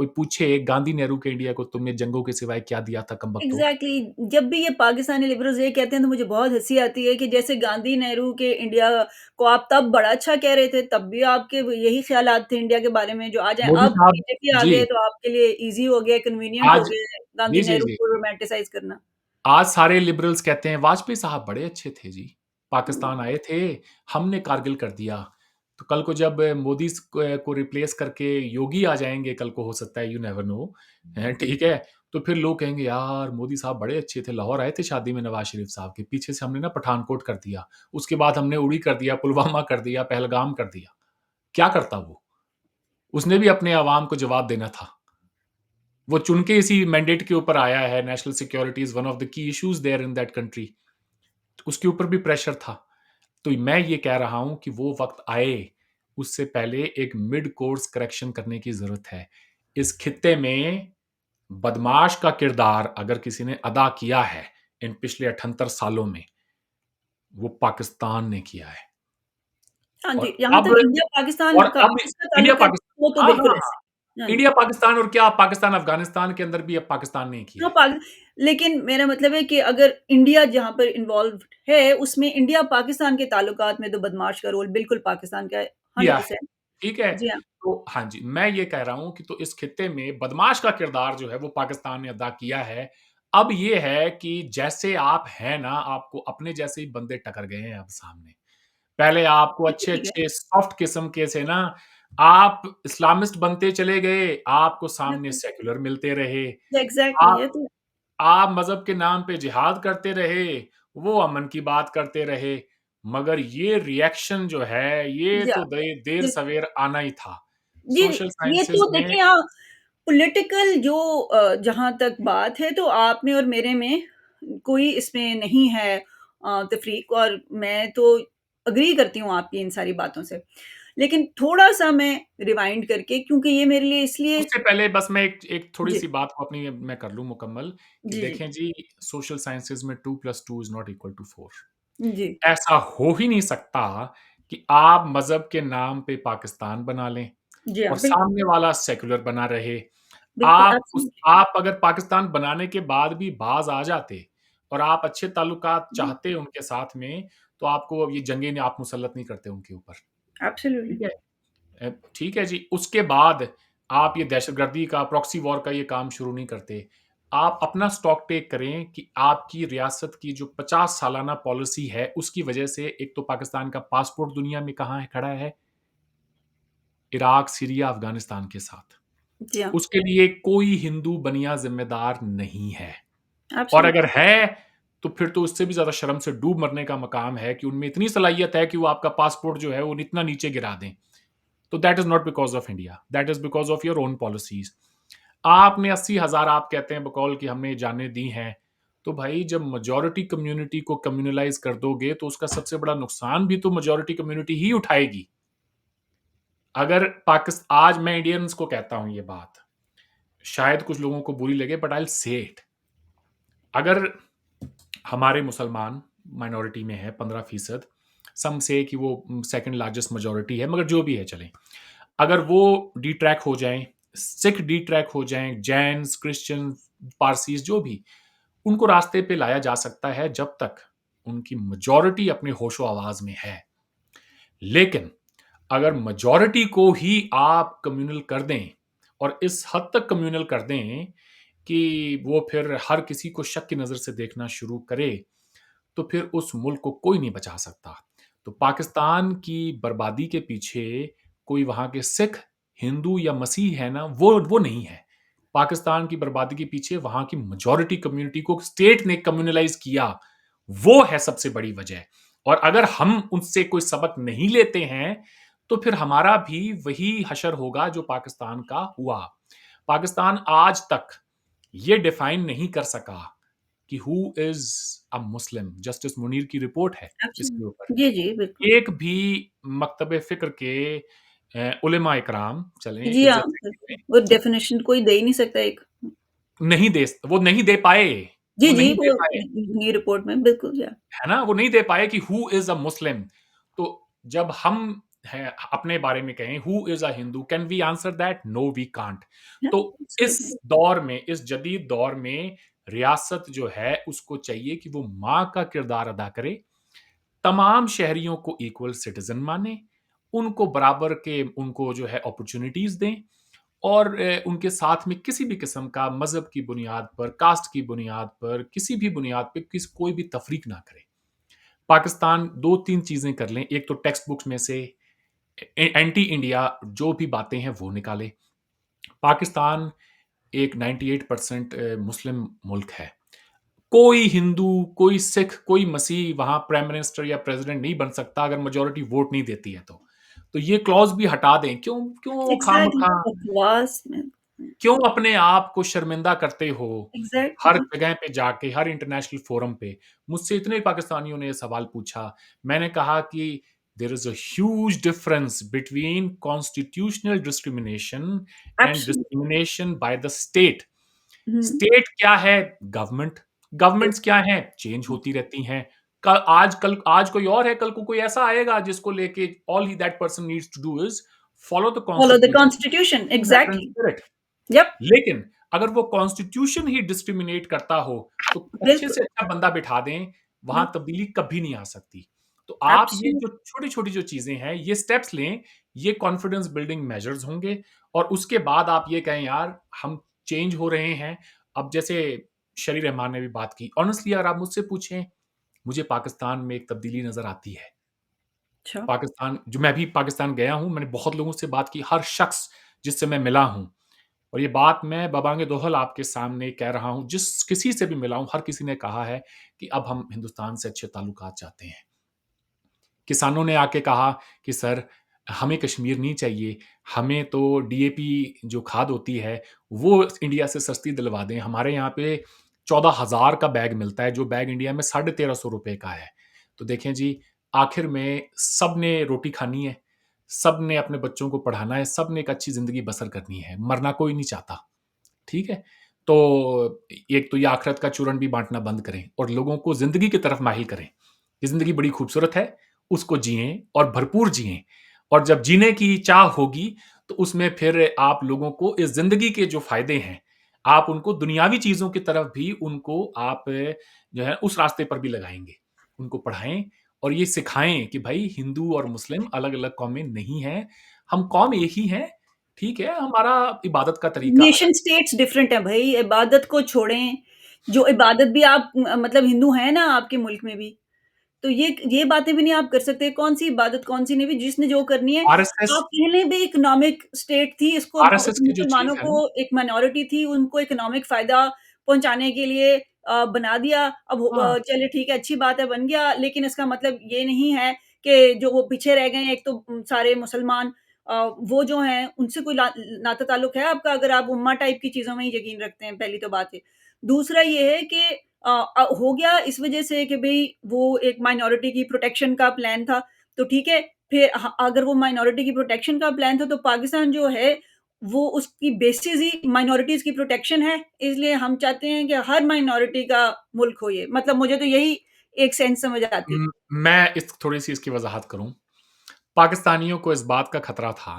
Speaker 2: कोई पूछे गांधी नेहरू के इंडिया को तुमने जंगों के सिवाय क्या दिया था कमबख्तों?
Speaker 1: एग्ज़ैक्टली, जब भी ये पाकिस्तानी लिबरल्स ये कहते हैं तो मुझे बहुत हँसी आती है कि जैसे गांधी, नेहरू के इंडिया को आप तब बड़ा अच्छा कह रहे थे, तब भी आपके व यही ख़्यालात थे इंडिया के बारे में जो आज हैं।
Speaker 2: मोदी
Speaker 1: अब
Speaker 2: साहब
Speaker 1: बीजेपी आ
Speaker 2: जी,
Speaker 1: गए तो आपके लिए ईज़ी हो गया, कन्वीनिएंट हो
Speaker 2: आज
Speaker 1: गया है गांधी,
Speaker 2: जी, जी,
Speaker 1: नेहरू
Speaker 2: जी।
Speaker 1: को रोमांटिसाइज़ करना।
Speaker 2: आज सारे लिबरल्स कहते हैं वाजपेयी साहब बड़े अच्छे थे जी। पाकिस्तान आए थे, हमने कारगिल कर दिया। तो कल को जब मोदी को रिप्लेस करके योगी आ जाएँगे, कल को हो सकता है, यू नेवर नो, हैं, ठीक है? तो फिर लोग कहेंगे यार मोदी साहब बड़े अच्छे थे, लाहौर आए थे शादी में नवाज़ शरीफ साहब के, पीछे से हमने ना पठानकोट कर दिया। उसके बाद हमने उड़ी कर दिया, पुलवामा कर दिया, पहलगाम कर दिया। क्या करता वो? उसने भी अपने अवाम को जवाब देना था। वो चुन के इसी मैंडेट के ऊपर आया है, national security is one of the key issues there in that country. उसके ऊपर भी प्रेशर था। तो मैं ये कह रहा हूँ कि वो वक़्त आए, उससे पहले एक मिड कोर्स करेक्शन करने की ज़रूरत है। इस खित्ते में बदमाश का किरदार अगर किसी ने अदा किया है, इन पिछले 78 सालों में, वो पाकिस्तान ने किया है।
Speaker 1: हाँ जी,
Speaker 2: और
Speaker 1: यहाँ
Speaker 2: अब
Speaker 1: तक इंडिया-पाकिस्तान
Speaker 2: और
Speaker 1: का
Speaker 2: अब
Speaker 1: इसका
Speaker 2: इंडिया
Speaker 1: ताल्लुक है, वो
Speaker 2: पाकिस्तान
Speaker 1: तो
Speaker 2: हाँ, हाँ,
Speaker 1: बिल्कुल
Speaker 2: हाँ।
Speaker 1: ऐसे है। हाँ
Speaker 2: इंडिया
Speaker 1: जी।
Speaker 2: पाकिस्तान और क्या पाकिस्तान अफ़गानिस्तान के अंदर भी अब पाकिस्तान ने ही किया
Speaker 1: हाँ,
Speaker 2: है।
Speaker 1: पाक लेकिन मेरा मतलब है कि अगर इंडिया जहाँ पर इन्वॉल्व्ड है, उसमें इंडिया-पाकिस्तान के ताल्लुकात में तो बदमाश का रोल बिल्कुल पाकिस्तान का है,
Speaker 2: किया है,
Speaker 1: 100%।
Speaker 2: ठीक है?
Speaker 1: जी हाँ,
Speaker 2: तो हाँ जी, मैं ये कह रहा हूँ कि तो इस खित्ते में बदमाश का किरदार जो है वो पाकिस्तान ने अदा किया है। अब ये है कि जैसे आप हैं ना, आपको अपने जैसे ही बंदे टकर गए हैं अब सामने। पहले आपको
Speaker 1: बिल्कुल ठीक है।
Speaker 2: अच्छे-अच्छे सॉफ्ट किस्म के से ना, आप इस्लामिस्ट बनते चले गए, आपको सामने
Speaker 1: बिल्कुल,
Speaker 2: सेक्युलर मिलते रहे।
Speaker 1: एग्ज़ैक्टली ये
Speaker 2: आप
Speaker 1: तो
Speaker 2: आप मज़हब के नाम पे जिहाद करते रहे, वो अमन की बात करते रहे, मगर ये रिएक्शन जो है, ये
Speaker 1: जी हाँ,
Speaker 2: तो
Speaker 1: बिल्कुल।
Speaker 2: देर-सवेर आना ही था।
Speaker 1: जी,
Speaker 2: सोशल
Speaker 1: ये
Speaker 2: साइंसेज़
Speaker 1: तो
Speaker 2: में
Speaker 1: देखिए हाँ, पॉलिटिकल जो जहाँ तक बात है तो आप में और मेरे में कोई इसमें नहीं है तफ़रीक और मैं तो एग्री करती हूँ आपकी इन सारी बातों से। लेकिन थोड़ा-सा मैं रिवाइंड करके क्योंकि ये मेरे लिए इसलिए
Speaker 2: उससे पहले बस मैं एक एक
Speaker 1: जी,
Speaker 2: थोड़ी-सी बात को अपनी मैं कर लूँ मुकम्मल कि
Speaker 1: जी, जी,
Speaker 2: देखें जी, सोशल साइंसेज़ में 2 + 2 इज़ नॉट इक्वल टू 4।
Speaker 1: जी।
Speaker 2: ऐसा हो ही नहीं सकता कि आप मज़हब के नाम पे पाकिस्तान बना लें
Speaker 1: जी हाँ,
Speaker 2: और
Speaker 1: बिल्कुल,
Speaker 2: सामने वाला सेक्युलर बना रहे।
Speaker 1: बिल्कुल एब्सोल्यूटली।
Speaker 2: आप अगर पाकिस्तान बनाने के बाद भी बाज़ आ जाते और आप अच्छे ताल्लुकात
Speaker 1: जी,
Speaker 2: चाहते उनके साथ में, तो आपको अब ये जंगें आप मुसल्लत नहीं करते उनके ऊपर,
Speaker 1: एब्सोल्यूटली।
Speaker 2: ठीक है? ठीक है जी, उसके बाद आप ये दहशतगर्दी का, प्रॉक्सी वॉर का ये काम शुरू नहीं करते। आप अपना स्टॉक टेक करें कि आपकी रियासत की जो 50 सालाना पॉलिसी है, उसकी वजह से एक तो पाकिस्तान का पासपोर्ट दुनिया में कहाँ है खड़ा है? इराक, सीरिया, अफ़गानिस्तान के साथ।
Speaker 1: जी हाँ,
Speaker 2: उसके लिए कोई हिंदू बनिया ज़िम्मेदार नहीं है। और अगर
Speaker 1: एब्सोल्यूटली।
Speaker 2: है, तो फिर तो उससे भी ज़्यादा शर्म से डूब मरने का मकाम है कि उनमें इतनी सलाहियत है कि वो आपका पासपोर्ट जो है, वो इतना नीचे गिरा दें। तो that is not because of India, that is because of your own policies. आपने 80,000 आप कहते हैं बकौल कि हमने जानें दी हैं, तो भाई जब मेजॉरिटी कम्युनिटी को कम्युनलाइज़ कर दोगे, तो उसका सबसे बड़ा नुकसान भी तो मेजॉरिटी कम्युनिटी ही उठाएगी। अगर आज मैं इंडियंस को कहता हूँ ये बात, शायद कुछ लोगों को बुरी लगे but I will say it. अगर हमारे मुसलमान माइनॉरिटी में है 15%, सम से कि वो सेकंड लार्जेस्ट मेजॉरिटी है, मगर जो भी है चलें। अगर वो डिट्रैक हो जाएँ, सिख डिट्रैक हो जाएँ, जैन्स, क्रिश्चियन, पारसीज़ जो भी, उनको रास्ते पे लाया जा सकता है जब तक उनकी मेजॉरिटी अपने होशो-हवास में है। लेकिन अगर मेजॉरिटी को ही आप कम्युनल कर दें और इस हद तक कम्युनल कर दें कि वो फिर हर किसी को शक की नज़र से देखना शुरू करे, तो फिर उस मुल्क को कोई नहीं बचा सकता। तो पाकिस्तान की बर्बादी के पीछे कोई वहाँ के सिख, हिंदू या मसीह है ना, वो नहीं है। पाकिस्तान की बर्बादी के पीछे वहाँ की मेजॉरिटी कम्युनिटी को स्टेट ने कम्युनलाइज़ किया, वो है सबसे बड़ी वजह। और अगर हम उनसे कोई सबक नहीं लेते हैं, तो फिर हमारा भी वही हशर होगा जो पाकिस्तान का हुआ। पाकिस्तान आज तक ये डिफाइन नहीं कर सका कि who is a Muslim. Justice Munir की रिपोर्ट है इसके ऊपर।
Speaker 1: एब्सोल्यूटली। जी, जी, बिल्कुल।
Speaker 2: एक भी मकतब फ़िक्र के उलेमा इकराम चलें
Speaker 1: जी हाँ,
Speaker 2: इज़्ज़त से कह
Speaker 1: बिल्कुल।
Speaker 2: लें,
Speaker 1: वो डेफ़िनिशन कोई दे ही नहीं सकता एक
Speaker 2: वो नहीं दे पाए,
Speaker 1: जी,
Speaker 2: वो
Speaker 1: जी,
Speaker 2: नहीं दे
Speaker 1: वो
Speaker 2: पाए।
Speaker 1: ये रिपोर्ट में बिल्कुल या
Speaker 2: है ना? वो नहीं दे पाए कि हु इज़ अ मुस्लिम। तो जब हम है अपने बारे में कहें, who is a Hindu? Can we answer that? No we can't.
Speaker 1: Yeah,
Speaker 2: तो इस
Speaker 1: absolutely.
Speaker 2: दौर में, इस जदीद दौर में रियासत जो है उसको चाहिए कि वो माँ का किरदार अदा करे, तमाम शहरियों को इक्वल सिटीज़न माने, उनको बराबर के उनको जो है अपॉर्च्युनिटीज़ दें और उनके साथ में किसी भी किस्म का मज़हब की बुनियाद पर, कास्ट की बुनियाद पर, किसी भी बुनियाद पे कोई भी तफ़रीक ना करे। पाकिस्तान 2-3 चीज़ें कर लें, एक तो टेक्स्ट बुक्स में से एंटी इंडिया जो भी बातें हैं वो निकाले। पाकिस्तान एक 98% मुस्लिम मुल्क है। कोई हिंदू, कोई सिख, कोई मसीह वहाँ प्राइम मिनिस्टर या प्रेसिडेंट नहीं बन सकता अगर मेजॉरिटी वोट नहीं देती है तो। तो ये क्लॉज़ भी हटा दें। क्यों क्यों
Speaker 1: एग्ज़ैक्टली,
Speaker 2: खामखा
Speaker 1: बकवास में।
Speaker 2: क्यों अपने आप को शर्मिंदा करते हो? हर
Speaker 1: एग्ज़ैक्टली,
Speaker 2: जगह पे जाके, हर इंटरनेशनल फोरम पे। मुझसे इतने पाकिस्तानियों ने ये सवाल पूछा। मैंने कहा कि there is a huge difference between constitutional discrimination and
Speaker 1: absolutely.
Speaker 2: Discrimination by the state.
Speaker 1: हुँ,
Speaker 2: स्टेट क्या है? गवर्नमेंट। गवर्नमेंट्स
Speaker 1: बिल्कुल।
Speaker 2: क्या हैं? चेंज होती रहती हैं। आज कोई और है, कल को कोई ऐसा आएगा जिसको लेके all he that person needs to do is follow the
Speaker 1: follow the
Speaker 2: constitution
Speaker 1: constitution,
Speaker 2: in letter and
Speaker 1: exactly.
Speaker 2: Spirit.
Speaker 1: Yup,
Speaker 2: लेकिन अगर वो कॉन्स्टिट्यूशन ही डिस्क्रिमिनेट करता हो, तो अच्छे
Speaker 1: बिल्कुल।
Speaker 2: से अच्छा बंदा बिठा दें, वहाँ
Speaker 1: यप,
Speaker 2: तब्दीली कभी नहीं आ सकती। तो आप ये जो
Speaker 1: एब्सोल्यूट
Speaker 2: छोटी-छोटी जो चीज़ें हैं, ये स्टेप्स लें, ये कॉन्फिडेंस बिल्डिंग मेजर्स होंगे और उसके बाद आप ये कहें यार हम चेंज हो रहे हैं। अब जैसे शरी रहमान ने भी बात की, ऑनेस्टली अगर आप मुझसे पूछें, मुझे पाकिस्तान में एक तब्दीली नज़र आती है।
Speaker 1: अच्छा।
Speaker 2: पाकिस्तान जो मैं भी पाकिस्तान गया हूँ, मैंने बहुत लोगों से बात की, हर शख्स जिससे मैं मिला हूँ और ये बात मैं बबांग दोहल आपके सामने कह रहा हूँ, जिस किसी से भी मिला हूँ, हर किसी ने कहा है कि अब हम हिंदुस्तान से अच्छे ताल्लुकात चाहते हैं। किसानों ने आके कहा कि सर हमें कश्मीर नहीं चाहिए, हमें तो डीएपी जो खाद होती है, वो इंडिया से सस्ती दिलवा दें। हमारे यहाँ पे 14,000 का बैग मिलता है, जो बैग इंडिया में ₹1350 का है। तो देखें जी, आखिर में सबने रोटी खानी है, सबने अपने बच्चों को पढ़ाना है, सबने एक अच्छी ज़िंदगी बसर करनी है, मरना कोई नहीं चाहता। ठीक है? तो एक तो ये आखिरत का चूरन भी बाँटना बंद करें और लोगों को ज़िंदगी की तरफ माहिल करें। ये ज़िंदगी बड़ी खूबसूरत है, उसको जिएँ और भरपूर जिएँ और जब जीने की चाह होगी, तो उसमें फिर आप लोगों को इस ज़िंदगी के जो फ़ायदे हैं, आप उनको दुनियावी चीज़ों की तरफ भी उनको आप जो है उस रास्ते पर भी लगाएँगे। उनको पढ़ाएँ और ये सिखाएँ कि भई हिंदू और मुस्लिम अलग-अलग कौमें नहीं हैं, हम कौम एक ही हैं, ठीक है? हमारा इबादत का तरीका अलग
Speaker 1: नेशन स्टेट्स डिफरेंट हैं भई, इबादत को छोड़ें, जो इबादत भी आप मतलब हिंदू हैं ना आपके मुल्क में भी, तो ये बातें भी नहीं आप कर सकते, कौन-सी इबादत, कौन-सी नहीं भी, जिसने जो करनी है।
Speaker 2: आरएसएस
Speaker 1: आप पहले भी इकोनॉमिक स्टेट थी, इसको
Speaker 2: आरएसएस की जो
Speaker 1: मुसलमानों
Speaker 2: चीज़ है
Speaker 1: को
Speaker 2: ना
Speaker 1: एक माइनॉरिटी थी, उनको इकोनॉमिक फ़ायदा पहुँचाने के लिए बना दिया। अब
Speaker 2: हाँ,
Speaker 1: चलिए ठीक है, अच्छी बात है, बन गया, लेकिन इसका मतलब ये नहीं है कि जो वो पीछे रह गए हैं, एक तो सारे मुसलमान वो जो हैं, उनसे कोई नाता-ताल्लुक है आपका अगर आप उम्मा टाइप की चीज़ों में ही यकीन रखते हैं, पहली तो बात है। दूसरा ये है कि हो गया इस वजह से कि भई वो एक माइनॉरिटी की प्रोटेक्शन का प्लान था, तो ठीक है, फिर अगर वो माइनॉरिटी की प्रोटेक्शन का प्लान था, तो पाकिस्तान जो है, वो उसकी बेसिस ही माइनॉरिटीज़ की प्रोटेक्शन है, इसलिए हम चाहते हैं कि हर माइनॉरिटी का मुल्क हो ये। मतलब मुझे तो यही एक सेंस समझ आती है।
Speaker 2: मैं इस थोड़ी-सी इसकी वज़ाहत करूँ। पाकिस्तानियों को इस बात का खतरा था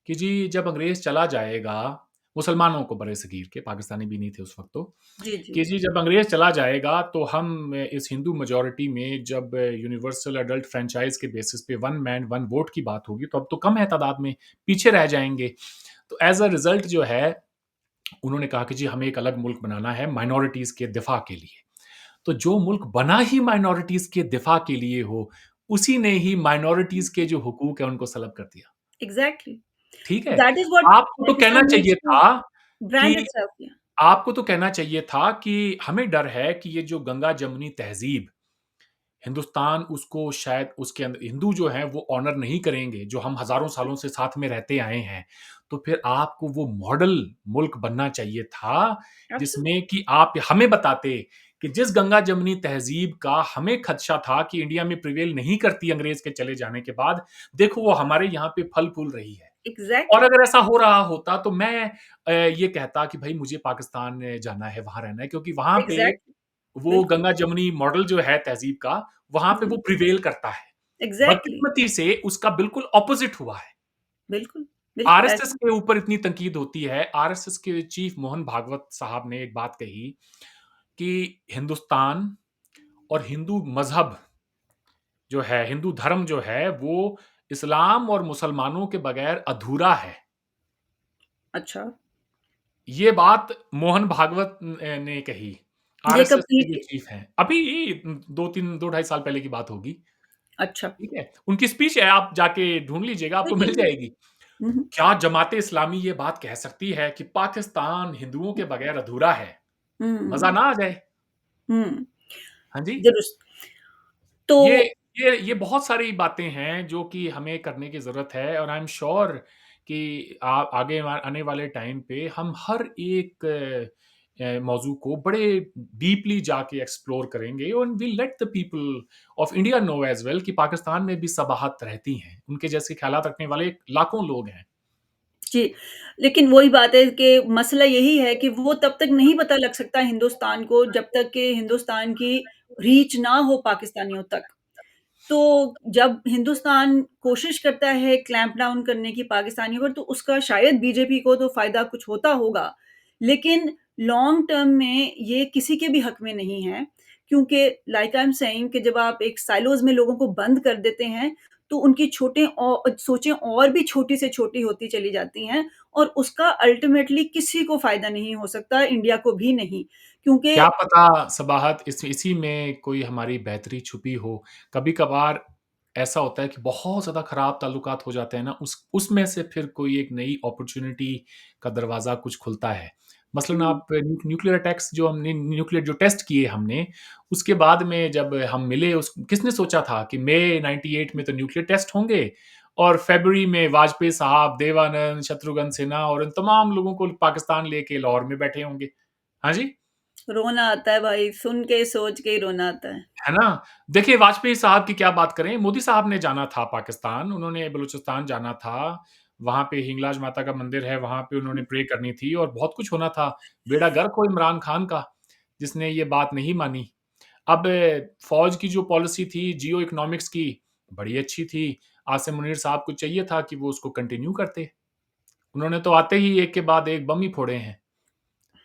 Speaker 2: कि जी जब अंग्रेज़ चला जाएगा, मुसलमानों को बरे-सगीर के, पाकिस्तानी भी नहीं थे उस वक़्त तो,
Speaker 1: जी, जी।
Speaker 2: कि जी जब अंग्रेज़ चला जाएगा तो हम इस हिंदू मेजॉरिटी में जब यूनिवर्सल एडल्ट फ्रैंचाइज़ के बेसिस पे वन मैन वन वोट की बात होगी, तो अब तो कम है तादाद में, पीछे रह जाएँगे। तो एज़ अ रिज़ल्ट जो है, उन्होंने कहा कि जी हमें एक अलग मुल्क बनाना है माइनॉरिटीज़ के दिफ़ा के लिए। तो जो मुल्क बना ही माइनॉरिटीज़ के दिफ़ा के लिए हो, उसी ने ही माइनॉरिटीज़ के जो हुकूक हैं उनको सलब कर दिया।
Speaker 1: एग्ज़ैक्टली।
Speaker 2: ठीक है?
Speaker 1: दैट इज़ व्हाट
Speaker 2: आपको तो कहना
Speaker 1: पाकिस्तान
Speaker 2: चाहिए
Speaker 1: नीड्स टू
Speaker 2: था कि
Speaker 1: ब्रांड इटसेल्फ हियर।
Speaker 2: आपको तो कहना चाहिए था कि हमें डर है कि ये जो गंगा-जमुनी तहज़ीब, हिंदुस्तान उसको शायद उसके अंदर हिंदू जो हैं वो ऑनर नहीं करेंगे, जो हम हज़ारों सालों से साथ में रहते आए हैं। तो फिर आपको वो मॉडल मुल्क बनना चाहिए था, जिसमें
Speaker 1: एब्सोल्यूटली,
Speaker 2: कि आप हमें बताते कि जिस गंगा-जमुनी तहज़ीब का हमें खदशा था कि इंडिया में प्रिवेल नहीं करती अंग्रेज़ के चले जाने के बाद, देखो वो हमारे यहाँ पे फल-फूल रही है। और
Speaker 1: एग्ज़ैक्टली,
Speaker 2: अगर ऐसा हो रहा होता तो मैं ये कहता कि भई मुझे पाकिस्तान जाना है, वहाँ रहना है क्योंकि वहाँ पे
Speaker 1: एग्ज़ैक्टली,
Speaker 2: वो
Speaker 1: बिल्कुल।
Speaker 2: गंगा-जमुनी मॉडल जो है तहज़ीब का, वहाँ पे वो
Speaker 1: जी,
Speaker 2: प्रिवेल करता है।
Speaker 1: एग्ज़ैक्टली,
Speaker 2: बदकिस्मती से उसका बिल्कुल ऑपोज़िट हुआ है।
Speaker 1: बिल्कुल, बिल्कुल
Speaker 2: आरएसएस
Speaker 1: ऐसा
Speaker 2: के ऊपर इतनी तनकीद होती है, आरएसएस के चीफ मोहन भागवत साहब ने एक बात कही कि हिंदुस्तान और हिंदू मज़हब जो है, हिंदू धर्म जो है, वो इस्लाम और मुसलमानों के बगैर अधूरा है।
Speaker 1: अच्छा,
Speaker 2: ये बात मोहन भागवत ने कही,
Speaker 1: ये कब
Speaker 2: आरएसएस
Speaker 1: की
Speaker 2: के जो
Speaker 1: थी?
Speaker 2: चीफ हैं। अभी 2-3 2 ढाई साल पहले की बात होगी,
Speaker 1: अच्छा,
Speaker 2: ठीक है? उनकी स्पीच है, आप जाके ढूँढ लीजिएगा, आपको मिल
Speaker 1: देखेंगे।
Speaker 2: जाएगी।
Speaker 1: हुँ, हुँ,
Speaker 2: क्या जमात-ए-इस्लामी ये बात कह सकती है कि पाकिस्तान हिंदुओं के बगैर अधूरा है? मज़ा
Speaker 1: हुँ,
Speaker 2: ना आ जाए?
Speaker 1: हुँ,
Speaker 2: हाँ जी।
Speaker 1: दुरुस्त। तो
Speaker 2: ये ये बहुत सारी बातें हैं जो कि हमें करने की ज़रूरत है और आई एम श्योर कि आगे आने वाले टाइम पे हम हर एक मौज़ू को बड़े डीपली जाके एक्सप्लोर करेंगे and will let the people of India no as well कि पाकिस्तान में भी सबाहत रहती हैं। उनके जैसे ख़्यालात रखने वाले लाखों लोग हैं।
Speaker 1: जी, लेकिन वही बात है कि मसला यही है कि वो तब तक नहीं पता लग सकता हिंदुस्तान को जब तक कि हिंदुस्तान की रीच ना हो पाकिस्तानियों तक। तो जब हिंदुस्तान कोशिश करता है क्लैंप डाउन करने की पाकिस्तानियों पर तो उसका शायद बीजेपी को तो फ़ायदा कुछ होता होगा। लेकिन लॉन्ग टर्म में ये किसी के भी हक में नहीं है, क्योंकि लाइक आई एम सेइंग कि जब आप एक साइलोज़ में लोगों को बंद कर देते हैं, तो उनकी सोचें और भी छोटी से छोटी होती चली जाती हैं और उसका अल्टीमेटली किसी को फ़ायदा नहीं हो सकता, इंडिया को भी नहीं। क्योंकि
Speaker 2: क्या पता सबाहत इसी में कोई हमारी बेहतरी छुपी हो। कभी-कभार ऐसा होता है कि बहुत ज़्यादा ख़राब ताल्लुकात हो जाते हैं ना, उसमें से फिर कोई एक नई अपॉर्च्युनिटी का दरवाज़ा कुछ खुलता है। मसलन
Speaker 1: हुँ,
Speaker 2: आप न्यूक्लियर अटैक्स जो हमने न्यूक्लियर जो टेस्ट किए हमने, उसके बाद में जब हम मिले उस किसने सोचा था कि मई 98 में तो न्यूक्लियर टेस्ट होंगे और फ़रवरी में वाजपेयी साहब, देवानंद, शत्रुघ्न सिन्हा और इन तमाम लोगों को पाकिस्तान लेके लाहौर में बैठे होंगे। हाँ जी?
Speaker 1: रोना आता है भाई, सुन के सोच के ही रोना आता है।
Speaker 2: है ना? देखिए वाजपेयी साहब की क्या बात करें, मोदी साहब ने जाना था पाकिस्तान, उन्होंने बलूचिस्तान जाना था, वहाँ पे हिंगलाज माता का मंदिर है, वहाँ पे उन्होंने प्रे करनी थी और बहुत कुछ होना था। बेड़ा गर्क हो इमरान खान का, जिसने ये बात नहीं मानी। अब फ़ौज की जो पॉलिसी थी जियो इकोनॉमिक्स की, बड़ी अच्छी थी। आसिम मुनीर साहब को चाहिए था कि वो उसको कंटिन्यू करते। उन्होंने तो आते ही एक के बाद एक बम ही फोड़े हैं।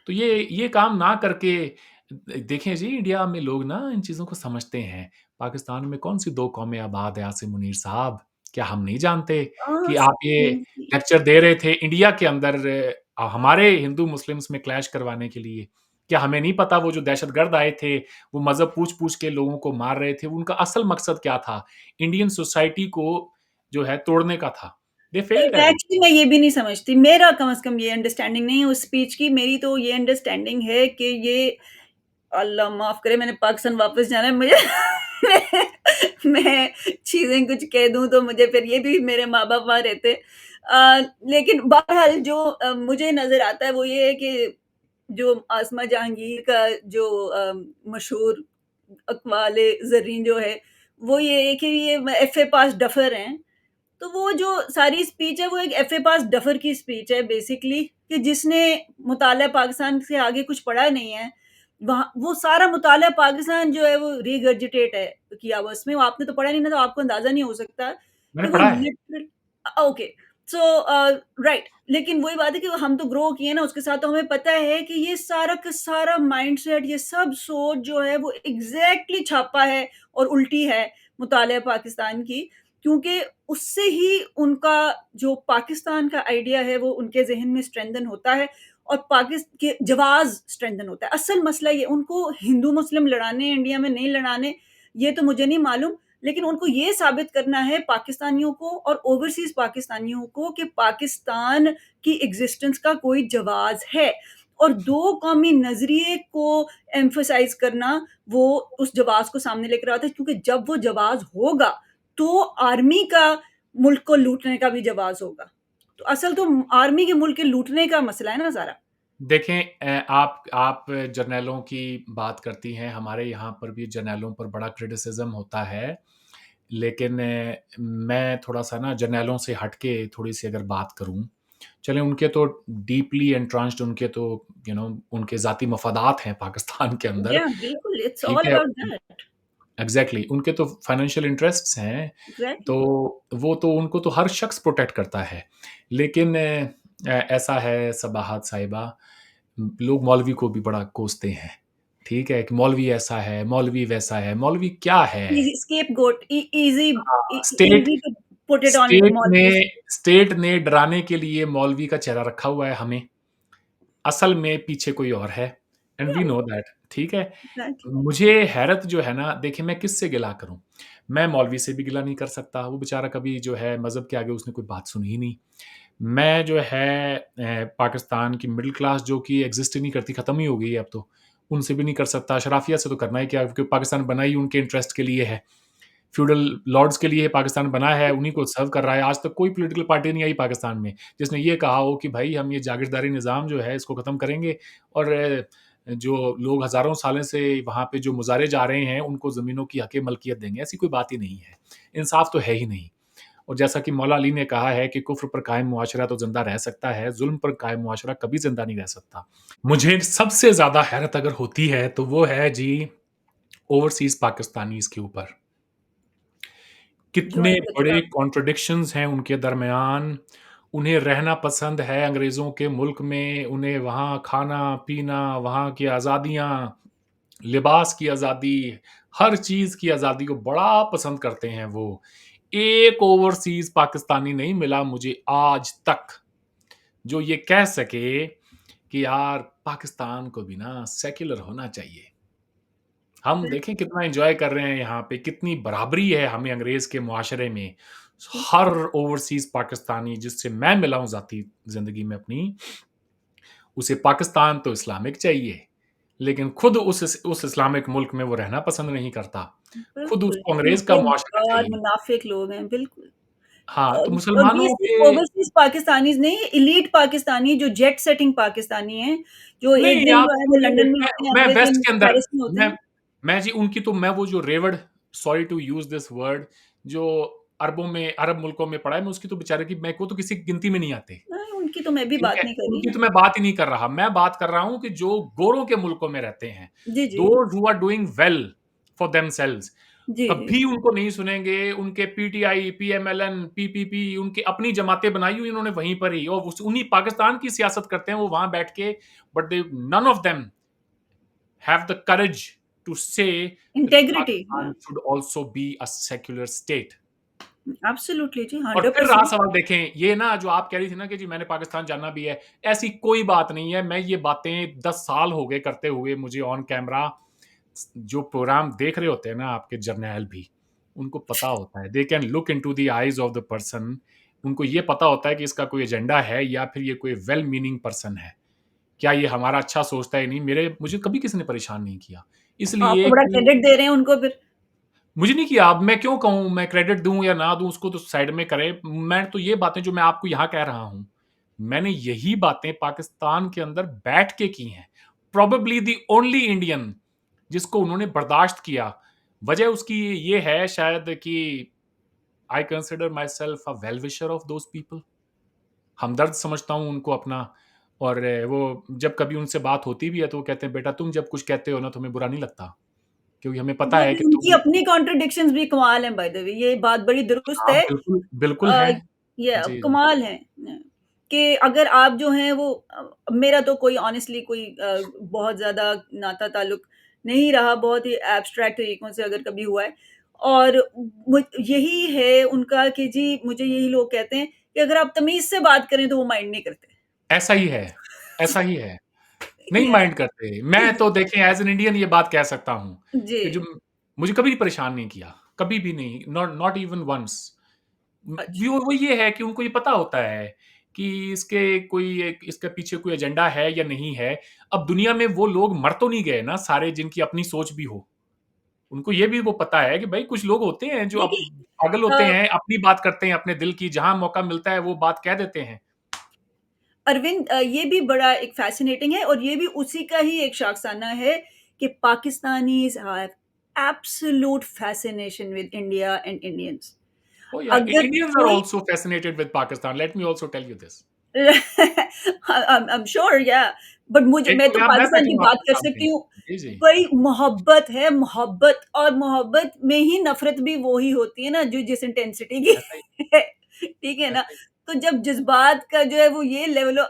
Speaker 2: तो ये काम ना करके देखें जी इंडिया में लोग ना इन चीज़ों को समझते हैं। पाकिस्तान में कौन-सी 2 कौमें आबाद है आसिम मुनीर साहब? क्या हम नहीं जानते कि आप ये
Speaker 1: सेम ही।
Speaker 2: लेक्चर दे रहे थे इंडिया के अंदर हमारे हिंदू मुस्लिम्स में क्लैश करवाने के लिए? क्या हमें नहीं पता वो जो दहशतगर्द आए थे, वो मज़हब पूछ-पूछ के लोगों को मार रहे थे, उनका असल मकसद क्या था? इंडियन सोसाइटी को जो है तोड़ने का था। They failed at it.
Speaker 1: Actually मैं ये भी नहीं समझती, मेरा कम से कम ये अंडरस्टैंडिंग नहीं है उस स्पीच की, मेरी तो ये अंडरस्टैंडिंग है कि ये अल्लाह माफ़ करे मैंने पाकिस्तान वापस जाना है मुझे मैं चीज़ें कुछ कह दूँ तो मुझे फिर ये भी मेरे माँ-बाप वहाँ रहते। लेकिन बहरहाल जो मुझे नज़र आता है वो ये है कि जो आसमा जहांगीर का जो मशहूर अक़वाले ज़र्रीन जो है, वो ये है कि ये एफ़ए पास डफ़र हैं। तो वो जो सारी स्पीच है वो एक एफ़ए पास डफ़र की स्पीच है बेसिकली कि जिसने मुताला पाकिस्तान से आगे कुछ पढ़ा नहीं है, वहाँ वो सारा मुताला पाकिस्तान जो है वो रिगर्जिटेट है किया हुआ उसमें, आपने तो पढ़ा नहीं ना तो आपको अंदाज़ा नहीं हो सकता कि
Speaker 2: मैंने
Speaker 1: वो
Speaker 2: पढ़ा है।
Speaker 1: ओके। सो राइट लेकिन वही बात है कि हम तो ग्रो किए ना उसके साथ तो हमें पता है कि ये सारा का सारा माइंडसेट ये सब सोच जो है वो एग्ज़ैक्टली छापा है और उल्टी है मुताला पाकिस्तान की क्योंकि उससे ही उनका जो पाकिस्तान का आइडिया है वो उनके ज़हन में स्ट्रेंथन होता है और पाकिस के जवाज़ स्ट्रेंथन होता है। असल मसला ये उनको हिंदू-मुस्लिम लड़ाने इंडिया में नहीं लड़ाने, ये तो मुझे नहीं मालूम, लेकिन उनको ये साबित करना है पाकिस्तानियों को और ओवरसीज़ पाकिस्तानियों को कि पाकिस्तान की एक्ज़िस्टेंस का कोई जवाज़ है और 2 कौमी नज़रिए को एम्फसाइज़ करना, वो उस जवाज़ को सामने लेकर आता है क्योंकि जब वो जवाज़ होगा तो आर्मी का मुल्क को लूटने का भी जवाज़ होगा। तो असल तो आर्मी के मुल्क के लूटने का मसला है ना सारा।
Speaker 2: देखें आप जर्नैलों की बात करती हैं, हमारे यहाँ पर भी जर्नैलों पर बड़ा क्रिटिसिज़्म होता है। लेकिन मैं थोड़ा-सा ना जर्नैलों से हट के थोड़ी-सी अगर बात करूँ, चलें उनके तो डीपली एंट्रेंच्ड उनके तो उनके ज़ाती मफ़ादात हैं पाकिस्तान के अंदर,
Speaker 1: या बिल्कुल, इट्स
Speaker 2: ठीक
Speaker 1: ऑल
Speaker 2: है?
Speaker 1: About that.
Speaker 2: एग्ज़ैक्टली, उनके तो फाइनेंशियल इंटरेस्ट्स हैं,
Speaker 1: एग्ज़ैक्टली।
Speaker 2: तो वो तो उनको तो हर शख्स प्रोटेक्ट करता है। लेकिन ऐसा है सबाहत साहिबा, लोग मौलवी को भी बड़ा कोसते हैं, ठीक है? कि मौलवी ऐसा है, मौलवी वैसा है, मौलवी क्या है?
Speaker 1: ईज़ी स्केपगोट, ईज़ी,
Speaker 2: हाँ, state
Speaker 1: easy to put it on
Speaker 2: state ने
Speaker 1: मौलवीज़।
Speaker 2: स्टेट ने डराने के लिए मौलवी का चेहरा रखा हुआ है हमें, असल में पीछे कोई और है एंड वी
Speaker 1: या
Speaker 2: नो दैट, ठीक है?
Speaker 1: एग्ज़ैक्टली।
Speaker 2: मुझे हैरत जो है ना, देखिए मैं किससे गिला करूँ? मैं मौलवी से भी गिला नहीं कर सकता, वो बेचारा कभी जो है मज़हब के आगे उसने कोई बात सुनी ही नहीं। मैं जो है पाकिस्तान की मिडल क्लास जो कि एग्ज़िस्ट ही नहीं करती, ख़त्म ही हो गई है अब तो, उनसे भी नहीं कर सकता, शराफ़िया से तो करना ही क्या, क्योंकि पाकिस्तान बना ही उनके इंटरेस्ट के लिए है। फ्यूडल लॉर्ड्स के लिए पाकिस्तान बना है, उन्हीं को सर्व कर रहा है। आज तक कोई पॉलिटिकल पार्टी नहीं आई पाकिस्तान में, जिसने ये कहा हो कि भई हम ये जागीरदारी निज़ाम जो है इसको ख़त्म करेंगे और जो लोग हज़ारों सालों से वहाँ पे जो मुज़ारे जा रहे हैं, उनको ज़मीनों की हक़ मलकियत देंगे, ऐसी कोई बात ही नहीं है। इंसाफ़ तो है ही नहीं। और जैसा कि मौला अली ने कहा है कि कुफ़्र पर कायम मुआशरा तो ज़िंदा रह सकता है, ज़ुल्म पर कायम मुआशरा कभी ज़िंदा नहीं रह सकता। मुझे सबसे ज़्यादा हैरत अगर होती है, तो वो है जी ओवरसीज़ पाकिस्तानीज़ के ऊपर। कितने
Speaker 1: जॉइन द
Speaker 2: बड़े
Speaker 1: क्लब।
Speaker 2: कॉन्ट्रडिक्शंस हैं उनके दरमियान। उन्हें रहना पसंद है अंग्रेज़ों के मुल्क में, उन्हें वहाँ खाना-पीना, वहाँ की आज़ादियाँ, लिबास की आज़ादी, हर चीज़ की आज़ादी को बड़ा पसंद करते हैं वो। एक ओवरसीज़ पाकिस्तानी नहीं मिला मुझे आज तक, जो ये कह सके कि यार पाकिस्तान को भी ना सेक्युलर होना चाहिए। हम देखें कितना एन्जॉय कर रहे हैं यहाँ पे, कितनी बराबरी है हमें अंग्रेज़ के मुआशरे में। हर ओवरसीज़ पाकिस्तानी जिससे मैं मिला हूँ ज़ाती ज़िंदगी में अपनी, उसे पाकिस्तान तो इस्लामिक चाहिए, लेकिन खुद उस इस्लामिक मुल्क में वो रहना पसंद नहीं करता। खुद
Speaker 1: बिल्कुल,
Speaker 2: उसको अंग्रेज़ का
Speaker 1: झूठे,
Speaker 2: मुआशरा
Speaker 1: मक्कार,
Speaker 2: चाहिए।
Speaker 1: मुनाफ़िक लोग हैं, बिल्कुल।
Speaker 2: हाँ, तो
Speaker 1: और ये
Speaker 2: मुसलमानों
Speaker 1: सिर्फ़
Speaker 2: के
Speaker 1: ओवरसीज़ पाकिस्तानीज़ नहीं, एलीट पाकिस्तानी जो जेट सेटिंग पाकिस्तानी हैं, जो एक
Speaker 2: नहीं,
Speaker 1: दिन
Speaker 2: आप
Speaker 1: जो है वो
Speaker 2: देखोगे
Speaker 1: लंदन में होते हैं,
Speaker 2: मैं
Speaker 1: अगले
Speaker 2: वेस्ट
Speaker 1: दिन
Speaker 2: के अंदर
Speaker 1: पेरिस में होते
Speaker 2: मैं
Speaker 1: हैं।
Speaker 2: मैं जी उनकी तो मैं वो जो रेवड़, sorry to use this word, जो अरब मुल्कों में पड़ा है, मैं उसकी तो बेचारे की मैं वो तो किसी गिनती में नहीं आते।
Speaker 1: नहीं, उनकी तो मैं भी
Speaker 2: ठीक
Speaker 1: बात
Speaker 2: है?
Speaker 1: नहीं कर रही
Speaker 2: उनकी
Speaker 1: ना।
Speaker 2: तो मैं बात ही नहीं कर रहा। मैं बात कर रहा हूँ कि जो गोरों के मुल्कों में रहते हैं,
Speaker 1: जी, जी।
Speaker 2: Those who are doing well for themselves,
Speaker 1: जी, जी।
Speaker 2: कभी उनको नहीं सुनेंगे। उनके पीटीआई, पीएमएलएन, पीपीपी, उनकी अपनी जमातें बनाई हुई उन्होंने वहीं पर ही, और उस उन्हीं पाकिस्तान की सियासत करते हैं वो वहाँ बैठ के, but they none of them have the courage to say that
Speaker 1: integrity, या
Speaker 2: Pakistan should also be a secular state.
Speaker 1: Absolutely जी,
Speaker 2: और फिर रहा
Speaker 1: 100%।
Speaker 2: सवाल, देखें ये ना जो आप कह रही थी ना कि जी मैंने पाकिस्तान जाना भी है, ऐसी कोई बात नहीं है। मैं ये बातें 10 साल हो गए करते हुए मुझे ऑन कैमरा। जो प्रोग्राम देख रहे होते हैं ना आपके जर्नैल भी, उनको पता होता है, they can look into the eyes of the person. उनको ये पता होता है कि इसका कोई एजेंडा है या फिर ये कोई वेल मीनिंग पर्सन है। क्या ये हमारा अच्छा सोचता है? नहीं, मेरे मुझे कभी किसी ने परेशान नहीं किया।
Speaker 1: आप तो
Speaker 2: इसलिए
Speaker 1: बड़ा
Speaker 2: कि
Speaker 1: क्रेडिट दे रहे हैं उनको फिर।
Speaker 2: मुझे नहीं किया। अब मैं क्यों कहूँ, मैं क्रेडिट दूँ या ना दूँ उसको तो साइड में करे। मैं तो ये बातें जो मैं आपको यहाँ कह रहा हूँ, मैंने यही बातें पाकिस्तान के अंदर बैठ के की हैं। प्रोबेबली द ओनली इंडियन जिसको उन्होंने बर्दाश्त किया। वजह उसकी ये है शायद कि I consider myself a well wisher of those people. हमदर्द समझता हूँ उनको अपना। और वो जब कभी उनसे बात होती भी है तो वो कहते हैं, "बेटा तुम जब कुछ कहते हो ना तो हमें बुरा नहीं लगता, क्योंकि हमें पता
Speaker 1: ये
Speaker 2: है
Speaker 1: भी
Speaker 2: कि
Speaker 1: उनकी
Speaker 2: तुम।"
Speaker 1: अपनी कॉन्ट्रडिक्शंस भी कमाल हैं बाय द वे, ये बात बड़ी दुरुस्त
Speaker 2: हाँ,
Speaker 1: है।
Speaker 2: बिल्कुल, बिल्कुल
Speaker 1: अ,
Speaker 2: है।
Speaker 1: ये
Speaker 2: जी, जी।
Speaker 1: कमाल है कि अगर आप जो हैं वो मेरा तो कोई ऑनेस्टली कोई बहुत ज़्यादा नाता ताल्लुक नहीं रहा, बहुत ही एब्स्ट्रैक्ट तरीकों से अगर कभी हुआ है। और मुझ यही है उनका कि जी मुझे यही लोग कहते हैं कि अगर आप तमीज़ से बात करें तो वो माइंड नहीं करते।
Speaker 2: ऐसा ही है, ऐसा ही है। नहीं
Speaker 1: या
Speaker 2: माइंड करते। मैं तो देखें एज़ एन इंडियन ये बात कह सकता हूँ
Speaker 1: जी,
Speaker 2: कि जो मुझे कभी परेशान नहीं किया, कभी भी नहीं, नॉट नॉट इवन वन्स।
Speaker 1: अच्छा।
Speaker 2: वो ये है कि उनको ये पता होता है कि इसके पीछे कोई एजेंडा है या नहीं है। अब दुनिया में वो लोग मर तो नहीं गए ना सारे जिनकी अपनी सोच भी हो। उनको ये भी वो पता है कि भाई कुछ लोग होते हैं जो
Speaker 1: देखिए
Speaker 2: पागल होते
Speaker 1: अ,
Speaker 2: हैं, अपनी बात करते हैं अपने दिल की, जहाँ मौका मिलता है वो बात कह देते हैं।
Speaker 1: अरविंद, ये भी बड़ा एक फ़ैसिनेटिंग है और ये भी उसी का ही एक शाखसाना है कि Pakistanis have absolute fascination with India and Indians.
Speaker 2: Oh yeah,
Speaker 1: अगर
Speaker 2: Indians are
Speaker 1: कोई
Speaker 2: also fascinated with Pakistan. Let me also tell you this.
Speaker 1: I'm sure, yeah, but मुझे,
Speaker 2: एक
Speaker 1: मैं
Speaker 2: तो
Speaker 1: तो
Speaker 2: मैं
Speaker 1: पाकिस्तान की
Speaker 2: बैठूँगा
Speaker 1: बात
Speaker 2: आपके
Speaker 1: कर
Speaker 2: सामने।
Speaker 1: सकती हूँ।
Speaker 2: जी, जी।
Speaker 1: वही मोहब्बत है, मोहब्बत, और मोहब्बत में ही नफ़रत भी वो ही होती है ना जो जिस इंटेंसिटी की
Speaker 2: ऐसा ही
Speaker 1: है, ठीक है ना?
Speaker 2: ऐसा ही
Speaker 1: तो जब जज़्बात का जो है वो ये लेवल हो,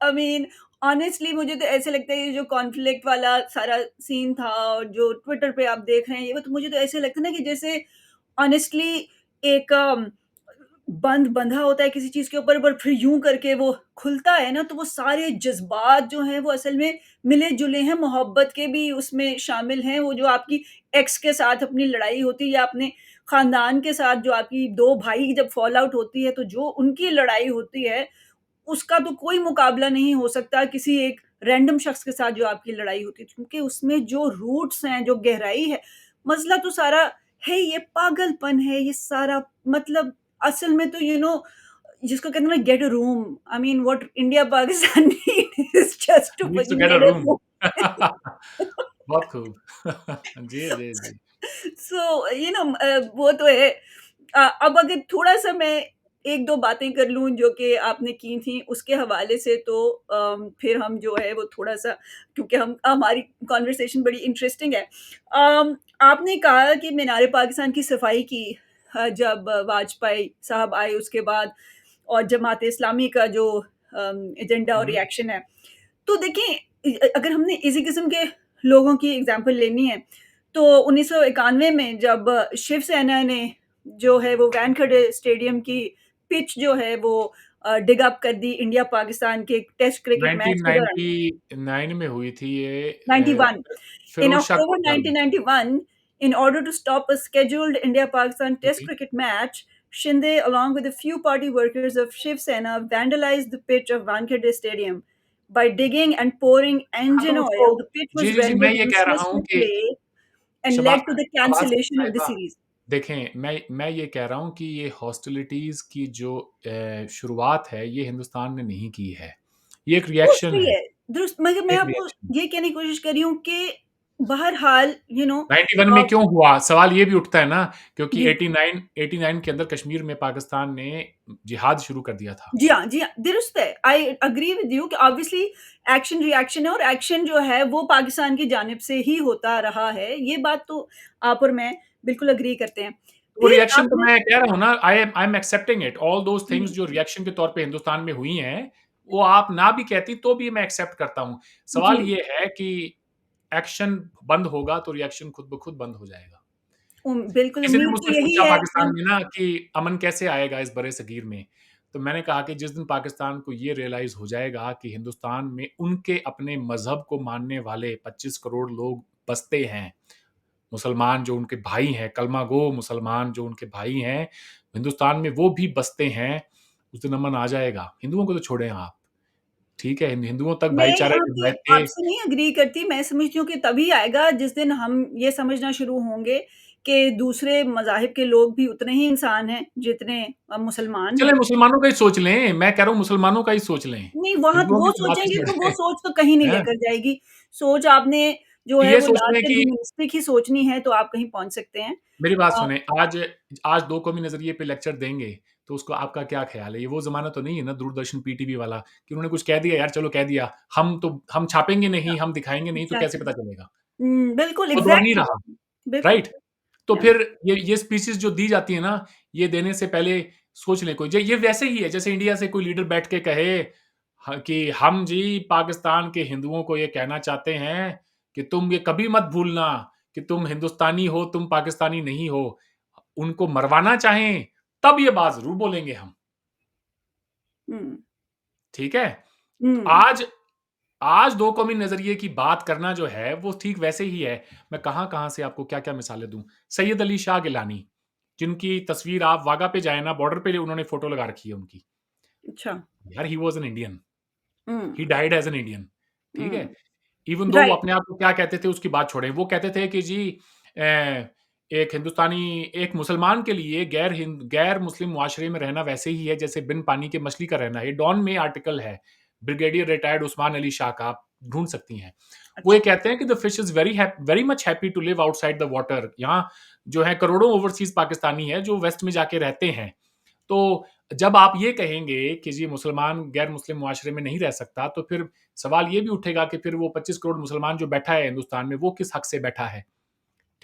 Speaker 1: आई मीन ऑनेस्टली मुझे तो ऐसे लगता है ये जो कॉन्फ्लिक्ट वाला सारा सीन था और जो ट्विटर पे आप देख रहे हैं, ये तो मुझे तो ऐसे लगता है ना कि जैसे ऑनेस्टली एक बंध बंधा होता है किसी चीज़ के ऊपर, पर फिर यूँ करके वो खुलता है ना, तो वो सारे जज़्बात जो हैं वो असल में मिले-जुले हैं, मोहब्बत के भी उसमें शामिल हैं। वो जो आपकी एक्स के साथ अपनी लड़ाई होती है या अपने ख़ानदान के साथ जो आपकी 2 भाई की जब फ़ॉल आउट होती है, तो जो उनकी लड़ाई होती है, उसका तो कोई मुकाबला नहीं हो सकता किसी एक रैंडम शख्स के साथ जो आपकी लड़ाई होती है, क्योंकि उसमें जो रूट्स हैं, जो गहराई है, मसला तो सारा है, ये पागलपन है, ये सारा मतलब असल में तो जिसको कहते हैं ना get a room, I mean what India Pakistan need is just to
Speaker 2: needs to
Speaker 1: fucking
Speaker 2: get a
Speaker 1: get a
Speaker 2: room.
Speaker 1: Room.
Speaker 2: बहुत खूब। जी, जी, जी।
Speaker 1: सो वो तो है। अब अगर थोड़ा-सा मैं 1-2 बातें कर लूँ जो कि आपने की थी उसके हवाले से, तो फिर हम जो है वो थोड़ा-सा, क्योंकि हम हमारी कन्वर्सेशन बड़ी इंटरेस्टिंग है। आपने कहा कि मीनार-ए-पाकिस्तान की सफाई की जब वाजपेयी साहब आए उसके बाद, और जमात-ए-इस्लामी का जो एजेंडा और
Speaker 2: हुँ,
Speaker 1: रिएक्शन है। तो देखिए, अगर हमने इसी किस्म के लोगों की एग्ज़ाम्पल लेनी है, तो 1991 में जब शिवसेना ने जो है वो वानखेड़े स्टेडियम की पिच जो है वो डिग अप कर दी इंडिया पाकिस्तान के टेस्ट क्रिकेट मैच के दौरान।
Speaker 2: 1999 में हुई थी ये
Speaker 1: 91 In
Speaker 2: फिरोज़ शाह
Speaker 1: October
Speaker 2: कोतवाल में।
Speaker 1: 1991, in order to stop a scheduled India-Pakistan Test
Speaker 2: ji.
Speaker 1: cricket match, Shinde, along with a few party workers of Shiv Sena, vandalized the pitch of Wankhede Stadium. By digging and pouring
Speaker 2: हाँ, तो
Speaker 1: engine
Speaker 2: उसको
Speaker 1: oil, the pitch
Speaker 2: ji,
Speaker 1: was
Speaker 2: जी, जी, मैं
Speaker 1: rendered
Speaker 2: ये कह रहा
Speaker 1: useless
Speaker 2: हूँ
Speaker 1: to
Speaker 2: कि
Speaker 1: play and
Speaker 2: Shaba
Speaker 1: led to the
Speaker 2: Shabaz
Speaker 1: cancellation of the
Speaker 2: साहिबा,
Speaker 1: series.
Speaker 2: देखें, मैं ये कह रहा हूँ कि ये हॉस्टिलिटीज़ की जो शुरुआत है, ये हिंदुस्तान ने नहीं की है। ये एक
Speaker 1: वो
Speaker 2: रिएक्शन
Speaker 1: सही
Speaker 2: है,
Speaker 1: है, दुरुस्त, मगर मैं
Speaker 2: एक
Speaker 1: आपको
Speaker 2: रिएक्शन।
Speaker 1: ये कहने की कोशिश कर रही हूँ कि बहरहाल
Speaker 2: 91 में क्यों हुआ? सवाल ये भी उठता है ना, क्योंकि
Speaker 1: जी।
Speaker 2: 89 के अंदर कश्मीर में पाकिस्तान ने जिहाद शुरू कर दिया था।
Speaker 1: जी हाँ, दुरुस्त है। आई एग्री विद यू कि ऑब्वियसली एक्शन रिएक्शन है, और एक्शन जो है वो पाकिस्तान की जानिब से ही होता रहा है। ये बात तो आप और मैं बिल्कुल एग्री करते हैं।
Speaker 2: वो
Speaker 1: फिर
Speaker 2: रिएक्शन तो
Speaker 1: आपने
Speaker 2: मैं कह रहा हूँ ना, I am accepting it, all those things
Speaker 1: जी,
Speaker 2: जो रिएक्शन के तौर पे हिंदुस्तान में हुई हैं, वो आप ना भी कहती तो भी मैं एक्सेप्ट करता हूँ।
Speaker 1: जी।
Speaker 2: सवाल ये है कि एक्शन बंद होगा तो रिएक्शन खुद ब खुद बंद हो जाएगा।
Speaker 1: बिल्कुल
Speaker 2: किसी ने
Speaker 1: उम्मीद
Speaker 2: मुझसे
Speaker 1: तो यही
Speaker 2: पूछा
Speaker 1: है।
Speaker 2: पाकिस्तान
Speaker 1: हम
Speaker 2: में ना कि अमन कैसे आएगा इस बड़े-सगीर में? तो मैंने कहा कि जिस दिन पाकिस्तान को ये रियलाइज़ हो जाएगा कि हिंदुस्तान में उनके अपने मज़हब को मानने वाले 25 करोड़ लोग बसते हैं, मुसलमान जो उनके भाई हैं, कलमा गो मुसलमान जो उनके भाई हैं, हिंदुस्तान में वो भी बसते हैं, उस दिन अमन आ जाएगा। हिंदुओं को तो छोड़ें आप, ठीक है? हिंदुओं तक
Speaker 1: मैं
Speaker 2: भाईचारे
Speaker 1: यहाँ पे
Speaker 2: निभाए थे।
Speaker 1: आपसे नहीं एग्री करती, मैं समझती हूँ कि तभी आएगा जिस दिन हम ये समझना शुरू होंगे कि दूसरे मज़ाहिब के लोग भी उतने ही इंसान हैं जितने मुसलमान
Speaker 2: चलें
Speaker 1: हैं।
Speaker 2: मुसलमानों का ही सोच लें, मैं कह रहा हूँ मुसलमानों का ही सोच लें।
Speaker 1: नहीं, वहाँ
Speaker 2: हिंदुओं की
Speaker 1: वो
Speaker 2: तो बात ही
Speaker 1: सोचेंगे तो वो
Speaker 2: छोड़ें,
Speaker 1: सोच तो कहीं नहीं
Speaker 2: हैं?
Speaker 1: लेकर जाएगी। सोच आपने जो
Speaker 2: तो
Speaker 1: है
Speaker 2: ये
Speaker 1: वो
Speaker 2: सोच लें
Speaker 1: लाकर
Speaker 2: कि
Speaker 1: ह्यूमनिस्टिक ही सोचनी है तो आप कहीं पहुँच सकते हैं।
Speaker 2: मेरी बात
Speaker 1: अ,
Speaker 2: सुनें, आज आज दो कौमी नज़रिए पे लेक्चर देंगे, तो उसको आपका क्या ख़्याल है? ये वो ज़माना तो नहीं है ना दूरदर्शन पीटीवी वाला कि उन्होंने कुछ कह दिया यार चलो कह दिया, हम छापेंगे नहीं, हम दिखाएँगे नहीं तो कैसे
Speaker 1: एग्ज़ैक्टली।
Speaker 2: पता चलेगा?
Speaker 1: बिल्कुल
Speaker 2: वो दौर नहीं
Speaker 1: एग्ज़ैक्टली।
Speaker 2: रहा,
Speaker 1: बिल्कुल।
Speaker 2: राइट? तो
Speaker 1: या
Speaker 2: फिर ये स्पीचेज़ जो दी जाती है ना, ये देने से पहले सोच लें कोई ये वैसे ही है जैसे इंडिया से कोई लीडर बैठ के कहे कि हम जी पाकिस्तान के हिंदुओं को ये कहना चाहते हैं कि तुम ये कभी मत भूलना कि तुम हिंदुस्तानी हो, तुम पाकिस्तानी नहीं हो। उनको मरवाना चाहें, तब ये बात ज़रूर बोलेंगे हम,
Speaker 1: हुँ,
Speaker 2: ठीक है? तो
Speaker 1: हुँ,
Speaker 2: आज आज दो कौमी नज़रिए की बात करना जो है, वो ठीक वैसे ही है। मैं कहाँ-कहाँ से आपको क्या-क्या मिसालें दूँ। सैयद अली शाह गिलानी, जिनकी तस्वीर आप वाघा पे जाएँ ना, बॉर्डर पे उन्होंने फ़ोटो लगा रखी है उनकी।
Speaker 1: अच्छा।
Speaker 2: यार he was an Indian,
Speaker 1: hmm,
Speaker 2: he died as an Indian, ठीक है?
Speaker 1: हुँ,
Speaker 2: इवन दो वो
Speaker 1: राइट।
Speaker 2: अपने आप को क्या कहते थे उसकी बात छोड़ें। वो कहते थे कि जी एक हिंदुस्तानी एक मुसलमान के लिए गैर मुस्लिम मुआशरे में रहना वैसे ही है जैसे बिन पानी के मछली का रहना है। ये डॉन में आर्टिकल है, ब्रिगेडियर रिटायर्ड उस्मान अली शाह का, आप ढूँढ सकती हैं। वो ये
Speaker 1: अच्छा।
Speaker 2: कहते हैं कि the fish is very much happy to live outside the water. यहाँ जो है करोड़ों ओवरसीज़ पाकिस्तानी हैं जो वेस्ट में जाके रहते हैं। तो जब आप ये कहेंगे कि जी मुसलमान गैर मुस्लिम मुआशरे में नहीं रह सकता, तो फिर सवाल ये भी उठेगा कि फिर वो 25 करोड़ मुसलमान जो बैठा है हिंदुस्तान में, वो किस हक से बैठा है?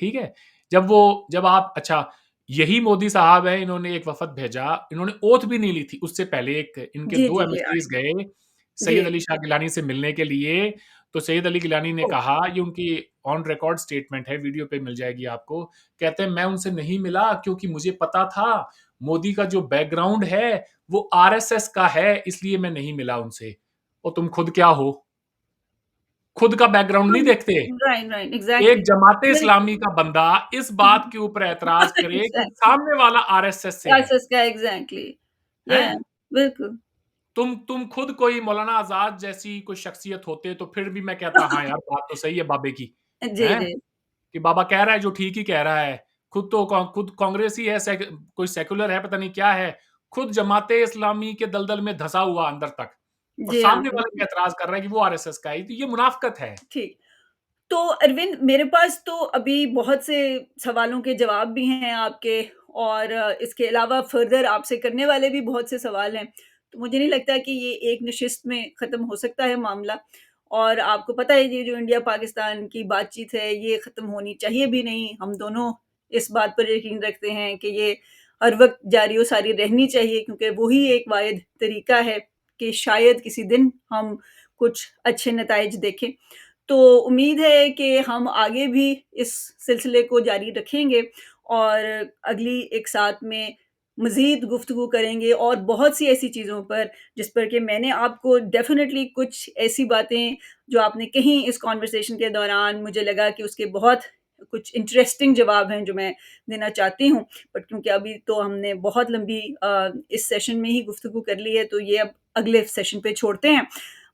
Speaker 2: ठीक है? जब आप अच्छा, यही मोदी साहब हैं, इन्होंने एक वफ़द भेजा, इन्होंने ओथ भी नहीं ली थी, उससे पहले एक इनके
Speaker 1: जी,
Speaker 2: 2
Speaker 1: जी, जी,
Speaker 2: एमिसरीज़ गए
Speaker 1: जी।
Speaker 2: सैयद अली शाह गिलानी से मिलने के लिए, तो सैयद अली गिलानी ने
Speaker 1: ओह!
Speaker 2: कहा, ये उनकी ऑन रिकॉर्ड स्टेटमेंट है, वीडियो पे मिल जाएगी आपको, कहते हैं मैं उनसे नहीं मिला क्योंकि मुझे पता था मोदी का जो बैकग्राउंड है, वो आरएसएस का है, इसलिए मैं नहीं मिला उनसे। और तुम खुद क्या हो? खुद का बैकग्राउंड नहीं देखते?
Speaker 1: राइट, राइट,
Speaker 2: एक
Speaker 1: एग्ज़ैक्टली।
Speaker 2: जमात-ए-इस्लामी
Speaker 1: बिल्कुल।
Speaker 2: का बंदा इस बात के ऊपर एतराज़ करे कि
Speaker 1: एग्ज़ैक्टली।
Speaker 2: सामने वाला आरएसएस से है,
Speaker 1: आरएसएस का एग्ज़ैक्टली। या
Speaker 2: हैं?
Speaker 1: बिल्कुल।
Speaker 2: तुम खुद कोई मौलाना आज़ाद जैसी कोई शख्सियत होते तो फिर भी मैं कहता हाँ यार, बात तो सही है बाबे की,
Speaker 1: जी,
Speaker 2: हैं?
Speaker 1: जी।
Speaker 2: कि बाबा कह रहा है जो ठीक ही कह रहा है। खुद कांग्रेसी है, कोई सेक्युलर है, पता नहीं क्या है। खुद जमात-ए-इस्लामी के दलदल में धँसा हुआ अंदर तक, और
Speaker 1: जी हाँ,
Speaker 2: सामने वाले पे
Speaker 1: बिल्कुल।
Speaker 2: एतराज़ कर रहा है कि वो आरएसएस का है। तो ये मुनाफ़िकत है।
Speaker 1: ठीक। तो अरविंद, मेरे पास तो अभी बहुत से सवालों के जवाब भी हैं आपके, और इसके अलावा फ़र्दर आपसे करने वाले भी बहुत से सवाल हैं। तो मुझे नहीं लगता कि ये एक नशिस्त में ख़त्म हो सकता है मामला, और आपको पता है ये जो इंडिया-पाकिस्तान की बातचीत है, ये ख़त्म होनी चाहिए भी नहीं। हम दोनों इस बात पर यकीन रखते हैं कि ये हर वक़्त जारी और सारी रहनी चाहिए, क्योंकि वो ही एक वाहिद तरीक़ा है कि शायद किसी दिन हम कुछ अच्छे नताइज देखें। तो उम्मीद है कि हम आगे भी इस सिलसिले को जारी रखेंगे, और अगली एक साथ में मज़ीद गुफ्तगू करेंगे, और बहुत सी ऐसी चीज़ों पर जिस पर कि मैंने आपको डेफ़िनेटली कुछ ऐसी बातें जो आपने कहीं इस कन्वर्सेशन के दौरान, मुझे लगा कि उसके बहुत कुछ इंटरेस्टिंग जवाब हैं जो मैं देना चाहती हूँ। बट क्योंकि अभी तो हमने बहुत लंबी इस सेशन में ही गुफ्तगू कर ली है, तो ये अब अगले सेशन पे छोड़ते हैं।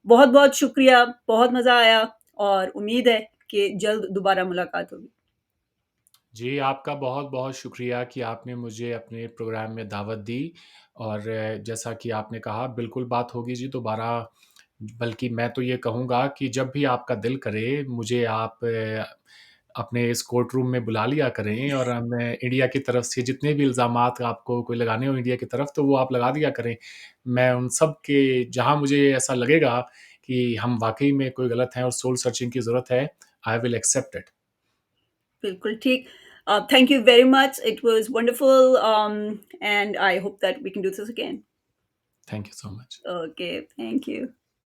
Speaker 1: बहुत-बहुत शुक्रिया, बहुत मज़ा आया, और उम्मीद है कि जल्द दोबारा मुलाकात होगी।
Speaker 2: जी, आपका बहुत-बहुत शुक्रिया कि आपने मुझे अपने प्रोग्राम में दावत दी, और जैसा कि आपने कहा बिल्कुल बात होगी जी दोबारा। बल्कि मैं तो ये कहूँगा कि जब भी आपका दिल करे मुझे आप अपने इस कोर्ट रूम में बुला लिया करें, और हम इंडिया की तरफ से जितने भी इल्ज़ामात आपको कोई लगाने हो इंडिया की तरफ, तो वो आप लगा दिया करें। मैं उन सब के जहाँ मुझे ऐसा लगेगा कि हम वाक़ई में कोई गलत हैं और सोल सर्चिंग की ज़रूरत है, आई विल एक्सेप्ट इट।
Speaker 1: बिल्कुल ठीक। Thank you very much, it was wonderful, and I hope that we can do this again.
Speaker 2: Thank you so much.
Speaker 1: Okay, thank you.